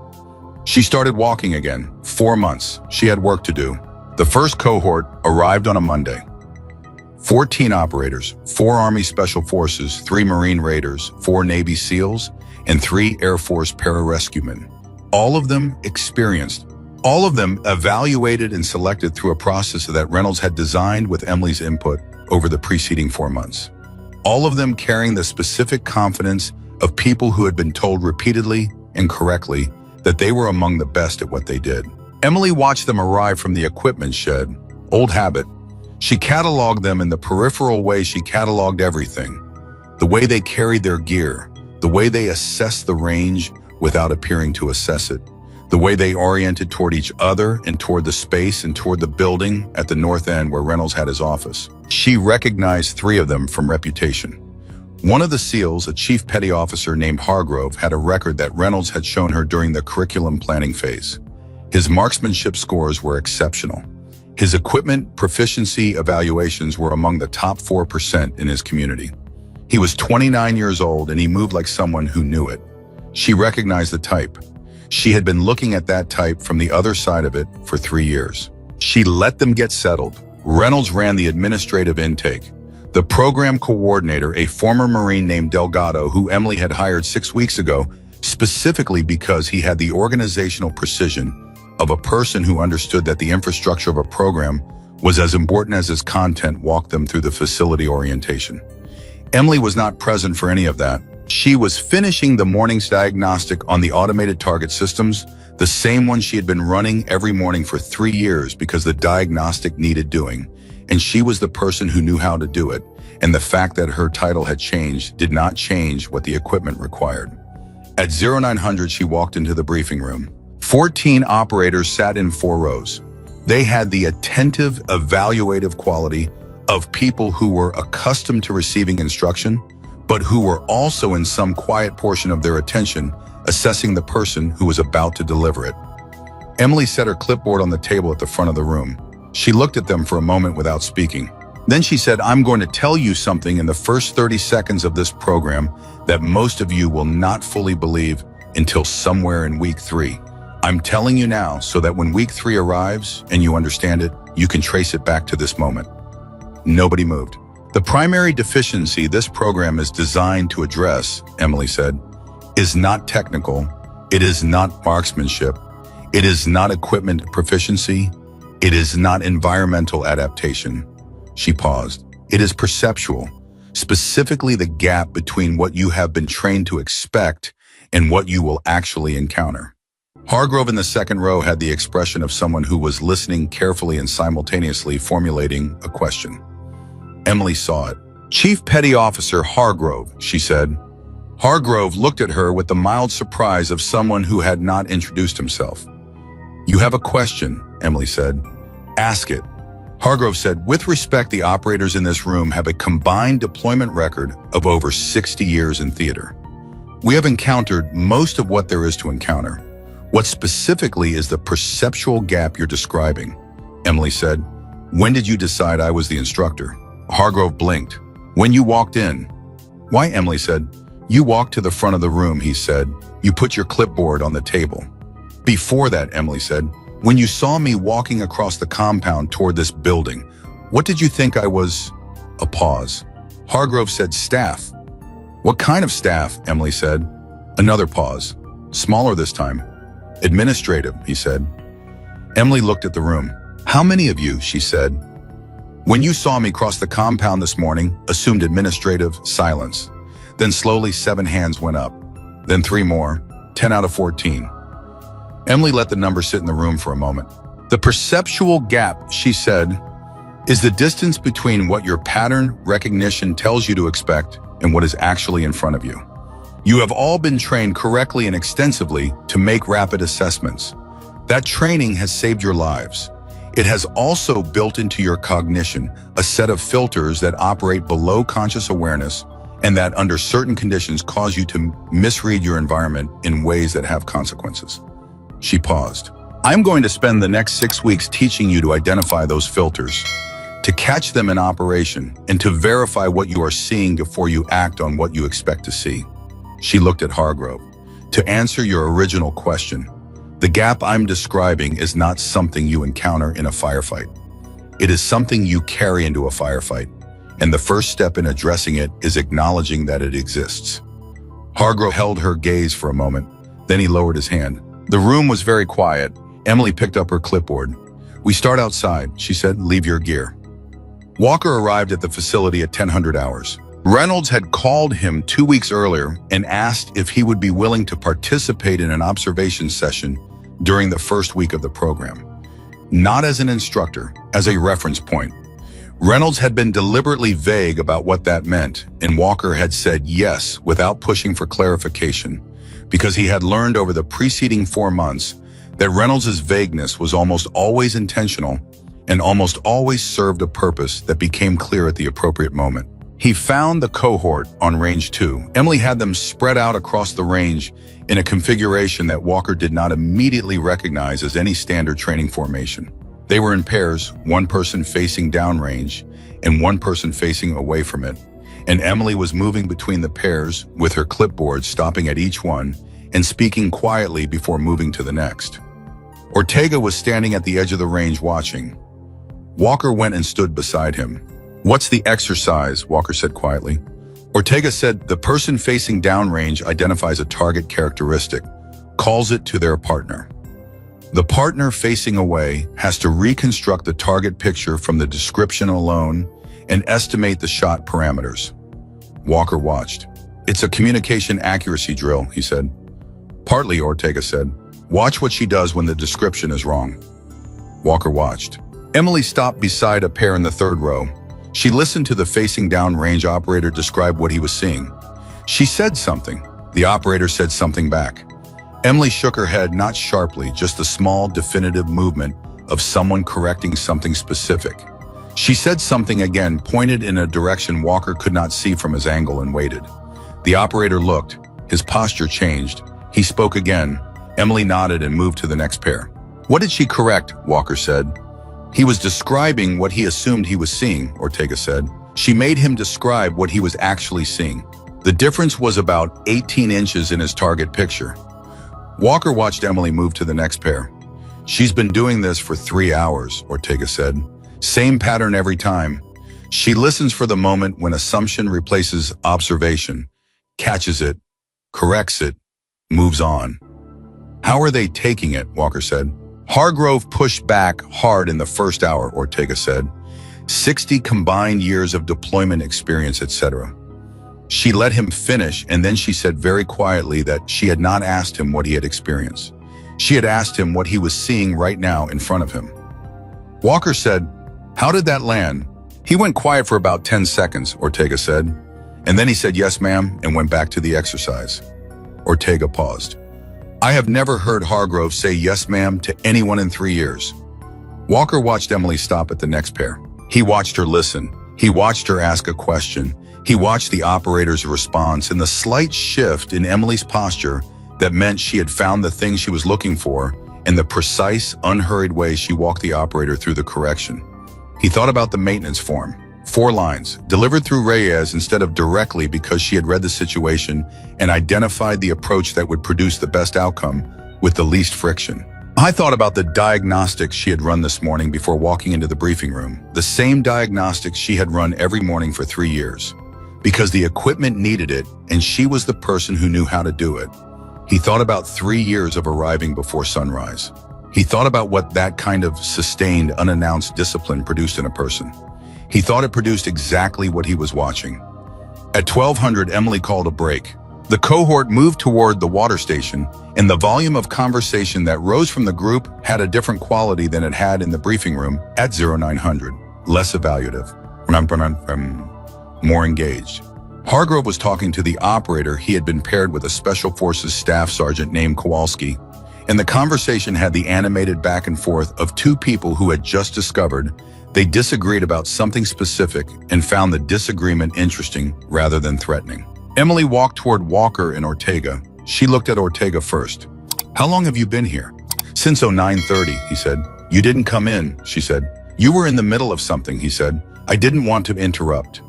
She started walking again. 4 months. She had work to do. The first cohort arrived on a Monday. 14 operators, 4 Army Special Forces, 3 Marine Raiders, 4 Navy SEALs, and 3 Air Force pararescuemen. All of them experienced. All of them evaluated and selected through a process that Reynolds had designed with Emily's input over the preceding 4 months. All of them carrying the specific confidence of people who had been told repeatedly and correctly that they were among the best at what they did. Emily watched them arrive from the equipment shed. Old habit. She cataloged them in the peripheral way she cataloged everything. The way they carried their gear, the way they assessed the range without appearing to assess it, the way they oriented toward each other and toward the space and toward the building at the north end where Reynolds had his office. She recognized 3 of them from reputation. One of the SEALs, a chief petty officer named Hargrove, had a record that Reynolds had shown her during the curriculum planning phase. His marksmanship scores were exceptional. His equipment proficiency evaluations were among the top 4% in his community. He was 29 years old and he moved like someone who knew it. She recognized the type. She had been looking at that type from the other side of it for 3 years. She let them get settled. Reynolds ran the administrative intake. The program coordinator, a former Marine named Delgado, who Emily had hired 6 weeks ago, specifically because he had the organizational precision of a person who understood that the infrastructure of a program was as important as its content, walked them through the facility orientation. Emily was not present for any of that. She was finishing the morning's diagnostic on the automated target systems, the same one she had been running every morning for 3 years because the diagnostic needed doing, and she was the person who knew how to do it, and the fact that her title had changed did not change what the equipment required. At 0900, she walked into the briefing room. 14 operators sat in 4 rows. They had the attentive, evaluative quality of people who were accustomed to receiving instruction, but who were also in some quiet portion of their attention assessing the person who was about to deliver it. Emily set her clipboard on the table at the front of the room. She looked at them for a moment without speaking. Then she said, "I'm going to tell you something in the first 30 seconds of this program that most of you will not fully believe until somewhere in week 3. I'm telling you now so that when week 3 arrives and you understand it, you can trace it back to this moment." Nobody moved. "The primary deficiency this program is designed to address," Emily said, "is not technical. It is not marksmanship. It is not equipment proficiency. It is not environmental adaptation." She paused. "It is perceptual, specifically the gap between what you have been trained to expect and what you will actually encounter." Hargrove in the second row had the expression of someone who was listening carefully and simultaneously formulating a question. Emily saw it. "Chief Petty Officer Hargrove," she said. Hargrove looked at her with the mild surprise of someone who had not introduced himself. "You have a question," Emily said. "Ask it." Hargrove said, "With respect, the operators in this room have a combined deployment record of over 60 years in theater. We have encountered most of what there is to encounter. What specifically is the perceptual gap you're describing?" Emily said. "When did you decide I was the instructor?" Hargrove blinked. "When you walked in." "Why?" Emily said. "You walked to the front of the room," he said. "You put your clipboard on the table." "Before that," Emily said, "when you saw me walking across the compound toward this building, what did you think I was?" A pause. Hargrove said, "Staff." "What kind of staff?" Emily said. Another pause. Smaller this time. "Administrative," he said. Emily looked at the room. "How many of you?" she said. When you saw me cross the compound this morning, assumed administrative silence. Then slowly 7 hands went up. Then 3 more, 10 out of 14. Emily let the number sit in the room for a moment. The perceptual gap, she said, is the distance between what your pattern recognition tells you to expect and what is actually in front of you. You have all been trained correctly and extensively to make rapid assessments. That training has saved your lives. It has also built into your cognition a set of filters that operate below conscious awareness and that under certain conditions cause you to misread your environment in ways that have consequences. She paused. I'm going to spend the next 6 weeks teaching you to identify those filters, to catch them in operation, and to verify what you are seeing before you act on what you expect to see. She looked at Hargrove. To answer your original question, the gap I'm describing is not something you encounter in a firefight. It is something you carry into a firefight, and the first step in addressing it is acknowledging that it exists. Hargrove held her gaze for a moment, then he lowered his hand. The room was very quiet. Emily picked up her clipboard. We start outside, she said, leave your gear. Walker arrived at the facility at 1000 hours. Reynolds had called him 2 weeks earlier and asked if he would be willing to participate in an observation session during the first week of the program. Not as an instructor, as a reference point. Reynolds had been deliberately vague about what that meant, and Walker had said yes without pushing for clarification, because he had learned over the preceding 4 months that Reynolds' vagueness was almost always intentional and almost always served a purpose that became clear at the appropriate moment. He found the cohort on Range 2. Emily had them spread out across the range in a configuration that Walker did not immediately recognize as any standard training formation. They were in pairs, one person facing downrange and one person facing away from it, and Emily was moving between the pairs with her clipboard, stopping at each one and speaking quietly before moving to the next. Ortega was standing at the edge of the range watching. Walker went and stood beside him. What's the exercise? Walker said quietly. Ortega said the person facing downrange identifies a target characteristic, calls it to their partner. The partner facing away has to reconstruct the target picture from the description alone and estimate the shot parameters. Walker watched. It's a communication accuracy drill, he said. Partly, Ortega said. Watch what she does when the description is wrong. Walker watched. Emily stopped beside a pair in the 3rd row. She listened to the facing down range operator describe what he was seeing. She said something. The operator said something back. Emily shook her head, not sharply, just a small, definitive movement of someone correcting something specific. She said something again, pointed in a direction Walker could not see from his angle, and waited. The operator looked. His posture changed. He spoke again. Emily nodded and moved to the next pair. What did she correct? Walker said. He was describing what he assumed he was seeing, Ortega said. She made him describe what he was actually seeing. The difference was about 18 inches in his target picture. Walker watched Emily move to the next pair. She's been doing this for 3 hours, Ortega said. Same pattern every time. She listens for the moment when assumption replaces observation, catches it, corrects it, moves on. How are they taking it? Walker said. Hargrove pushed back hard in the first hour, Ortega said. 60 combined years of deployment experience, etc. She let him finish, and then she said very quietly that she had not asked him what he had experienced. She had asked him what he was seeing right now in front of him. Walker said, "How did that land?" He went quiet for about 10 seconds, Ortega said. And then he said, "Yes, ma'am," and went back to the exercise. Ortega paused. I have never heard Hargrove say yes, ma'am, to anyone in 3 years. Walker watched Emily stop at the next pair. He watched her listen. He watched her ask a question. He watched the operator's response and the slight shift in Emily's posture that meant she had found the thing she was looking for, and the precise, unhurried way she walked the operator through the correction. He thought about the maintenance form. 4 lines, delivered through Reyes instead of directly, because she had read the situation and identified the approach that would produce the best outcome with the least friction. I thought about the diagnostics she had run this morning before walking into the briefing room, the same diagnostics she had run every morning for 3 years, because the equipment needed it and she was the person who knew how to do it. He thought about 3 years of arriving before sunrise. He thought about what that kind of sustained, unannounced discipline produced in a person. He thought it produced exactly what he was watching. At 1200, Emily called a break. The cohort moved toward the water station, and the volume of conversation that rose from the group had a different quality than it had in the briefing room at 0900. Less evaluative, more engaged. Hargrove was talking to the operator. He had been paired with a Special Forces staff sergeant named Kowalski, and the conversation had the animated back and forth of two people who had just discovered they disagreed about something specific and found the disagreement interesting rather than threatening. Emily walked toward Walker and Ortega. She looked at Ortega first. "How long have you been here?" "Since 0930, he said. "You didn't come in," she said. "You were in the middle of something," he said. "I didn't want to interrupt."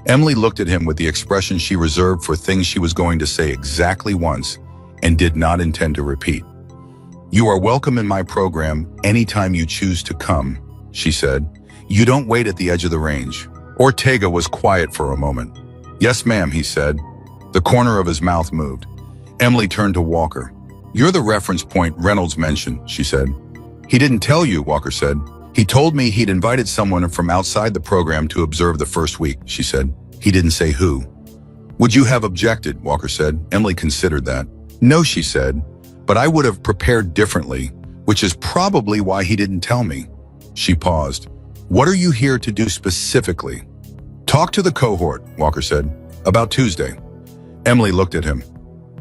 Emily looked at him with the expression she reserved for things she was going to say exactly once and did not intend to repeat. "You are welcome in my program anytime you choose to come," she said. "You don't wait at the edge of the range." Ortega was quiet for a moment. "Yes, ma'am," he said. The corner of his mouth moved. Emily turned to Walker. "You're the reference point Reynolds mentioned," she said. "He didn't tell you," Walker said. "He told me he'd invited someone from outside the program to observe the first week," she said. "He didn't say who." "Would you have objected?" Walker said. Emily considered that. "No," she said, "but I would have prepared differently, which is probably why he didn't tell me." She paused. "What are you here to do specifically?" "Talk to the cohort," Walker said. "About Tuesday." Emily looked at him.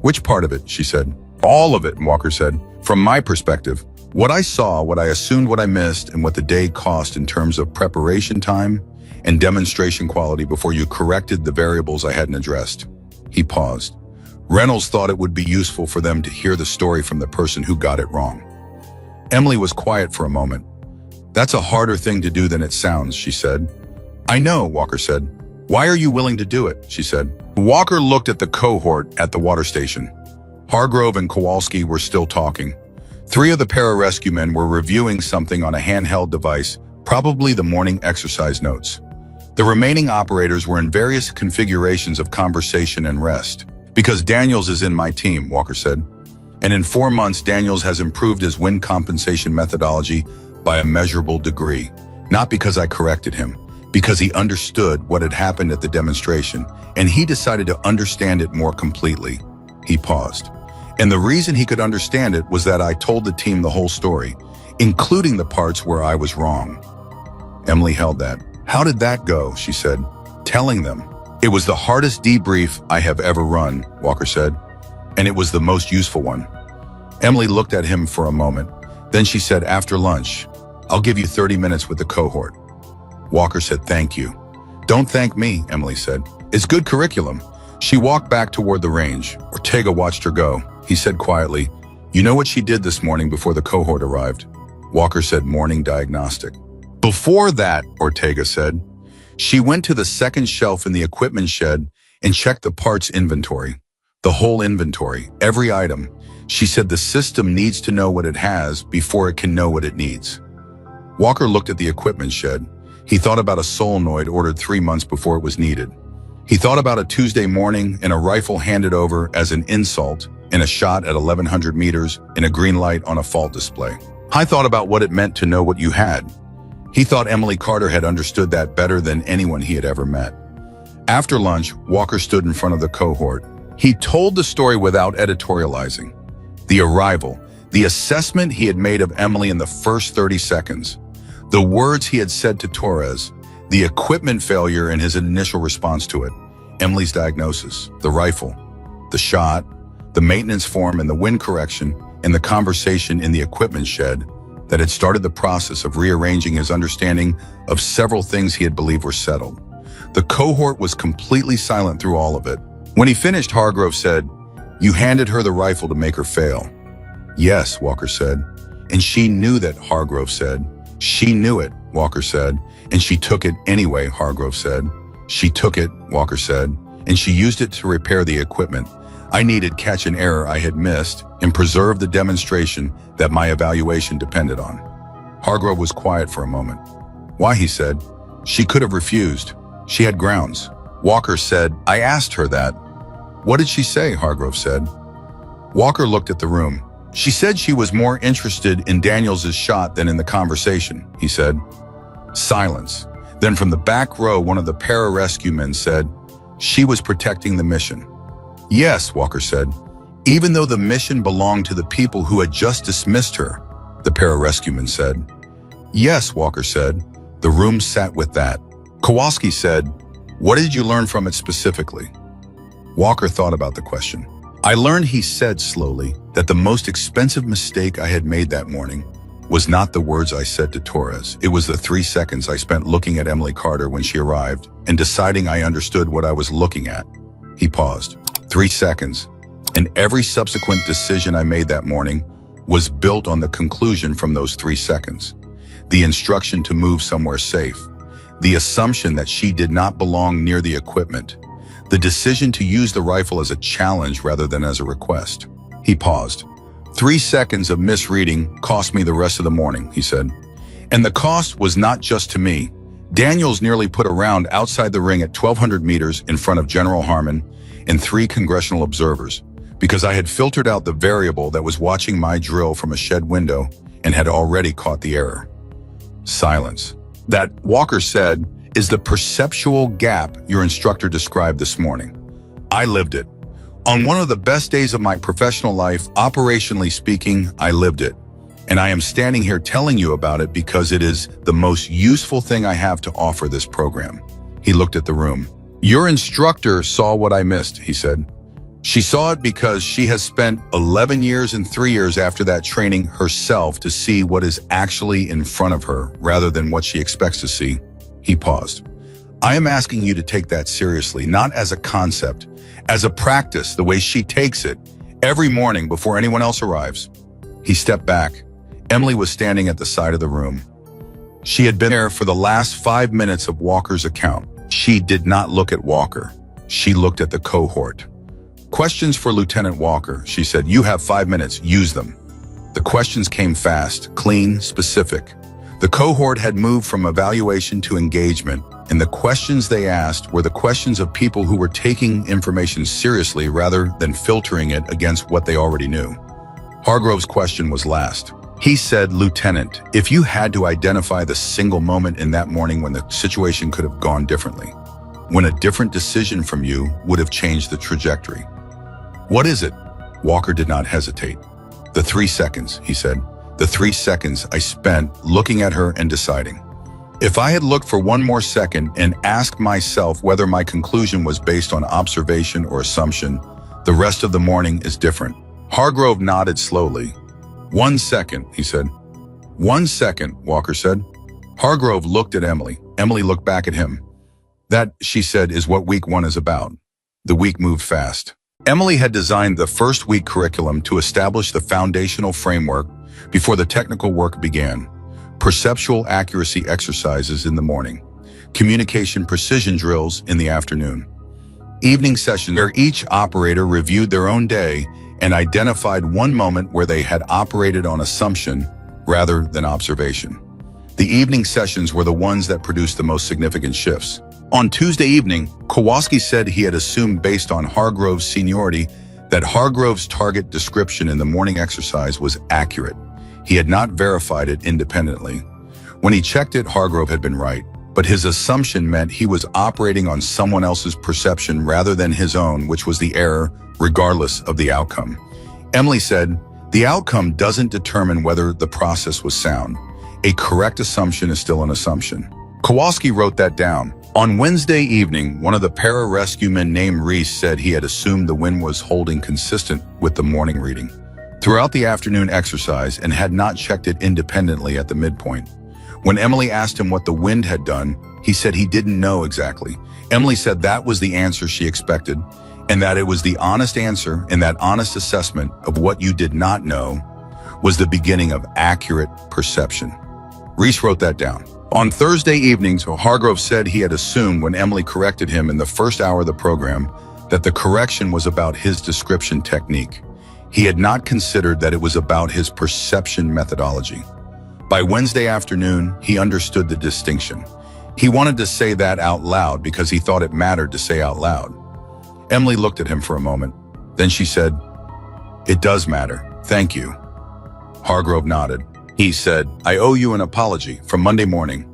"Which part of it?" she said. "All of it," Walker said. "From my perspective, what I saw, what I assumed, what I missed, and what the day cost in terms of preparation time and demonstration quality before you corrected the variables I hadn't addressed." He paused. Reynolds thought it would be useful for them to hear the story from the person who got it wrong. Emily was quiet for a moment. "That's a harder thing to do than it sounds," she said. "I know," Walker said. "Why are you willing to do it?" she said. Walker looked at the cohort at the water station. Hargrove and Kowalski were still talking. 3 of the pararescue men were reviewing something on a handheld device, probably the morning exercise notes. The remaining operators were in various configurations of conversation and rest. "Because Daniels is in my team," Walker said. "And in 4 months, Daniels has improved his wind compensation methodology by a measurable degree. Not because I corrected him, because he understood what had happened at the demonstration, and he decided to understand it more completely." He paused. "And the reason he could understand it was that I told the team the whole story, including the parts where I was wrong." Emily held that. "How did that go?" she said. "Telling them." "It was the hardest debrief I have ever run," Walker said, "and it was the most useful one." Emily looked at him for a moment. Then she said, "After lunch, I'll give you 30 minutes with the cohort." Walker said, "Thank you." "Don't thank me," Emily said. "It's good curriculum." She walked back toward the range. Ortega watched her go. He said quietly, "You know what she did this morning before the cohort arrived?" Walker said, "Morning diagnostic." "Before that," Ortega said, "she went to the second shelf in the equipment shed and checked the parts inventory. The whole inventory, every item. She said the system needs to know what it has before it can know what it needs." Walker looked at the equipment shed. He thought about a solenoid ordered 3 months before it was needed. He thought about a Tuesday morning and a rifle handed over as an insult and a shot at 1100 meters in a green light on a fault display. I thought about what it meant to know what you had. He thought Emily Carter had understood that better than anyone he had ever met. After lunch, Walker stood in front of the cohort. He told the story without editorializing. The arrival, the assessment he had made of Emily in the first 30 seconds, the words he had said to Torres, the equipment failure and his initial response to it, Emily's diagnosis, the rifle, the shot, the maintenance form and the wind correction, and the conversation in the equipment shed that had started the process of rearranging his understanding of several things he had believed were settled. The cohort was completely silent through all of it. When he finished, Hargrove said, "You handed her the rifle to make her fail." "Yes," Walker said. "And she knew that," Hargrove said. "She knew it," Walker said. "And she took it anyway," Hargrove said. "She took it," Walker said, "and she used it to repair the equipment. I needed catch an error I had missed and preserve the demonstration that my evaluation depended on." Hargrove was quiet for a moment. "Why?" he said. "She could have refused. She had grounds." Walker said, "I asked her that." "What did she say?" Hargrove said. Walker looked at the room. "She said she was more interested in Daniels' shot than in the conversation," he said. Silence. Then from the back row, one of the pararescue men said, "She was protecting the mission." "Yes," Walker said, "even though the mission belonged to the people who had just dismissed her," the pararescueman said. "Yes," Walker said. The room sat with that. Kowalski said, "What did you learn from it specifically?" Walker thought about the question. "I learned," he said slowly, "that the most expensive mistake I had made that morning was not the words I said to Torres. It was the 3 seconds I spent looking at Emily Carter when she arrived and deciding I understood what I was looking at." He paused. 3 seconds. And every subsequent decision I made that morning was built on the conclusion from those 3 seconds. The instruction to move somewhere safe. The assumption that she did not belong near the equipment. The decision to use the rifle as a challenge rather than as a request. He paused. 3 seconds of misreading cost me the rest of the morning, he said. And the cost was not just to me. Daniels nearly put a round outside the ring at 1,200 meters in front of General Harmon and 3 congressional observers, because I had filtered out the variable that was watching my drill from a shed window and had already caught the error. Silence. That, Walker said, is the perceptual gap your instructor described this morning. I lived it. On one of the best days of my professional life, operationally speaking, I lived it. And I am standing here telling you about it because it is the most useful thing I have to offer this program. He looked at the room. Your instructor saw what I missed, he said. She saw it because she has spent 11 years and 3 years after that training herself to see what is actually in front of her rather than what she expects to see. He paused. I am asking you to take that seriously, not as a concept, as a practice, the way she takes it, every morning before anyone else arrives. He stepped back. Emily was standing at the side of the room. She had been there for the last 5 minutes of Walker's account. She did not look at Walker. She looked at the cohort. Questions for Lieutenant Walker, she said. You have 5 minutes, use them. The questions came fast, clean, specific. The cohort had moved from evaluation to engagement, and the questions they asked were the questions of people who were taking information seriously rather than filtering it against what they already knew. Hargrove's question was last. He said, Lieutenant, if you had to identify the single moment in that morning when the situation could have gone differently, when a different decision from you would have changed the trajectory, what is it? Walker did not hesitate. The 3 seconds, he said. The 3 seconds I spent looking at her and deciding. If I had looked for one more second and asked myself whether my conclusion was based on observation or assumption, the rest of the morning is different. Hargrove nodded slowly. 1 second, he said. 1 second, Walker said. Hargrove looked at Emily. Emily looked back at him. That, she said, is what week 1 is about. The week moved fast. Emily had designed the first week curriculum to establish the foundational framework before the technical work began. Perceptual accuracy exercises in the morning. Communication precision drills in the afternoon. Evening sessions where each operator reviewed their own day and identified one moment where they had operated on assumption rather than observation. The evening sessions were the ones that produced the most significant shifts. On Tuesday evening, Kowalski said he had assumed based on Hargrove's seniority that Hargrove's target description in the morning exercise was accurate. He had not verified it independently. When he checked it, Hargrove had been right, but his assumption meant he was operating on someone else's perception rather than his own, which was the error, regardless of the outcome. Emily said, the outcome doesn't determine whether the process was sound. A correct assumption is still an assumption. Kowalski wrote that down. On Wednesday evening, one of the pararescue men named Reese said he had assumed the wind was holding consistent with the morning reading throughout the afternoon exercise and had not checked it independently at the midpoint. When Emily asked him what the wind had done, he said he didn't know exactly. Emily said that was the answer she expected, and that it was the honest answer and that honest assessment of what you did not know was the beginning of accurate perception. Reese wrote that down. On Thursday evenings, Hargrove said he had assumed when Emily corrected him in the first hour of the program that the correction was about his description technique. He had not considered that it was about his perception methodology. By Wednesday afternoon, he understood the distinction. He wanted to say that out loud because he thought it mattered to say out loud. Emily looked at him for a moment. Then she said, "It does matter. Thank you." Hargrove nodded. He said, "I owe you an apology from Monday morning.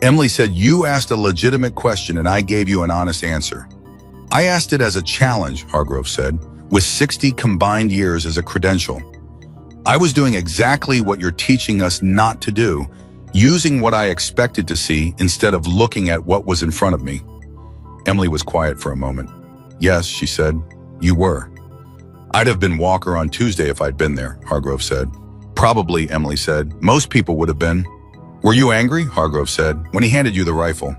Emily said, "You asked a legitimate question and I gave you an honest answer." "I asked it as a challenge," Hargrove said, "with 60 combined years as a credential. I was doing exactly what you're teaching us not to do, using what I expected to see instead of looking at what was in front of me." Emily was quiet for a moment. "Yes," she said, "you were." "I'd have been Walker on Tuesday if I'd been there," Hargrove said. "Probably," Emily said. "Most people would have been." "Were you angry?" Hargrove said, "when he handed you the rifle?"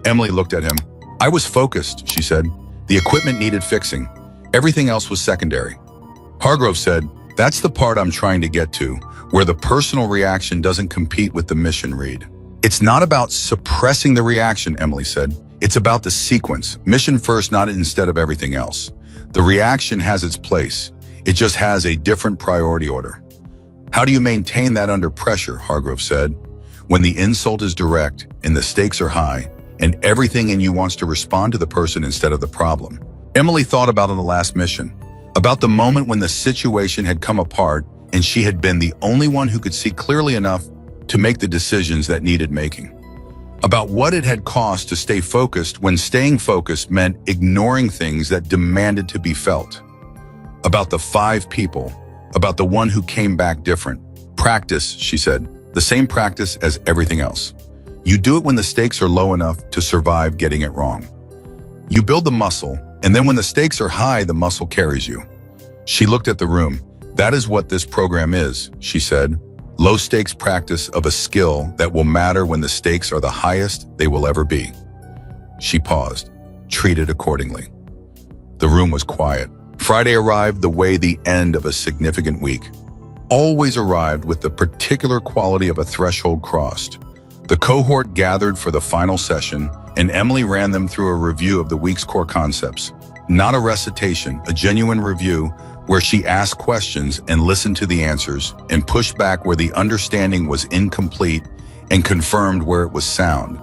Emily looked at him. "I was focused," she said. "The equipment needed fixing. Everything else was secondary." Hargrove said, "That's the part I'm trying to get to, where the personal reaction doesn't compete with the mission read." "It's not about suppressing the reaction," Emily said. "It's about the sequence. Mission first, not instead of everything else. The reaction has its place. It just has a different priority order." "How do you maintain that under pressure?" Hargrove said. "When the insult is direct and the stakes are high and everything in you wants to respond to the person instead of the problem." Emily thought about on the last mission, about the moment when the situation had come apart and she had been the only one who could see clearly enough to make the decisions that needed making. About what it had cost to stay focused when staying focused meant ignoring things that demanded to be felt. About the 5 people, about the one who came back different. "Practice," she said, "the same practice as everything else. You do it when the stakes are low enough to survive getting it wrong. You build the muscle, and then when the stakes are high, the muscle carries you." She looked at the room. "That is what this program is," she said. "Low-stakes practice of a skill that will matter when the stakes are the highest they will ever be." She paused, treated accordingly. The room was quiet. Friday arrived the way the end of a significant week always arrived, with the particular quality of a threshold crossed. The cohort gathered for the final session, and Emily ran them through a review of the week's core concepts. Not a recitation, a genuine review where she asked questions and listened to the answers and pushed back where the understanding was incomplete and confirmed where it was sound.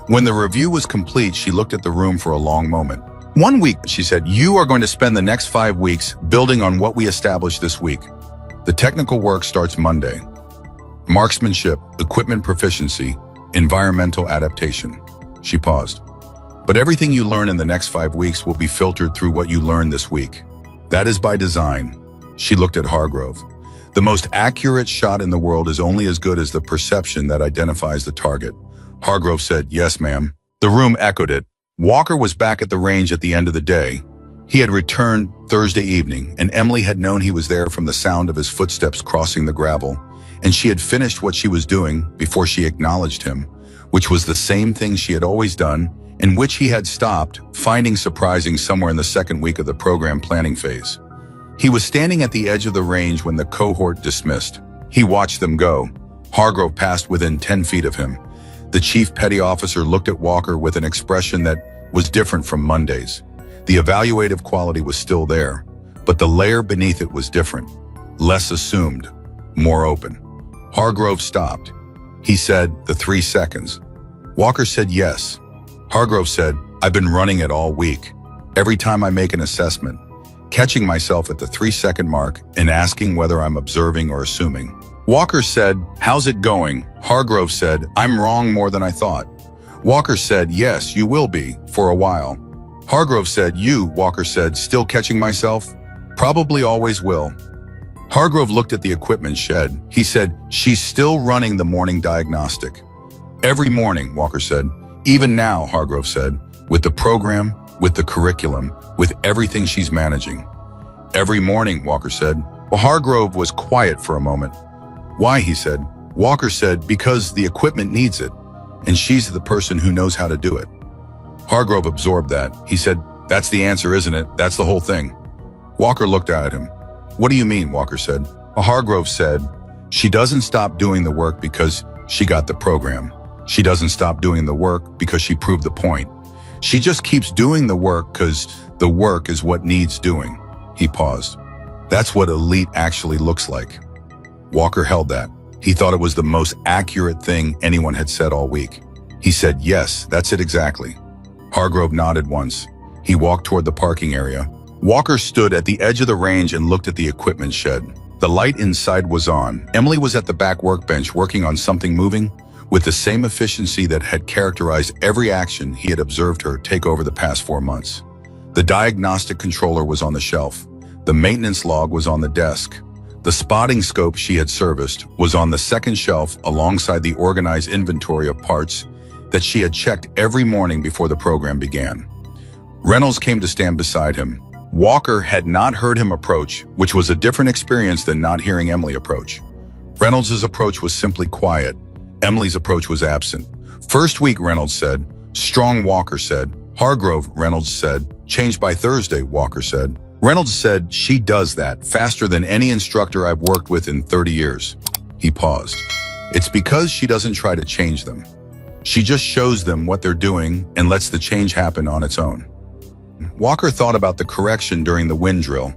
When the review was complete, she looked at the room for a long moment. "1 week," she said, "you are going to spend the next 5 weeks building on what we established this week. The technical work starts Monday. Marksmanship, equipment proficiency, environmental adaptation." She paused. "But everything you learn in the next 5 weeks will be filtered through what you learn this week. That is by design." She looked at Hargrove. "The most accurate shot in the world is only as good as the perception that identifies the target." Hargrove said, "Yes, ma'am." The room echoed it. Walker was back at the range at the end of the day. He had returned Thursday evening, and Emily had known he was there from the sound of his footsteps crossing the gravel, and she had finished what she was doing before she acknowledged him, which was the same thing she had always done and which he had stopped, finding surprising somewhere in the second week of the program planning phase. He was standing at the edge of the range when the cohort dismissed. He watched them go. Hargrove passed within 10 feet of him. The chief petty officer looked at Walker with an expression that was different from Monday's. The evaluative quality was still there, but the layer beneath it was different, less assumed, more open. Hargrove stopped. He said, "The 3 seconds." Walker said, "Yes." Hargrove said, "I've been running it all week. Every time I make an assessment, catching myself at the 3-second mark and asking whether I'm observing or assuming." Walker said, "How's it going?" Hargrove said, "I'm wrong more than I thought." Walker said, "Yes, you will be, for a while." Hargrove said, Walker said, "Still catching myself? Probably always will." Hargrove looked at the equipment shed. He said, "She's still running the morning diagnostic." "Every morning," Walker said. "Even now," Hargrove said, "with the program, with the curriculum, with everything she's managing." "Every morning," Walker said. Well, Hargrove was quiet for a moment. "Why?" he said. Walker said, "Because the equipment needs it, and she's the person who knows how to do it." Hargrove absorbed that. He said, "That's the answer, isn't it? That's the whole thing." Walker looked at him. "What do you mean?" Walker said. Hargrove said, "She doesn't stop doing the work because she got the program. She doesn't stop doing the work because she proved the point. She just keeps doing the work because the work is what needs doing." He paused. "That's what elite actually looks like." Walker held that. He thought it was the most accurate thing anyone had said all week. He said, "Yes, that's it exactly." Hargrove nodded once. He walked toward the parking area. Walker stood at the edge of the range and looked at the equipment shed. The light inside was on. Emily was at the back workbench working on something moving. with the same efficiency that had characterized every action he had observed her take over the past 4 months. The diagnostic controller was on the shelf. The maintenance log was on the desk. The spotting scope she had serviced was on the second shelf alongside the organized inventory of parts that she had checked every morning before the program began. Reynolds came to stand beside him. Walker had not heard him approach, which was a different experience than not hearing Emily approach. Reynolds' approach was simply quiet. Emily's approach was absent. "First week," Reynolds said. "Strong," Walker said. "Hargrove," Reynolds said. "Change by Thursday," Walker said. Reynolds said, "She does that faster than any instructor I've worked with in 30 years. He paused. "It's because she doesn't try to change them. She just shows them what they're doing and lets the change happen on its own." Walker thought about the correction during the wind drill,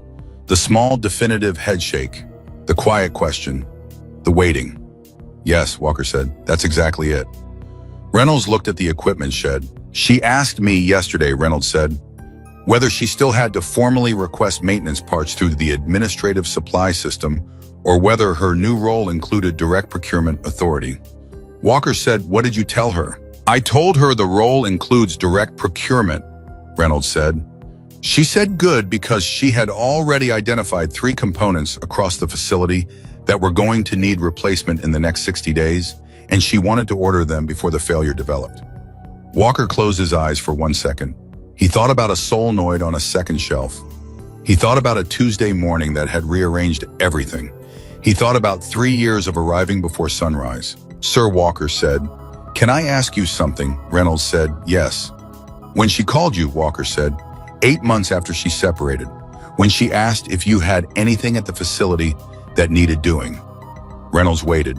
the small definitive head shake, the quiet question, the waiting. "Yes," Walker said, "that's exactly it." Reynolds looked at the equipment shed. "She asked me yesterday," Reynolds said, "whether she still had to formally request maintenance parts through the administrative supply system or whether her new role included direct procurement authority." Walker said, "What did you tell her?" "I told her the role includes direct procurement," Reynolds said. "She said good because she had already identified 3 components across the facility that were going to need replacement in the next 60 days, and she wanted to order them before the failure developed." Walker closed his eyes for 1 second. He thought about a solenoid on a second shelf. He thought about a Tuesday morning that had rearranged everything. He thought about 3 years of arriving before sunrise. "Sir," Walker said. "Can I ask you something?" Reynolds said, "Yes." "When she called you," Walker said, 8 months after she separated, when she asked if you had anything at the facility that needed doing." Reynolds waited.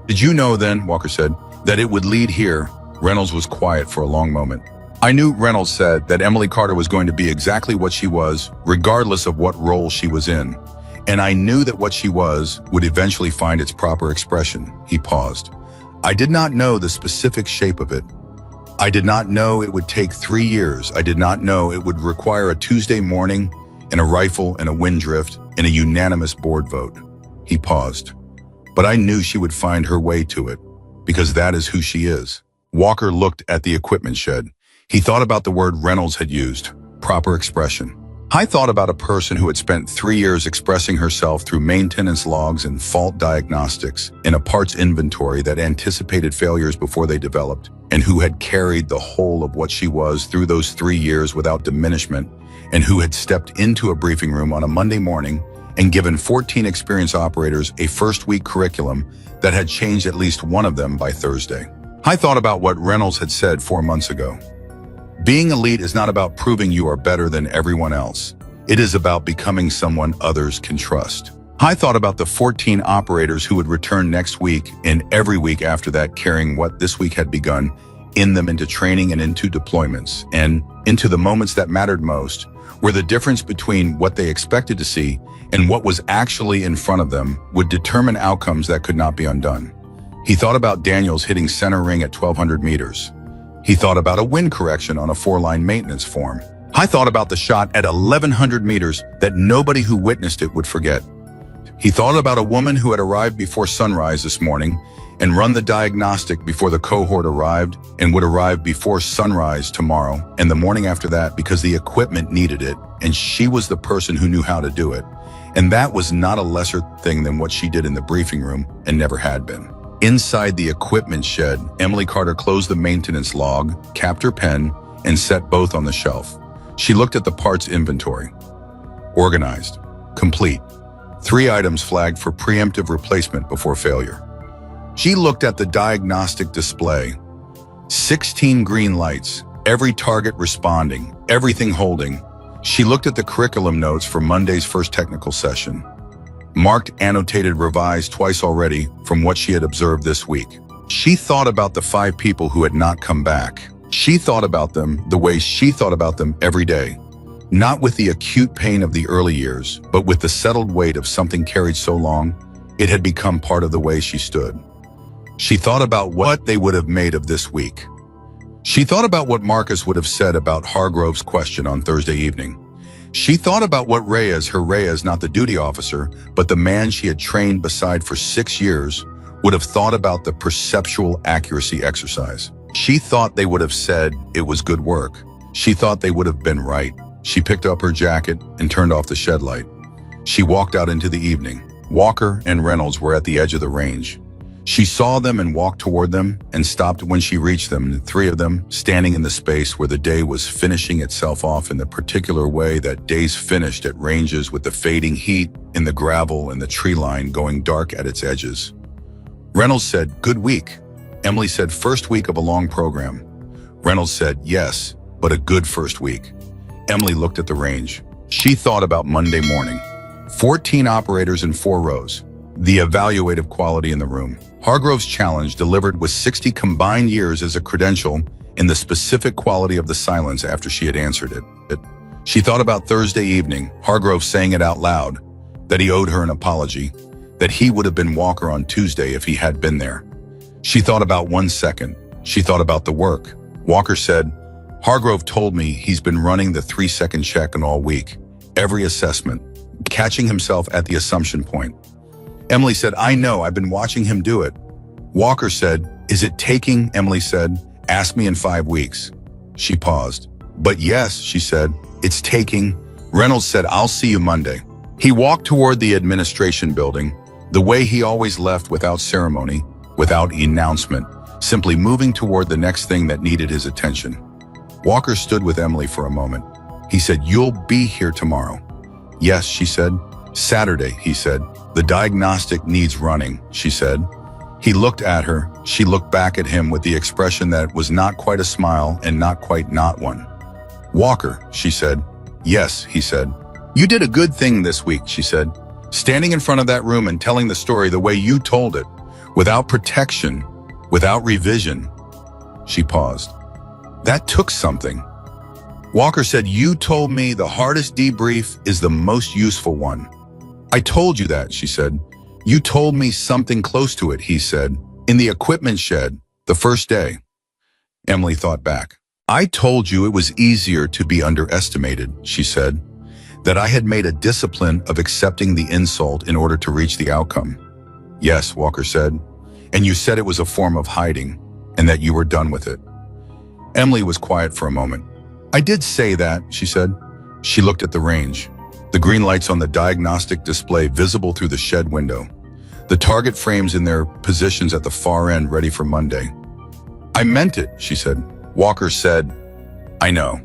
"Did you know then," Walker said, "that it would lead here?" Reynolds was quiet for a long moment. "I knew," Reynolds said, "that Emily Carter was going to be exactly what she was, regardless of what role she was in. And I knew that what she was would eventually find its proper expression." He paused. "I did not know the specific shape of it. I did not know it would take 3 years. I did not know it would require a Tuesday morning and a rifle and a wind drift and a unanimous board vote." He paused. "But I knew she would find her way to it, because that is who she is." Walker looked at the equipment shed. He thought about the word Reynolds had used, proper expression. I thought about a person who had spent 3 years expressing herself through maintenance logs and fault diagnostics in a parts inventory that anticipated failures before they developed, and who had carried the whole of what she was through those 3 years without diminishment, and who had stepped into a briefing room on a Monday morning and given 14 experienced operators a first-week curriculum that had changed at least one of them by Thursday. I thought about what Reynolds had said 4 months ago. Being elite is not about proving you are better than everyone else. It is about becoming someone others can trust. I thought about the 14 operators who would return next week and every week after that, carrying what this week had begun in them into training and into deployments and into the moments that mattered most, where the difference between what they expected to see and what was actually in front of them would determine outcomes that could not be undone. He thought about Daniels hitting center ring at 1,200 meters. He thought about a wind correction on a 4-line maintenance form. I thought about the shot at 1,100 meters that nobody who witnessed it would forget. He thought about a woman who had arrived before sunrise this morning and run the diagnostic before the cohort arrived and would arrive before sunrise tomorrow and the morning after that because the equipment needed it and she was the person who knew how to do it. And that was not a lesser thing than what she did in the briefing room and never had been. Inside the equipment shed, Emily Carter closed the maintenance log, capped her pen, and set both on the shelf. She looked at the parts inventory. Organized. Complete. 3 items flagged for preemptive replacement before failure. She looked at the diagnostic display. 16 green lights, every target responding, everything holding. She looked at the curriculum notes for Monday's first technical session. Marked, annotated, revised twice already from what she had observed this week. She thought about the 5 people who had not come back. She thought about them the way she thought about them every day. Not with the acute pain of the early years, but with the settled weight of something carried so long, it had become part of the way she stood. She thought about what they would have made of this week. She thought about what Marcus would have said about Hargrove's question on Thursday evening. She thought about what Reyes, not the duty officer, but the man she had trained beside for 6 years, would have thought about the perceptual accuracy exercise. She thought they would have said it was good work. She thought they would have been right. She picked up her jacket and turned off the shed light. She walked out into the evening. Walker and Reynolds were at the edge of the range. She saw them and walked toward them and stopped when she reached them, the three of them standing in the space where the day was finishing itself off in the particular way that days finished at ranges, with the fading heat in the gravel and the tree line going dark at its edges. Reynolds said, "Good week." Emily said, "First week of a long program." Reynolds said, "Yes, but a good first week." Emily looked at the range. She thought about Monday morning. 14 operators in 4 rows. The evaluative quality in the room. Hargrove's challenge delivered with 60 combined years as a credential in the specific quality of the silence after she had answered it. She thought about Thursday evening, Hargrove saying it out loud, that he owed her an apology, that he would have been Walker on Tuesday if he had been there. She thought about 1 second. She thought about the work. Walker said, "Hargrove told me he's been running the 3-second check in all week, every assessment, catching himself at the assumption point." Emily said, "I know, I've been watching him do it." Walker said, "Is it taking?" Emily said, "Ask me in 5 weeks." She paused. "But yes," she said, "it's taking." Reynolds said, "I'll see you Monday." He walked toward the administration building, the way he always left, without ceremony, without announcement, simply moving toward the next thing that needed his attention. Walker stood with Emily for a moment. He said, "You'll be here tomorrow." "Yes," she said. "Saturday," he said. "The diagnostic needs running," she said. He looked at her. She looked back at him with the expression that was not quite a smile and not quite not one. "Walker," she said. "Yes," he said. "You did a good thing this week," she said. "Standing in front of that room and telling the story the way you told it, without protection, without revision." She paused. "That took something." Walker said, "You told me the hardest debrief is the most useful one." "I told you that," she said. "You told me something close to it," he said. "In the equipment shed, the first day." Emily thought back. "I told you it was easier to be underestimated," she said. "That I had made a discipline of accepting the insult in order to reach the outcome." "Yes," Walker said. "And you said it was a form of hiding, and that you were done with it." Emily was quiet for a moment. "I did say that," she said. She looked at the range. The green lights on the diagnostic display visible through the shed window. The target frames in their positions at the far end ready for Monday. "I meant it," she said. Walker said, "I know."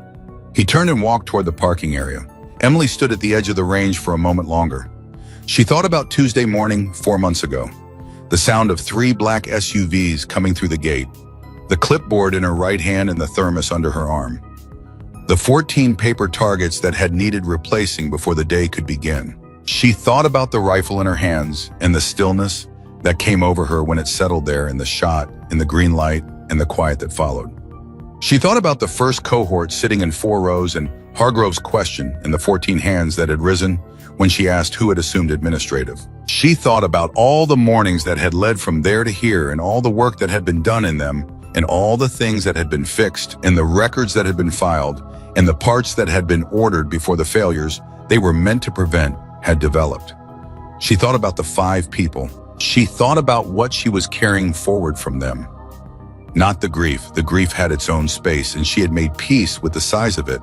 He turned and walked toward the parking area. Emily stood at the edge of the range for a moment longer. She thought about Tuesday morning 4 months ago. The sound of 3 black SUVs coming through the gate. The clipboard in her right hand and the thermos under her arm. The 14 paper targets that had needed replacing before the day could begin. She thought about the rifle in her hands and the stillness that came over her when it settled there in the shot, in the green light, and the quiet that followed. She thought about the first cohort sitting in 4 rows and Hargrove's question and the 14 hands that had risen when she asked who had assumed administrative. She thought about all the mornings that had led from there to here and all the work that had been done in them and all the things that had been fixed and the records that had been filed and the parts that had been ordered before the failures they were meant to prevent had developed. She thought about the 5 people. She thought about what she was carrying forward from them. Not the grief. The grief had its own space and she had made peace with the size of it.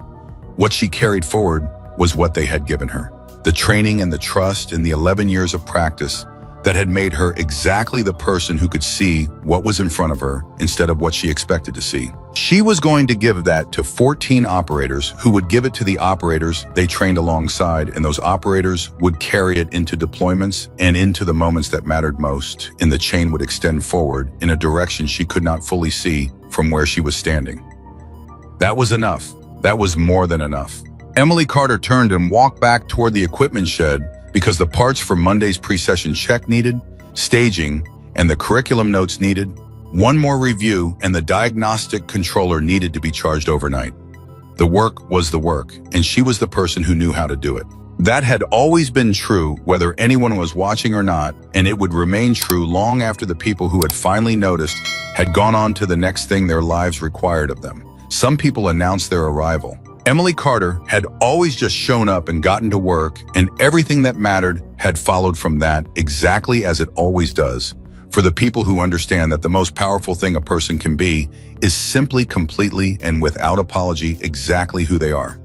What she carried forward was what they had given her. The training and the trust and the 11 years of practice that had made her exactly the person who could see what was in front of her instead of what she expected to see. She was going to give that to 14 operators who would give it to the operators they trained alongside, and those operators would carry it into deployments and into the moments that mattered most, and the chain would extend forward in a direction she could not fully see from where she was standing. That was enough. That was more than enough. Emily Carter turned and walked back toward the equipment shed because the parts for Monday's pre-session check needed, staging, and the curriculum notes needed, one more review, and the diagnostic controller needed to be charged overnight. The work was the work, and she was the person who knew how to do it. That had always been true, whether anyone was watching or not, and it would remain true long after the people who had finally noticed had gone on to the next thing their lives required of them. Some people announced their arrival. Emily Carter had always just shown up and gotten to work, and everything that mattered had followed from that exactly as it always does, For the people who understand that the most powerful thing a person can be is simply completely and without apology exactly who they are.